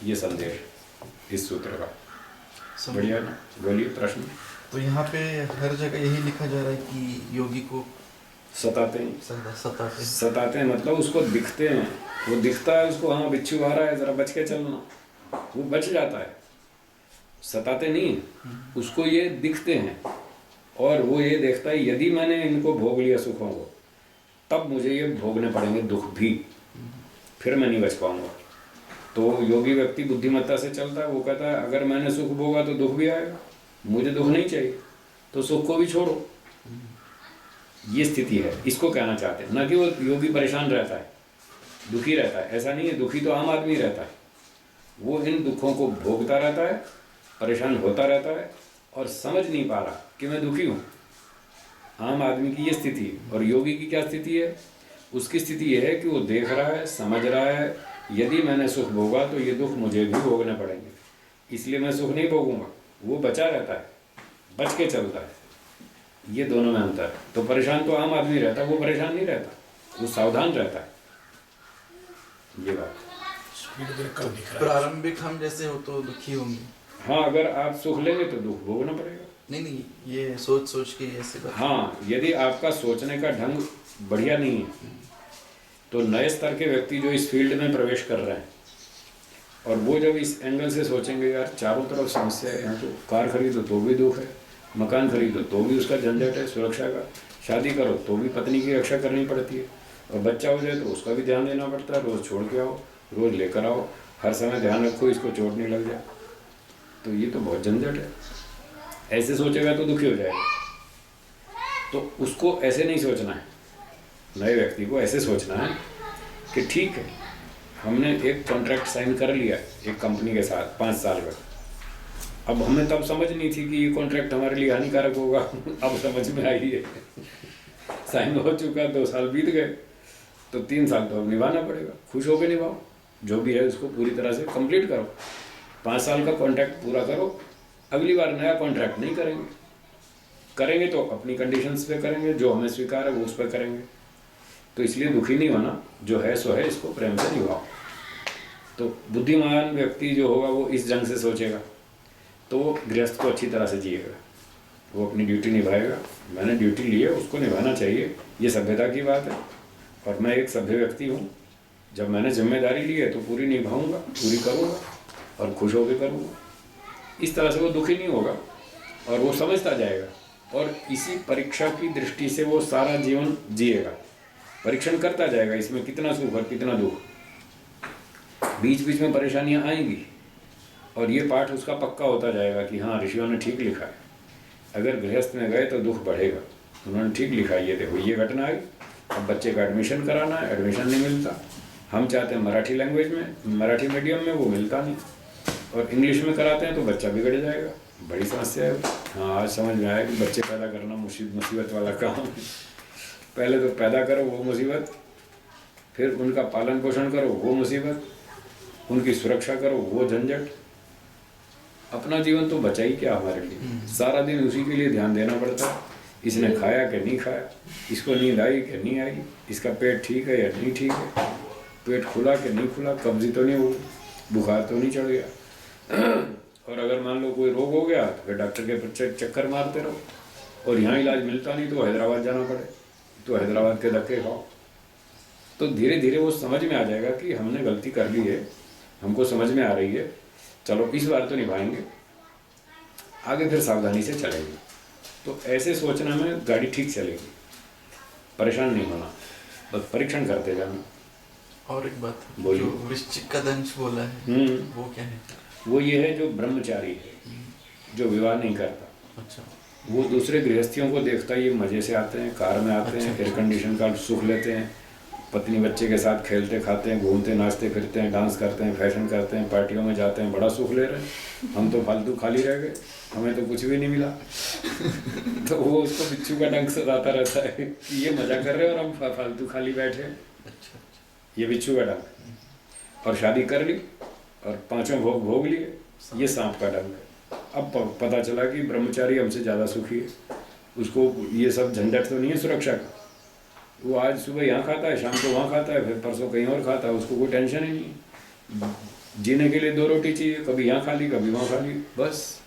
[SPEAKER 1] ये संदेश इस सूत्र का। बढ़िया ना, बोलिए प्रश्न।
[SPEAKER 2] तो यहाँ पे हर जगह यही लिखा जा रहा है कि योगी को
[SPEAKER 1] सताते हैं।
[SPEAKER 2] सताते
[SPEAKER 1] सताते हैं मतलब उसको दिखते हैं, वो दिखता है उसको, हाँ बिच्छू आ रहा है जरा बच के चलना, वो बच जाता है। सताते नहीं, उसको ये दिखते हैं और वो ये देखता है यदि मैंने इनको भोग लिया सुखों को, तब मुझे ये भोगने पड़ेंगे दुख भी, फिर मैं नहीं बच पाऊंगा। तो योगी व्यक्ति बुद्धिमत्ता से चलता है, वो कहता है अगर मैंने सुख भोगा तो दुख भी आएगा, मुझे दुख नहीं चाहिए तो सुख को भी छोड़ो। ये स्थिति है, इसको कहना चाहते हैं। न कि वो योगी परेशान रहता है, दुखी रहता है, ऐसा नहीं है। दुखी तो आम आदमी रहता है, वो इन दुखों को भोगता रहता है, परेशान होता रहता है और समझ नहीं पा रहा कि मैं दुखी हूँ। आम आदमी की ये स्थिति है। और योगी की क्या स्थिति है? उसकी स्थिति ये है कि वो देख रहा है, समझ रहा है, यदि मैंने सुख भोगा तो ये दुख मुझे भी भोगने पड़ेंगे, इसलिए मैं सुख नहीं भोगूंगा। वो बचा रहता है, बच के चलता है। ये दोनों में अंतर है। तो परेशान तो आम आदमी रहता है, वो परेशान नहीं रहता, वो सावधान रहता है। ये बात
[SPEAKER 3] स्पीड ब्रेकर दिख रहा है।
[SPEAKER 2] प्रारंभिक हम जैसे हो तो दुखी होंगे।
[SPEAKER 1] हाँ, अगर आप सुख लेंगे तो दुख भोगना पड़ेगा।
[SPEAKER 2] नहीं, ये सोच सोच के ऐसे बात।
[SPEAKER 1] हाँ, यदि आपका सोचने का ढंग बढ़िया नहीं है तो नए स्तर के व्यक्ति जो इस फील्ड में प्रवेश कर रहे हैं और वो जब इस एंगल से सोचेंगे यार चारों तरफ समस्या है, यहाँ तो कार खरीदो तो भी दुख है, मकान खरीदो तो भी उसका झंझट है सुरक्षा का, शादी करो तो भी पत्नी की रक्षा करनी पड़ती है, और बच्चा हो जाए तो उसका भी ध्यान देना पड़ता है, रोज़ छोड़ के आओ, रोज़ लेकर आओ, हर समय ध्यान रखो इसको चोट नहीं लग जाए। तो ये तो बहुत झंझट है। ऐसे सोचेगा तो दुखी हो जाएगा। तो उसको ऐसे नहीं सोचना है, नए व्यक्ति को ऐसे सोचना है कि ठीक है, हमने एक कॉन्ट्रैक्ट साइन कर लिया एक कंपनी के साथ 5 साल का। अब हमें तब समझ नहीं थी कि ये कॉन्ट्रैक्ट हमारे लिए हानिकारक होगा। अब समझ में आई है, साइन हो चुका, 2 साल बीत गए, तो 3 साल तो अब निभाना पड़ेगा। खुश होकर निभाओ, जो भी है उसको पूरी तरह से कंप्लीट करो। 5 साल का कॉन्ट्रैक्ट पूरा करो, अगली बार नया कॉन्ट्रैक्ट नहीं करेंगे। करेंगे तो अपनी कंडीशंस पे करेंगे, जो हमें स्वीकार है वो उस पर करेंगे। तो इसलिए दुखी नहीं होना, जो है सो है, इसको प्रेम से निभाओ। तो बुद्धिमान व्यक्ति जो होगा वो इस ढंग से सोचेगा, तो वो गृहस्थ को अच्छी तरह से जिएगा, वो अपनी ड्यूटी निभाएगा। मैंने ड्यूटी ली है, उसको निभाना चाहिए, ये सभ्यता की बात है। और मैं एक सभ्य व्यक्ति हूँ, जब मैंने जिम्मेदारी ली है तो पूरी निभाऊंगा, पूरी करूँगा और खुश होकर करूँगा। इस तरह से वो दुखी नहीं होगा और वो समझता जाएगा, और इसी परीक्षा की दृष्टि से वो सारा जीवन जिएगा। परीक्षण करता जाएगा, इसमें कितना सुख और कितना दुख। बीच बीच में परेशानियां आएंगी और ये पाठ उसका पक्का होता जाएगा कि हाँ, ऋषियों ने ठीक लिखा है। अगर गृहस्थ में गए तो दुख बढ़ेगा, उन्होंने ठीक लिखा है। ये देखो, ये घटना आई, अब बच्चे का एडमिशन कराना है, एडमिशन नहीं मिलता। हम चाहते हैं मराठी लैंग्वेज में, मराठी मीडियम में, वो मिलता नहीं, और इंग्लिश में कराते हैं तो बच्चा बिगड़ जाएगा। बड़ी समस्या है। हाँ, आज समझ में आया कि बच्चे पैदा करना मुसीबत वाला काम है। पहले तो पैदा करो वो मुसीबत, फिर उनका पालन पोषण करो वो मुसीबत, उनकी सुरक्षा करो वो झंझट। अपना जीवन तो बचा ही क्या हमारे लिए, सारा दिन उसी के लिए ध्यान देना पड़ता है। इसने खाया कि नहीं खाया, इसको नींद आई कि नहीं आई, इसका पेट ठीक है या नहीं ठीक है, पेट खुला कि नहीं खुला, कब्जी तो नहीं हुई, बुखार तो नहीं चढ़ गया। और अगर मान लो कोई रोग हो गया तो फिर डॉक्टर के चक्कर मारते रहो, और यहाँ इलाज मिलता नहीं तो हैदराबाद जाना पड़े, तो हैदराबाद के धक्के खाओ। तो धीरे धीरे वो समझ में आ जाएगा कि हमने गलती कर ली है, हमको समझ में आ रही है, चलो इस बार तो निभाएंगे, आगे फिर सावधानी से चलेंगे। तो ऐसे सोचने में गाड़ी ठीक चलेगी, परेशान नहीं होना, बस परीक्षण करते जाना।
[SPEAKER 2] और एक बात,
[SPEAKER 1] बोलिए।
[SPEAKER 2] जो वृश्चिक का दंश बोला है वो क्या है?
[SPEAKER 1] वो ये है जो ब्रह्मचारी है, जो विवाह नहीं करता।
[SPEAKER 2] अच्छा।
[SPEAKER 1] वो दूसरे गृहस्थियों को देखता है, ये मज़े से आते हैं, कार में आते हैं, एयर कंडीशन का सुख लेते हैं, पत्नी बच्चे के साथ खेलते खाते हैं, घूमते नाचते फिरते हैं, डांस करते हैं, फैशन करते हैं, पार्टियों में जाते हैं, बड़ा सुख ले रहे हैं। हम तो फालतू खाली रह गए, हमें तो कुछ भी नहीं मिला। तो वो उसको बिच्छू का डंक सताता रहता है कि ये मजा कर रहे हैं और हम फालतू खाली बैठे हैं।
[SPEAKER 2] अच्छा।
[SPEAKER 1] ये बिच्छू का डंक। और शादी कर ली और 5 भोग भोग लिए, ये सांप का डंक है। अब पता चला कि ब्रह्मचारी हमसे ज़्यादा सुखी है, उसको ये सब झंझट तो नहीं है सुरक्षा का। वो आज सुबह यहाँ खाता है, शाम को वहाँ खाता है, फिर परसों कहीं और खाता है, उसको कोई टेंशन ही नहीं। जीने के लिए 2 रोटी चाहिए, कभी यहाँ खा ली कभी वहाँ खा ली, बस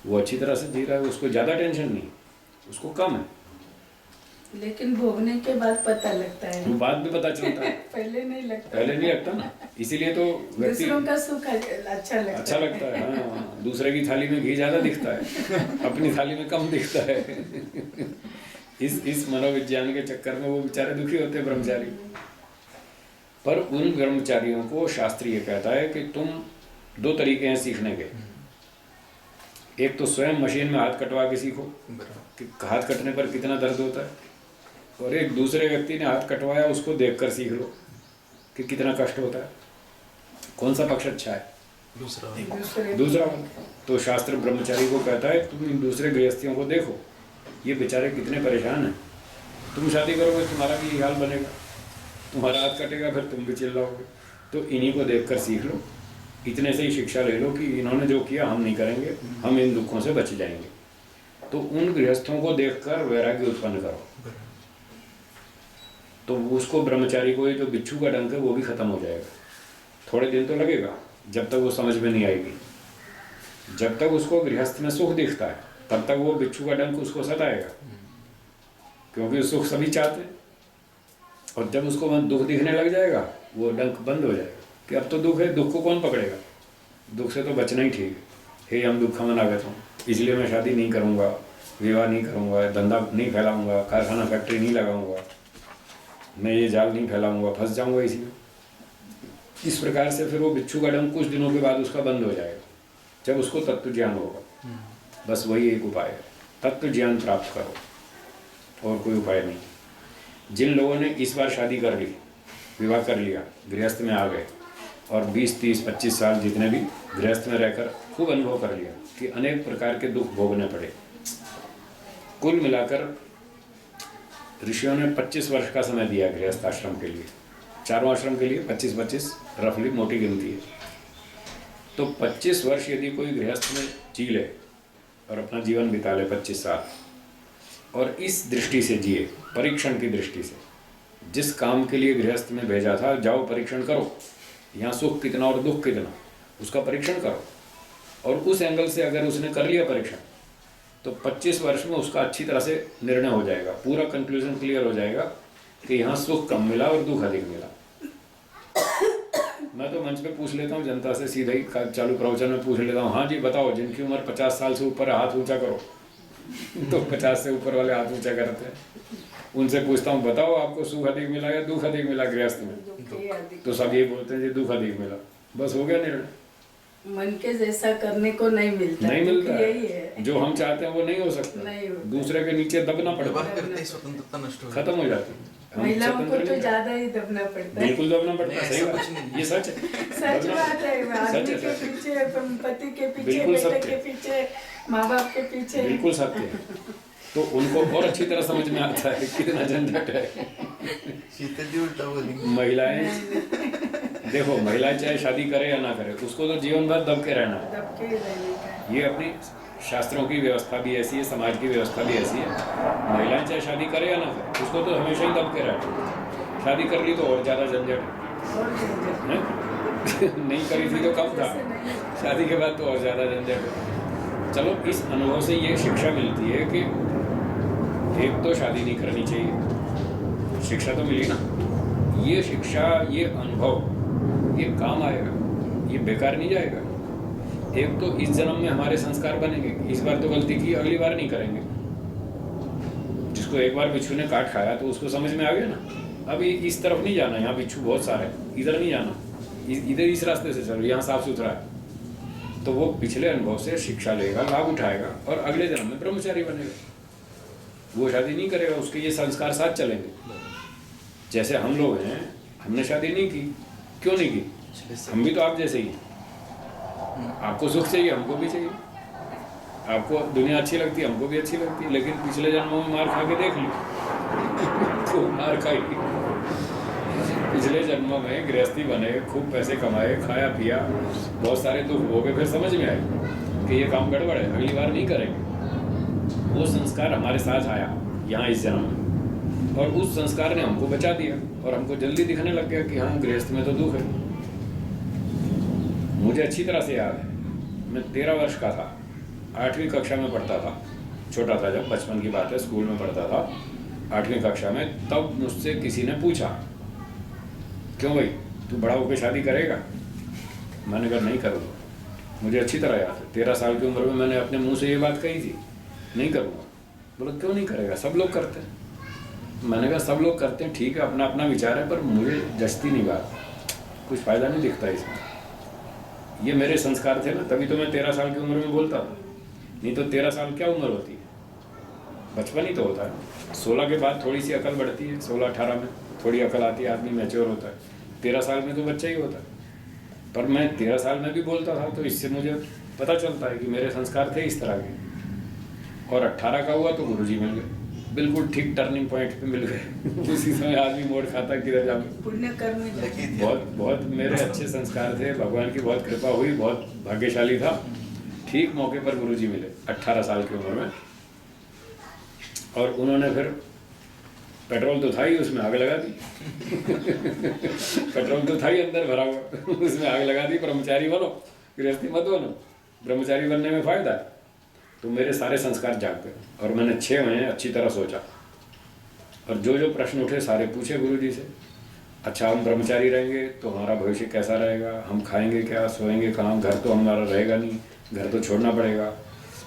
[SPEAKER 1] वो अच्छी तरह से जी रहा है, उसको ज़्यादा टेंशन नहीं, उसको कम है।
[SPEAKER 4] लेकिन भोगने के बाद पता लगता है,
[SPEAKER 1] बाद में पता चलता है।
[SPEAKER 4] पहले नहीं लगता।
[SPEAKER 1] पहले नहीं लगता ना, इसीलिए तो व्यक्ति
[SPEAKER 4] दूसरों का सुख अच्छा लगता
[SPEAKER 1] है। हाँ, दूसरे की थाली में घी ज़्यादा दिखता है, अपनी थाली में कम दिखता है। इस मनोविज्ञान के चक्कर में वो बेचारे दुखी होते हैं ब्रह्मचारी। पर उन ब्रह्मचारियों को शास्त्र ये कहता है कि तुम दो तरीके हैं सीखने के। एक तो स्वयं मशीन में हाथ कटवा के सीखो कि हाथ कटने पर कितना दर्द होता है, और एक दूसरे व्यक्ति ने हाथ कटवाया उसको देखकर सीख लो कि कितना कष्ट होता है। कौन सा पक्ष अच्छा है? दूसरा। तो शास्त्र ब्रह्मचारी को कहता है तुम इन दूसरे गृहस्थियों को देखो, ये बेचारे कितने परेशान हैं। तुम शादी करोगे तुम्हारा भी यही हाल बनेगा, तुम्हारा हाथ कटेगा फिर तुम भी चिल्लाओगे। तो इन्हीं को देखकर सीख लो, इतने से ही शिक्षा ले लो कि इन्होंने जो किया हम नहीं करेंगे, हम इन दुखों से बच जाएंगे। तो उन गृहस्थों को देखकर वैराग्य उत्पन्न करो, तो उसको ब्रह्मचारी को ये जो बिच्छू का डंक है वो भी खत्म हो जाएगा। थोड़े दिन तो लगेगा, जब तक वो समझ में नहीं आएगी। जब तक उसको गृहस्थ में सुख दिखता है तब तक वो बिच्छू का डंक उसको सताएगा, क्योंकि सुख सभी चाहते हैं। और जब उसको दुख दिखने लग जाएगा वो डंक बंद हो जाएगा कि अब तो दुख है, दुख को कौन पकड़ेगा, दुख से तो बचना ही ठीक है। हे हम दुखम अनागत हूँ, इसलिए मैं शादी नहीं करूँगा, विवाह नहीं करूँगा, धंधा नहीं फैलाऊँगा, कारखाना फैक्ट्री नहीं लगाऊँगा, मैं ये जाल नहीं फैलाऊँगा, फंस जाऊँगा इसी में। इस प्रकार से फिर वो बिच्छू का डंक कुछ दिनों के बाद उसका बंद हो जाएगा, जब उसको तत्व ज्ञान होगा। बस वही एक उपाय है, तत्व ज्ञान प्राप्त करो, और कोई उपाय नहीं। जिन लोगों ने इस बार शादी कर ली, विवाह कर लिया, गृहस्थ में आ गए, और 20, 30, 25 साल जितने भी गृहस्थ में रहकर खूब अनुभव कर लिया कि अनेक प्रकार के दुख भोगने पड़े। कुल मिलाकर ऋषियों ने 25 वर्ष का समय दिया गृहस्थ आश्रम के लिए, चारों आश्रम के लिए 25-25 रफली मोटी गिनती है। तो 25 वर्ष यदि कोई गृहस्थ में जी ले और अपना जीवन बिता ले 25 साल, और इस दृष्टि से जिए, परीक्षण की दृष्टि से, जिस काम के लिए गृहस्थ में भेजा था, जाओ परीक्षण करो, यहाँ सुख कितना और दुख कितना, उसका परीक्षण करो। और उस एंगल से अगर उसने कर लिया परीक्षण, तो 25 वर्ष में उसका अच्छी तरह से निर्णय हो जाएगा, पूरा कंक्लूजन क्लियर हो जाएगा कि यहाँ सुख कम मिला और दुख अधिक मिला। मैं तो मंच पे पूछ लेता हूँ जनता से, सीधा ही चालू प्रवचन में पूछ लेता हूँ, हाँ जी बताओ, जिनकी उम्र 50 साल से ऊपर, हाथ ऊंचा करो। तो 50 से ऊपर वाले हाथ ऊंचा करते हैं। उनसे पूछता हूँ बताओ आपको सुख अधिक मिला या दुख अधिक मिला गृहस्थ में? तो सब ये बोलते हैं जी दुख अधिक मिला। बस हो गया निर्णय।
[SPEAKER 4] मन के जैसा करने को नहीं मिलता,
[SPEAKER 1] नहीं मिलता
[SPEAKER 4] यही है।
[SPEAKER 1] जो हम चाहते हैं वो नहीं हो सकता,
[SPEAKER 4] नहीं होता।
[SPEAKER 1] दूसरे के नीचे दबना पड़ता है,
[SPEAKER 2] स्वतंत्रता नष्ट हो
[SPEAKER 1] खत्म हो जाती है।
[SPEAKER 4] महिलाओं को तो ज्यादा ही दबना पड़ता है।
[SPEAKER 1] बिल्कुल दबना पड़ता है, सही बात, ये सच है,
[SPEAKER 4] सच बात है। आदमी के पीछे, पति के पीछे, बेटे के पीछे, माँ बाप के पीछे,
[SPEAKER 1] बिल्कुल सत्य है। तो उनको और अच्छी तरह समझ में आता है कितना झंझट है। महिलाएं देखो, महिलाएं चाहे शादी करे या ना करे, उसको तो जीवन भर दब के रहना है। ये अपनी शास्त्रों की व्यवस्था भी ऐसी है, समाज की व्यवस्था भी ऐसी है। महिलाएं चाहे शादी करे या ना करे, उसको तो हमेशा ही दब के रहना। शादी कर ली तो और ज़्यादा झंझट है। नहीं करी थी तो कम था, शादी के बाद तो और ज़्यादा झंझट है। चलो, इस अनुभव से ये शिक्षा मिलती है कि एक तो शादी नहीं करनी चाहिए, शिक्षा तो मिली ना। ये शिक्षा, ये अनुभव, ये काम आएगा, ये बेकार नहीं जाएगा। एक तो इस जन्म में हमारे संस्कार बनेंगे, इस बार तो गलती की, अगली बार नहीं करेंगे। जिसको एक बार बिच्छू ने काट खाया तो उसको समझ में आ गया ना, अभी इस तरफ नहीं जाना, यहाँ बिच्छू बहुत सारे, इधर नहीं जाना, इधर इस रास्ते से चलो, यहाँ साफ सुथरा है। तो वो पिछले अनुभव से शिक्षा लेगा, लाभ उठाएगा, और अगले जन्म में ब्रह्मचारी बनेगा। वो शादी नहीं करेगा, उसके ये संस्कार साथ चलेंगे। जैसे हम लोग हैं, हमने शादी नहीं की, क्यों नहीं की? हम भी तो आप जैसे ही। आपको सुख चाहिए, हमको भी चाहिए। आपको दुनिया अच्छी लगती है, हमको भी अच्छी लगती है, लेकिन पिछले जन्मों में मार खा के देख ली। तो मार खाई, पिछले जन्मों में गृहस्थी बने, खूब पैसे कमाए, खाया पिया, बहुत सारे दुख भोगे, फिर समझ में आए कि ये काम गड़बड़ है, अगली बार नहीं करेंगे। वो संस्कार हमारे साथ आया यहाँ इस जन्म में, और उस संस्कार ने हमको बचा दिया, और हमको जल्दी दिखने लग गया कि हाँ, गृहस्थ में तो दुख है। मुझे अच्छी तरह से याद है, मैं 13 वर्ष का था, 8वीं कक्षा में पढ़ता था, छोटा था जब, बचपन की बात है, स्कूल में पढ़ता था 8वीं कक्षा में। तब मुझसे किसी ने पूछा, क्यों भाई, तू बड़ा होकर शादी करेगा? मैंने कहा नहीं करूँगा। मुझे अच्छी तरह याद है, 13 साल की उम्र में मैंने अपने मुंह से ये बात कही थी, नहीं करूँगा। बोला क्यों नहीं करेगा, सब लोग करते हैं। मैंने कहा सब लोग करते हैं, ठीक है, अपना अपना विचार है, पर मुझे जचती नहीं बात, कुछ फ़ायदा नहीं दिखता इसमें। ये मेरे संस्कार थे ना, तभी तो मैं 13 साल की उम्र में बोलता था, नहीं तो 13 साल क्या उम्र होती है, बचपन ही तो होता है। 16 के बाद थोड़ी सी अकल बढ़ती है, 16-18 में थोड़ी अकल आती है, आदमी मैच्योर होता है। 13 साल में तो बच्चा ही होता है। पर मैं 13 साल में भी बोलता था, तो इससे मुझे पता चलता है कि मेरे संस्कार थे इस तरह के। और 18 का हुआ तो गुरुजी मिल गए, बिल्कुल ठीक टर्निंग पॉइंट पे मिल गए। उसी समय आदमी मोड़ खाता किधर जाऊँ।
[SPEAKER 4] पुण्य कर्म जाके।
[SPEAKER 1] बहुत बहुत मेरे अच्छे संस्कार थे, भगवान की बहुत कृपा हुई, बहुत भाग्यशाली था। ठीक मौके पर गुरुजी मिले 18 साल की उम्र में, और उन्होंने फिर पेट्रोल तो था ही, उसमें आग लगा दी। पेट्रोल तो था ही अंदर भरा हुआ, उसमें आग लगा दी। ब्रह्मचारी बनो, गृहस्थी मत बनो, ब्रह्मचारी बनने में फायदा है। तो मेरे सारे संस्कार जाग गए, और मैंने 6 महीने अच्छी तरह सोचा, और जो जो प्रश्न उठे सारे पूछे गुरुजी से। अच्छा, हम ब्रह्मचारी रहेंगे तो हमारा भविष्य कैसा रहेगा, हम खाएंगे क्या, सोएंगे कहाँ, घर तो हमारा रहेगा नहीं, घर तो छोड़ना पड़ेगा,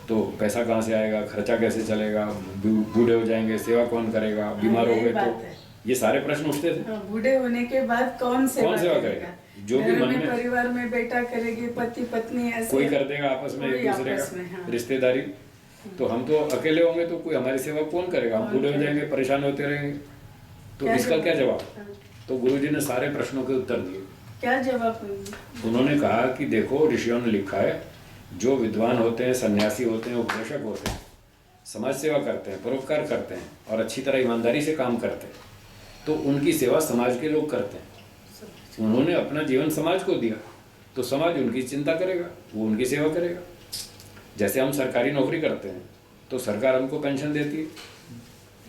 [SPEAKER 1] तो पैसा कहाँ से आएगा, खर्चा कैसे चलेगा, बूढ़े हो जाएंगे, सेवा कौन करेगा, बीमार हो गए तो, ये सारे प्रश्न उठते थे।
[SPEAKER 4] बूढ़े होने के बाद कौन सेवा करेगा?
[SPEAKER 1] जो भी मन में,
[SPEAKER 4] परिवार में बेटा करेगी, पति पत्नी ऐसे
[SPEAKER 1] कोई कर देगा आपस में एक दूसरे का,
[SPEAKER 4] हाँ।
[SPEAKER 1] रिश्तेदारी। तो हम तो अकेले होंगे तो कोई हमारी सेवा कौन करेगा, हम बूढ़े हो जाएंगे, परेशान होते रहेंगे, तो इसका क्या जवाब? तो गुरुजी ने सारे प्रश्नों के उत्तर दिए।
[SPEAKER 4] क्या जवाब?
[SPEAKER 1] उन्होंने कहा कि देखो, ऋषियों ने लिखा है, जो विद्वान होते हैं, सन्यासी होते हैं, उपदेशक होते हैं, समाज सेवा करते हैं, परोपकार करते हैं, और अच्छी तरह ईमानदारी से काम करते हैं, तो उनकी सेवा समाज के लोग करते हैं। उन्होंने अपना जीवन समाज को दिया, तो समाज उनकी चिंता करेगा, वो उनकी सेवा करेगा। जैसे हम सरकारी नौकरी करते हैं तो सरकार हमको पेंशन देती है,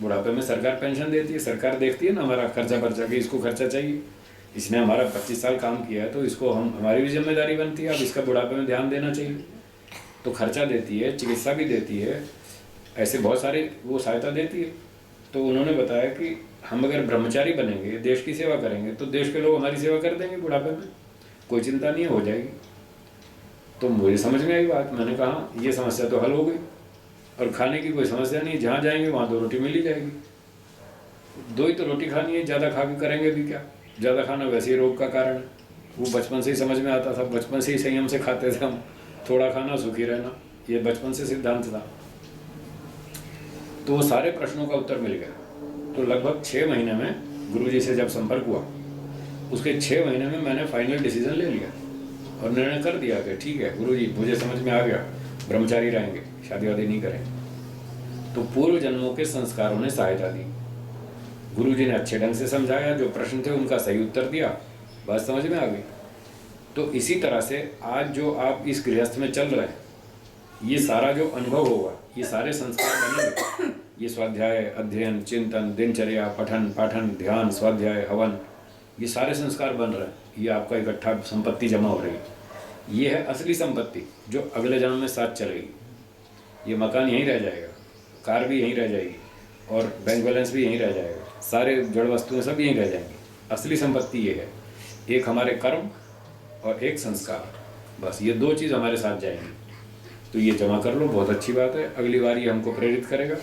[SPEAKER 1] बुढ़ापे में सरकार पेंशन देती है, सरकार देखती है ना हमारा खर्चा बर्चा कि इसको खर्चा चाहिए, इसने हमारा 25 साल काम किया है, तो इसको हमारी भी जिम्मेदारी बनती है, अब इसका बुढ़ापे में ध्यान देना चाहिए, तो खर्चा देती है, चिकित्सा भी देती है, ऐसे बहुत सारे वो सहायता देती है। तो उन्होंने बताया कि हम अगर ब्रह्मचारी बनेंगे, देश की सेवा करेंगे, तो देश के लोग हमारी सेवा कर देंगे बुढ़ापे में, कोई चिंता नहीं हो जाएगी। तो मुझे समझ में आई बात, मैंने कहा ये समस्या तो हल हो गई, और खाने की कोई समस्या नहीं, जहाँ जाएंगे वहाँ 2 रोटी मिल ही जाएगी। 2 ही तो रोटी खानी है, ज़्यादा खा के करेंगे भी क्या, ज़्यादा खाना वैसे ही रोग का कारण है। वो बचपन से ही समझ में आता था, बचपन से ही संयम से खाते थे हम, थोड़ा खाना सुखी रहना, ये बचपन से सिद्धांत था। तो वो सारे प्रश्नों का उत्तर मिल गया। तो लगभग 6 महीने में गुरुजी से जब संपर्क हुआ, उसके 6 महीने में मैंने फाइनल डिसीजन ले लिया और निर्णय कर दिया कि ठीक है गुरुजी, मुझे समझ में आ गया, ब्रह्मचारी रहेंगे, शादी वादी नहीं करेंगे। तो पूर्व जन्मों के संस्कारों ने सहायता दी, गुरुजी ने अच्छे ढंग से समझाया, जो प्रश्न थे उनका सही उत्तर दिया, बात समझ में आ गई। तो इसी तरह से आज जो आप इस गृहस्थ में चल रहे हैं, ये सारा जो अनुभव होगा, ये सारे संस्कार बनेंगे। ये स्वाध्याय, अध्ययन, चिंतन, दिनचर्या, पठन पाठन, ध्यान, स्वाध्याय, हवन, ये सारे संस्कार बन रहे हैं। ये आपका इकट्ठा संपत्ति जमा हो रही है। ये है असली संपत्ति जो अगले जन्म में साथ चलेगी। ये मकान यहीं रह जाएगा, कार भी यहीं रह जाएगी, और बैंक बैलेंस भी यहीं रह जाएगा, सारे जड़ वस्तुएं सब यहीं रह जाएंगी। असली संपत्ति ये है, एक हमारे कर्म और एक संस्कार, बस ये 2 चीज़ हमारे साथ जाएंगी। तो ये जमा कर लो, बहुत अच्छी बात है। अगली बार ये हमको प्रेरित करेगा,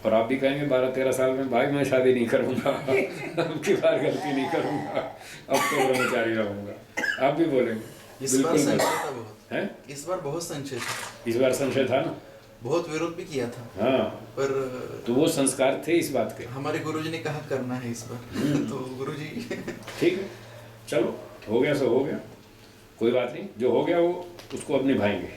[SPEAKER 1] और आप भी कहेंगे 12-13 साल में, भाई मैं शादी नहीं करूँगा, अब की बार गलती नहीं करूँगा, अब तो ब्रह्मचारी रहूँगा। आप भी बोलेंगे
[SPEAKER 2] इस बार संशय था बहुत
[SPEAKER 1] है,
[SPEAKER 2] इस बार बहुत संशय था,
[SPEAKER 1] इस बार संशय था ना,
[SPEAKER 2] बहुत विरोध भी किया था।
[SPEAKER 1] हाँ,
[SPEAKER 2] पर
[SPEAKER 1] तो वो संस्कार थे इस बात के।
[SPEAKER 2] हमारे गुरुजी ने कहा करना है इस बार। तो गुरुजी
[SPEAKER 1] ठीक है, चलो हो गया सो हो गया, कोई बात नहीं, जो हो गया वो उसको अब निभाएंगे,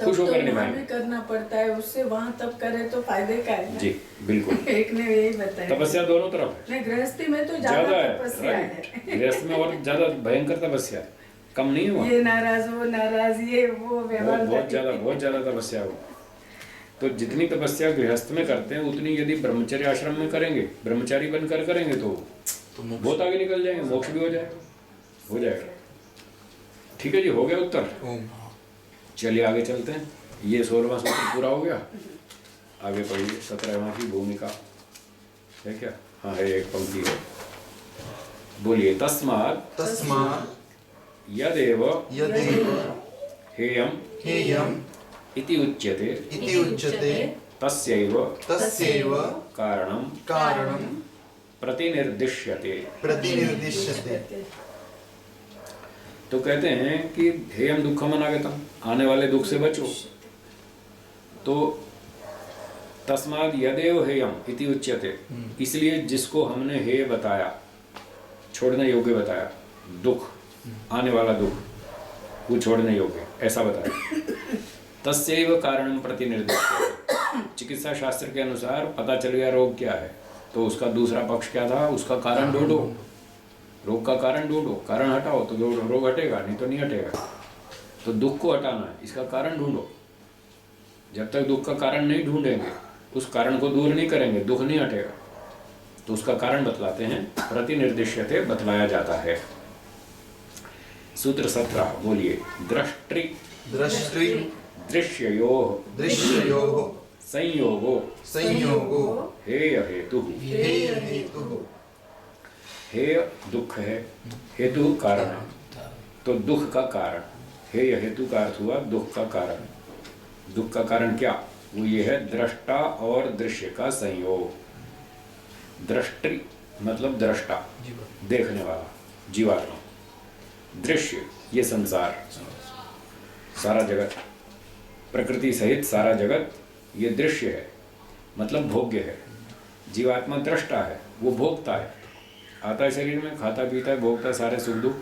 [SPEAKER 1] खुश होकर निभाएंगे।
[SPEAKER 4] करना पड़ता है, उससे वहाँ तब करे तो फायदे का है।
[SPEAKER 1] जी बिल्कुल।
[SPEAKER 4] एक ने यही बताया,
[SPEAKER 1] तपस्या दोनों तरफ है।
[SPEAKER 4] नहीं, गृहस्थी में तो ज्यादा तपस्या है।
[SPEAKER 1] गृहस्थ में और ज्यादा भयंकर तपस्या है, कम नहीं हुआ।
[SPEAKER 4] ये नाराज, वो नाराज, ये वो व्यवहार,
[SPEAKER 1] बहुत ज्यादा तपस्या हो। तो जितनी तपस्या गृहस्थ में करते हैं, उतनी यदि ब्रह्मचर्य आश्रम में करेंगे, ब्रह्मचारी बनकर करेंगे, तो बहुत आगे निकल जाएंगे, मोक्ष भी हो जाएगा। ठीक है जी, हो गया उत्तर। चलिए आगे चलते हैं। ये 16वां सूत्र पूरा हो गया, आगे पढ़िए 17वां की भूमिका है क्या? हाँ है, एक पंक्ति है, बोलिए। तस्मात् यदेव हेयम इति उच्यते तस्यैव कारणं प्रतिनिर्दिश्यते।
[SPEAKER 2] प्रतिनिर्दिश्यते।
[SPEAKER 1] तो कहते हैं कि हेयम दुःखम अनागतम, आने वाले दुख से बचो। तो तस्माद् यदेव हेयम इति उच्यते, इसलिए जिसको हमने हेय बताया, छोड़ने योग्य बताया, दुख, आने वाला दुख, वो छोड़ने योग्य ऐसा बताया। तस्यैव कारणं प्रतिनिर्दिश्यते। चिकित्सा शास्त्र के अनुसार पता चल गया रोग क्या है, तो उसका दूसरा पक्ष क्या था, उसका कारण ढूंढो। रोग का कारण ढूंढो, कारण हटाओ तो रोग हटेगा, नहीं तो नहीं हटेगा। तो दुख को हटाना है, इसका कारण ढूंढो। जब तक दुख का कारण नहीं ढूंढेंगे, उस कारण को दूर नहीं करेंगे, दुख नहीं हटेगा। तो उसका कारण बतलाते हैं, प्रतिनिर्दिश्यते, बतलाया जाता है। सूत्र 17 बोलिए। दृष्टि
[SPEAKER 2] दृष्टि
[SPEAKER 1] दृश्ययोः
[SPEAKER 2] दृश्ययोः
[SPEAKER 1] संयोगो
[SPEAKER 2] संयोगो
[SPEAKER 1] हेय हेतु।
[SPEAKER 2] हेय हेतुः।
[SPEAKER 1] हेय दुख है, हेतु कारण है, तो दुख का कारण। हेय हेतु का अर्थ हुआ दुख का कारण। दुख का कारण क्या, वो ये है दृष्टा और दृश्य का संयोग। दृष्टि मतलब दृष्टा, देखने वाला, जीवात्मा। दृश्य ये संसार, सारा जगत, प्रकृति सहित सारा जगत ये दृश्य है, मतलब भोग्य है। जीवात्मा दृष्टा है, वो भोगता है, आता है शरीर में, खाता पीता है, भोगता है सारे सुख दुख।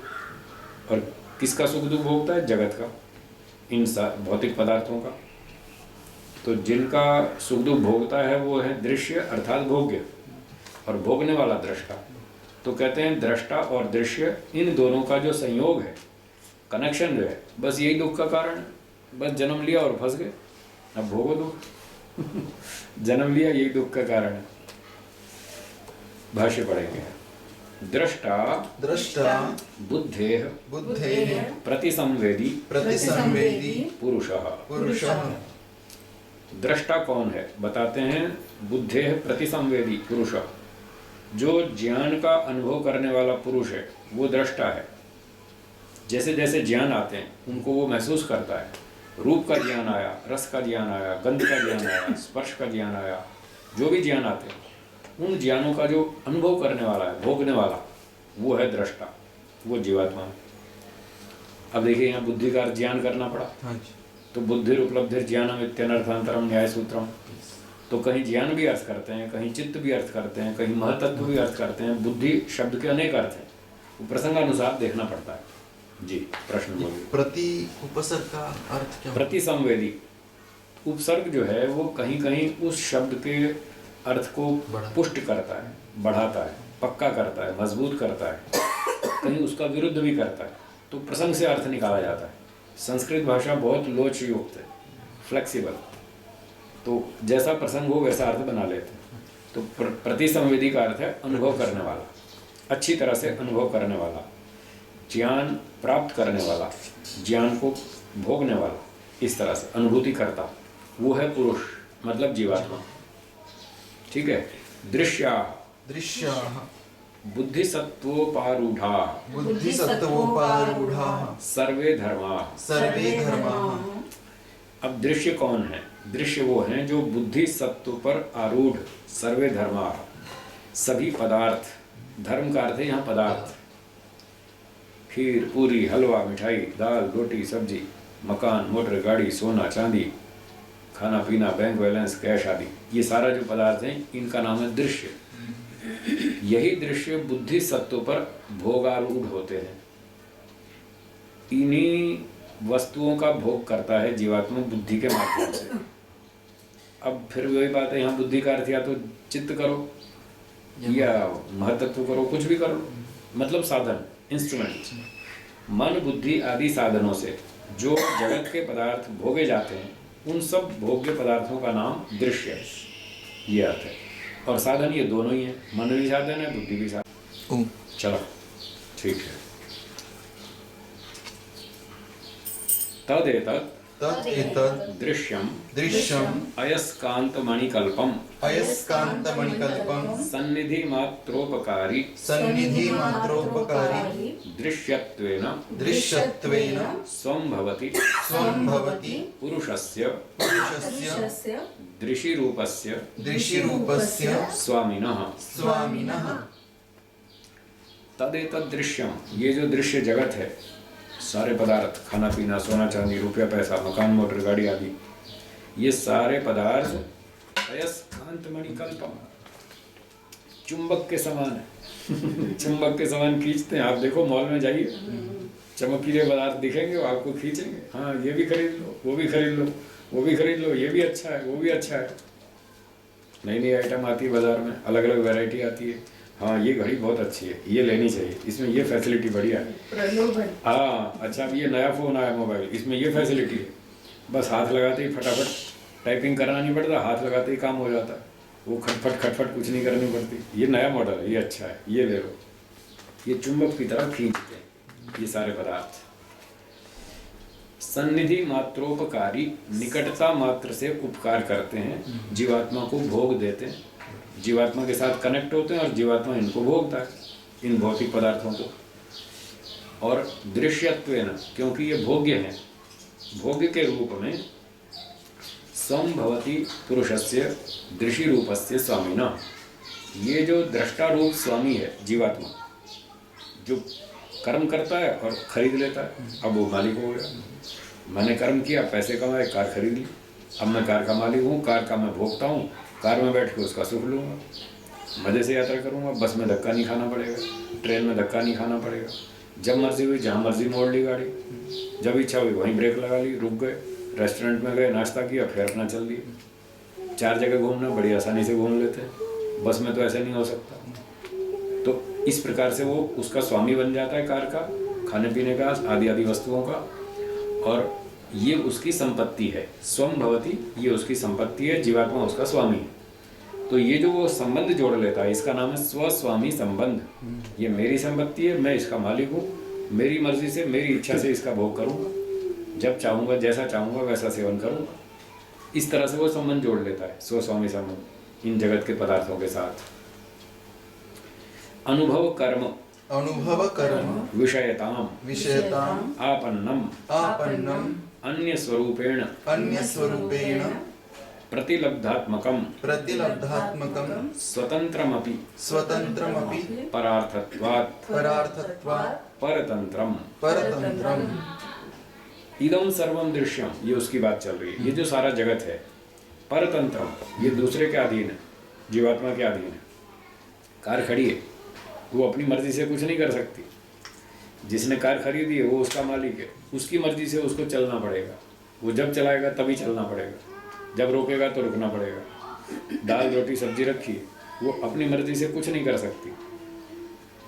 [SPEAKER 1] और किसका सुख दुख भोगता है, जगत का, इन भौतिक पदार्थों का। तो जिनका सुख दुख भोगता है वो है दृश्य अर्थात भोग्य, और भोगने वाला दृष्टा। तो कहते हैं दृष्टा और दृश्य, इन दोनों का जो संयोग है, कनेक्शन जो है, बस यही दुख का कारण है। बस जन्म लिया और फंस गए, अब भोगो दुख। जन्म लिया, यही दुख का कारण है। भाष्य पढ़ेंगे। दृष्टा
[SPEAKER 2] दृष्टा
[SPEAKER 1] बुद्धेः
[SPEAKER 2] बुद्धेः
[SPEAKER 1] प्रतिसंवेदी
[SPEAKER 2] प्रतिसंवेदी
[SPEAKER 1] पुरुषः।
[SPEAKER 2] पुरुषः।
[SPEAKER 1] दृष्टा कौन है बताते हैं। बुद्धेः प्रतिसंवेदी पुरुषः, जो ज्ञान का अनुभव करने वाला पुरुष है वो दृष्टा है। जैसे जैसे ज्ञान आते हैं उनको वो महसूस करता है। रूप का ज्ञान आया, रस का ज्ञान आया, गंध का ज्ञान आया, स्पर्श का ज्ञान आया, जो भी ज्ञान आते हैं उन ज्ञानों का जो अनुभव करने वाला है, भोगने वाला, वो है दृष्टा, वो जीवात्मा है। अब देखिए यहाँ बुद्धि का ज्ञान करना पड़ा,
[SPEAKER 2] हाँ जी।
[SPEAKER 1] तो बुद्धिर उपलब्धिर ज्ञानम इत्यनर्थांतरम न्याय सूत्रम। तो कहीं ज्ञान भी अर्थ करते हैं, कहीं चित्त भी अर्थ करते हैं, कहीं महतत्व भी अर्थ करते हैं। बुद्धि शब्द के अनेक अर्थ हैं, वो प्रसंगानुसार देखना पड़ता है। जी प्रश्न बोलिए।
[SPEAKER 2] प्रति उपसर्ग का अर्थ क्या?
[SPEAKER 1] प्रतिसंवेदी उपसर्ग जो है वो कहीं कहीं उस शब्द के अर्थ को पुष्ट करता है, बढ़ाता है, पक्का करता है, मजबूत करता है, कहीं उसका विरुद्ध भी करता है। तो प्रसंग से अर्थ निकाला जाता है। संस्कृत भाषा बहुत लोच युक्त है, फ्लेक्सिबल, तो जैसा प्रसंग हो वैसा अर्थ बना लेते हैं। तो प्रतिसंवेदी का अर्थ है अनुभव करने वाला, अच्छी तरह से अनुभव करने वाला, ज्ञान प्राप्त करने वाला, ज्ञान को भोगने वाला, इस तरह से अनुभूति करता, वो है पुरुष, मतलब जीवात्मा। ठीक है। दृश्या
[SPEAKER 2] दृश्याः
[SPEAKER 1] बुद्धिसत्वोपारूढ़ा
[SPEAKER 2] बुद्धिसत्त्वोपारूढ़ाः
[SPEAKER 1] सर्वे धर्मा।
[SPEAKER 2] सर्वे धर्माः।
[SPEAKER 1] अब दृश्य कौन है? दृश्य वो हैं जो बुद्धि सत्व पर आरूढ़, सर्वे धर्मा, सभी पदार्थ। धर्म का अर्थ है यहाँ पदार्थ, खीर, पूरी, हलवा, मिठाई, दाल, रोटी, सब्जी, मकान, मोटर, गाड़ी, सोना, चांदी, खाना पीना, बैंक बैलेंस, कैश आदि, ये सारा जो पदार्थ हैं इनका नाम है दृश्य। यही दृश्य बुद्धि सत्व पर भोगारूढ़ होते हैं। इन्हीं वस्तुओं का भोग करता है जीवात्मा बुद्धि के माध्यम से। अब फिर वही बात है, यहाँ बुद्धि का अर्थ या तो चित्त करो या महतत्व करो, कुछ भी करो, मतलब साधन, इंस्ट्रूमेंट। मन बुद्धि आदि साधनों से जो जगत के पदार्थ भोगे जाते हैं उन सब भोग्य पदार्थों का नाम दृश्य है, ये अर्थ है। और साधन ये दोनों ही है, मन भी साधन है, बुद्धि भी साधन। चलो ठीक है। तदेतत्
[SPEAKER 2] तदेतत्
[SPEAKER 1] दृश्यम
[SPEAKER 2] दृश्यम्
[SPEAKER 1] अयस्कान्तमणिकल्पम
[SPEAKER 2] अयस्कान्तमणिकल्पं
[SPEAKER 1] सन्निधि मात्रोपकारी
[SPEAKER 2] सन्निधिमात्रोपकारी
[SPEAKER 1] दृश्यत्वेन
[SPEAKER 2] दृश्यत्वेन
[SPEAKER 1] स्वं भवति
[SPEAKER 2] स्वं भवति
[SPEAKER 1] पुरुषस्य
[SPEAKER 2] पुरुषस्य
[SPEAKER 1] दृशिरूपस्य
[SPEAKER 2] दृशिरूपस्य
[SPEAKER 1] स्वामिनः।
[SPEAKER 2] स्वामिनः।
[SPEAKER 1] तदेतद् दृश्यम, ये जो दृश्य जगत है, सारे पदार्थ, खाना पीना, सोना चांदी, रुपया पैसा, मकान मोटर गाड़ी आदि, ये सारे पदार्थ अयस्कांतमणिकल्पम, चुंबक के समान है। चुंबक के समान खींचते हैं। आप देखो मॉल में जाइए, चमकीले पदार्थ दिखेंगे, वो आपको खींचेंगे। हाँ ये भी खरीद लो, वो भी खरीद लो, वो भी खरीद लो, ये भी अच्छा है, वो भी अच्छा है। नई नई आइटम आती है बाजार में, अलग अलग वैरायटी आती है। हाँ ये घड़ी बहुत अच्छी है, ये लेनी चाहिए, इसमें ये फैसिलिटी बढ़िया है।
[SPEAKER 4] प्रलोभन।
[SPEAKER 1] हाँ अच्छा, अब ये नया फ़ोन आया मोबाइल, इसमें ये फैसिलिटी है, बस हाथ लगाते ही फटाफट टाइपिंग करना नहीं पड़ता, हाथ लगाते ही काम हो जाता है, वो खटफट खटफट कुछ नहीं करनी पड़ती। ये नया मॉडल है, ये अच्छा है, ये ले लो। ये चुंबक की तरह खींचते हैं ये सारे पदार्थ। सन्निधि मात्रोपकारी, निकटता मात्र से उपकार करते हैं, जीवात्मा को भोग देते हैं, जीवात्मा के साथ कनेक्ट होते हैं और जीवात्मा इनको भोगता है, इन भौतिक पदार्थों को। और दृश्यत्वेन, क्योंकि ये भोग्य हैं, भोग्य के रूप में स्वं भवति पुरुषस्य दृशि रूपस्य स्वामिनः, ये जो दृष्टा रूप स्वामी है जीवात्मा, जो कर्म करता है और खरीद लेता है, अब वो मालिक हो गया। मैंने कर्म किया, पैसे कमाए, कार खरीद ली, अब मैं कार का मालिक हूँ, कार का मैं भोगता हूँ, कार में बैठ के उसका सुख लूँगा, मज़े से यात्रा करूँगा, बस में धक्का नहीं खाना पड़ेगा, ट्रेन में धक्का नहीं खाना पड़ेगा, जब मर्जी हुई जहाँ मर्जी मोड़ ली गाड़ी, जब इच्छा हुई वहीं ब्रेक लगा ली, रुक गए, रेस्टोरेंट में गए, नाश्ता किया, फिर अपना चल दिए। 4 जगह घूमना बड़ी आसानी से घूम लेते हैं, बस में तो ऐसे नहीं हो सकता। तो इस प्रकार से वो उसका स्वामी बन जाता है, कार का, खाने पीने का, आदि आदि वस्तुओं का, और ये उसकी संपत्ति है। स्वं भवति, ये उसकी संपत्ति है, जीवात्मा उसका स्वामी है। तो ये जो वो संबंध जोड़ लेता है, इसका नाम है स्वस्वामी संबंध। ये मेरी संपत्ति है, मैं इसका मालिक हूँ, मेरी मर्जी से, मेरी इच्छा से इसका भोग करूँगा, जब चाहूँगा, जैसा चाहूँगा वैसा सेवन करूँगा। इस तरह से वो संबंध जोड़ लेता है, स्वस्वामी संबंध, इन जगत के पदार्थों के साथ। अनुभव कर्म विषयताम आपन्नम अन्य स्वरूपेण प्रतिलब्धात्मकम स्वतंत्रमपि परार्थत्वात् परतंत्रम। इदं सर्वं दृश्यम, ये उसकी बात चल रही है। ये जो सारा जगत है, परतंत्रम, ये दूसरे के अधीन है, जीवात्मा के अधीन है। कार खड़ी है, वो अपनी मर्जी से कुछ नहीं कर सकती। जिसने कार खरीदी है वो उसका मालिक है, उसकी मर्जी से उसको चलना पड़ेगा। वो जब चलाएगा तभी चलना पड़ेगा, जब रोकेगा तो रुकना पड़ेगा। दाल रोटी सब्जी रखी है, वो अपनी मर्जी से कुछ नहीं कर सकती।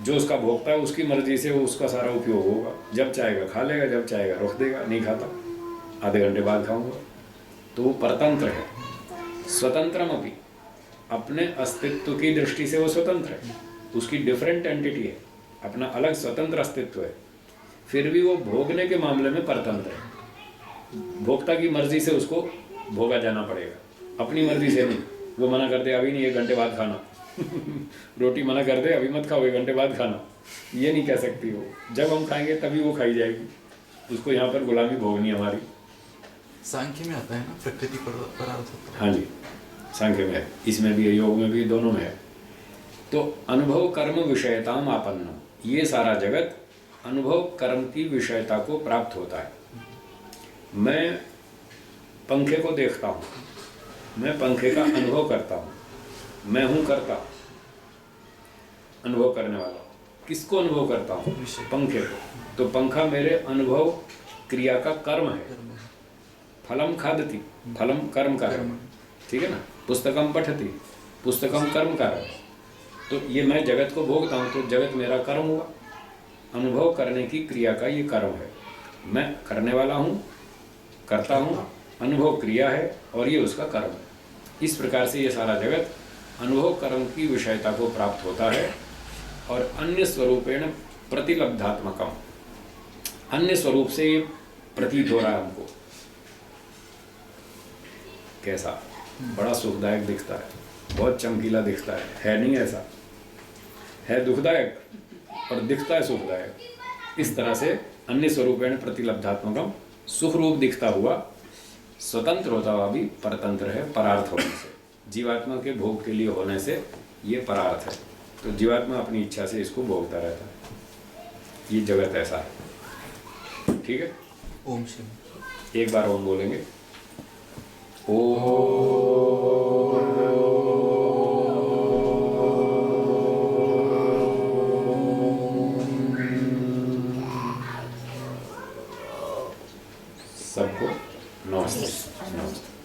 [SPEAKER 1] जो उसका भोगता है उसकी मर्जी से वो उसका सारा उपयोग होगा, जब चाहेगा खा लेगा, जब चाहेगा रोक देगा, नहीं खाता, आधे घंटे बाद खाऊंगा। तो वो परतंत्र है। स्वतंत्रम अपि, अपने अस्तित्व की दृष्टि से वो स्वतंत्र है, उसकी डिफरेंट एंटिटी है, अपना अलग स्वतंत्र अस्तित्व है। फिर भी वो भोगने के मामले में परतंत्र है। भोक्ता की मर्जी से उसको भोगा जाना पड़ेगा, अपनी मर्जी से नहीं। वो मना कर दे अभी नहीं, 1 घंटे बाद खाना रोटी मना कर दे अभी मत खाओ, 1 घंटे बाद खाना, ये नहीं कह सकती वो। जब हम खाएंगे तभी वो खाई जाएगी, उसको यहाँ पर गुलामी भोगनी हमारी।
[SPEAKER 2] सांख्य में आता है ना, प्रकृति परार्थ।
[SPEAKER 1] हाँ जी, सांख्य में है, इसमें भी है, योग में भी, दोनों में है। तो अनुभव कर्म विषयताम आपन्नम, ये सारा जगत अनुभव कर्म की विषयता को प्राप्त होता है। मैं पंखे को देखता हूँ, मैं पंखे का अनुभव करता हूँ, मैं हूँ कर्ता, अनुभव करने वाला। किसको अनुभव करता हूँ? पंखे को। तो पंखा मेरे अनुभव क्रिया का कर्म है। फलम खादति, फलम कर्म का है, ठीक है ना। पुस्तकम पठति, पुस्तकम कर्म का है। तो ये मैं जगत को भोगता हूँ, तो जगत मेरा कर्म हुआ। अनुभव करने की क्रिया का ये कर्म है। मैं करने वाला हूँ, करता हूँ, अनुभव क्रिया है और ये उसका कर्म है। इस प्रकार से ये सारा जगत अनुभव कर्म की विषयता को प्राप्त होता है। और अन्य स्वरूपेण प्रतिलब्धात्मकम, अन्य स्वरूप से ये प्रतीत हो रहा है हमको। कैसा? बड़ा सुखदायक दिखता है, बहुत चमकीला दिखता है नहीं ऐसा? है दुखदायक और दिखता है सुखदायक। इस तरह से अन्य स्वरूपेण प्रतिलब्धात्मकम सुख रूप दिखता हुआ स्वतंत्र होता हुआ भी परतंत्र है परार्थ होने से। जीवात्मा के भोग के लिए होने से ये परार्थ है। तो जीवात्मा अपनी इच्छा से इसको भोगता रहता है। ये जगत ऐसा है। ठीक है,
[SPEAKER 2] ओम शिव।
[SPEAKER 1] एक बार ओम बोलेंगे। सबको नमस्ते। नमस्ते।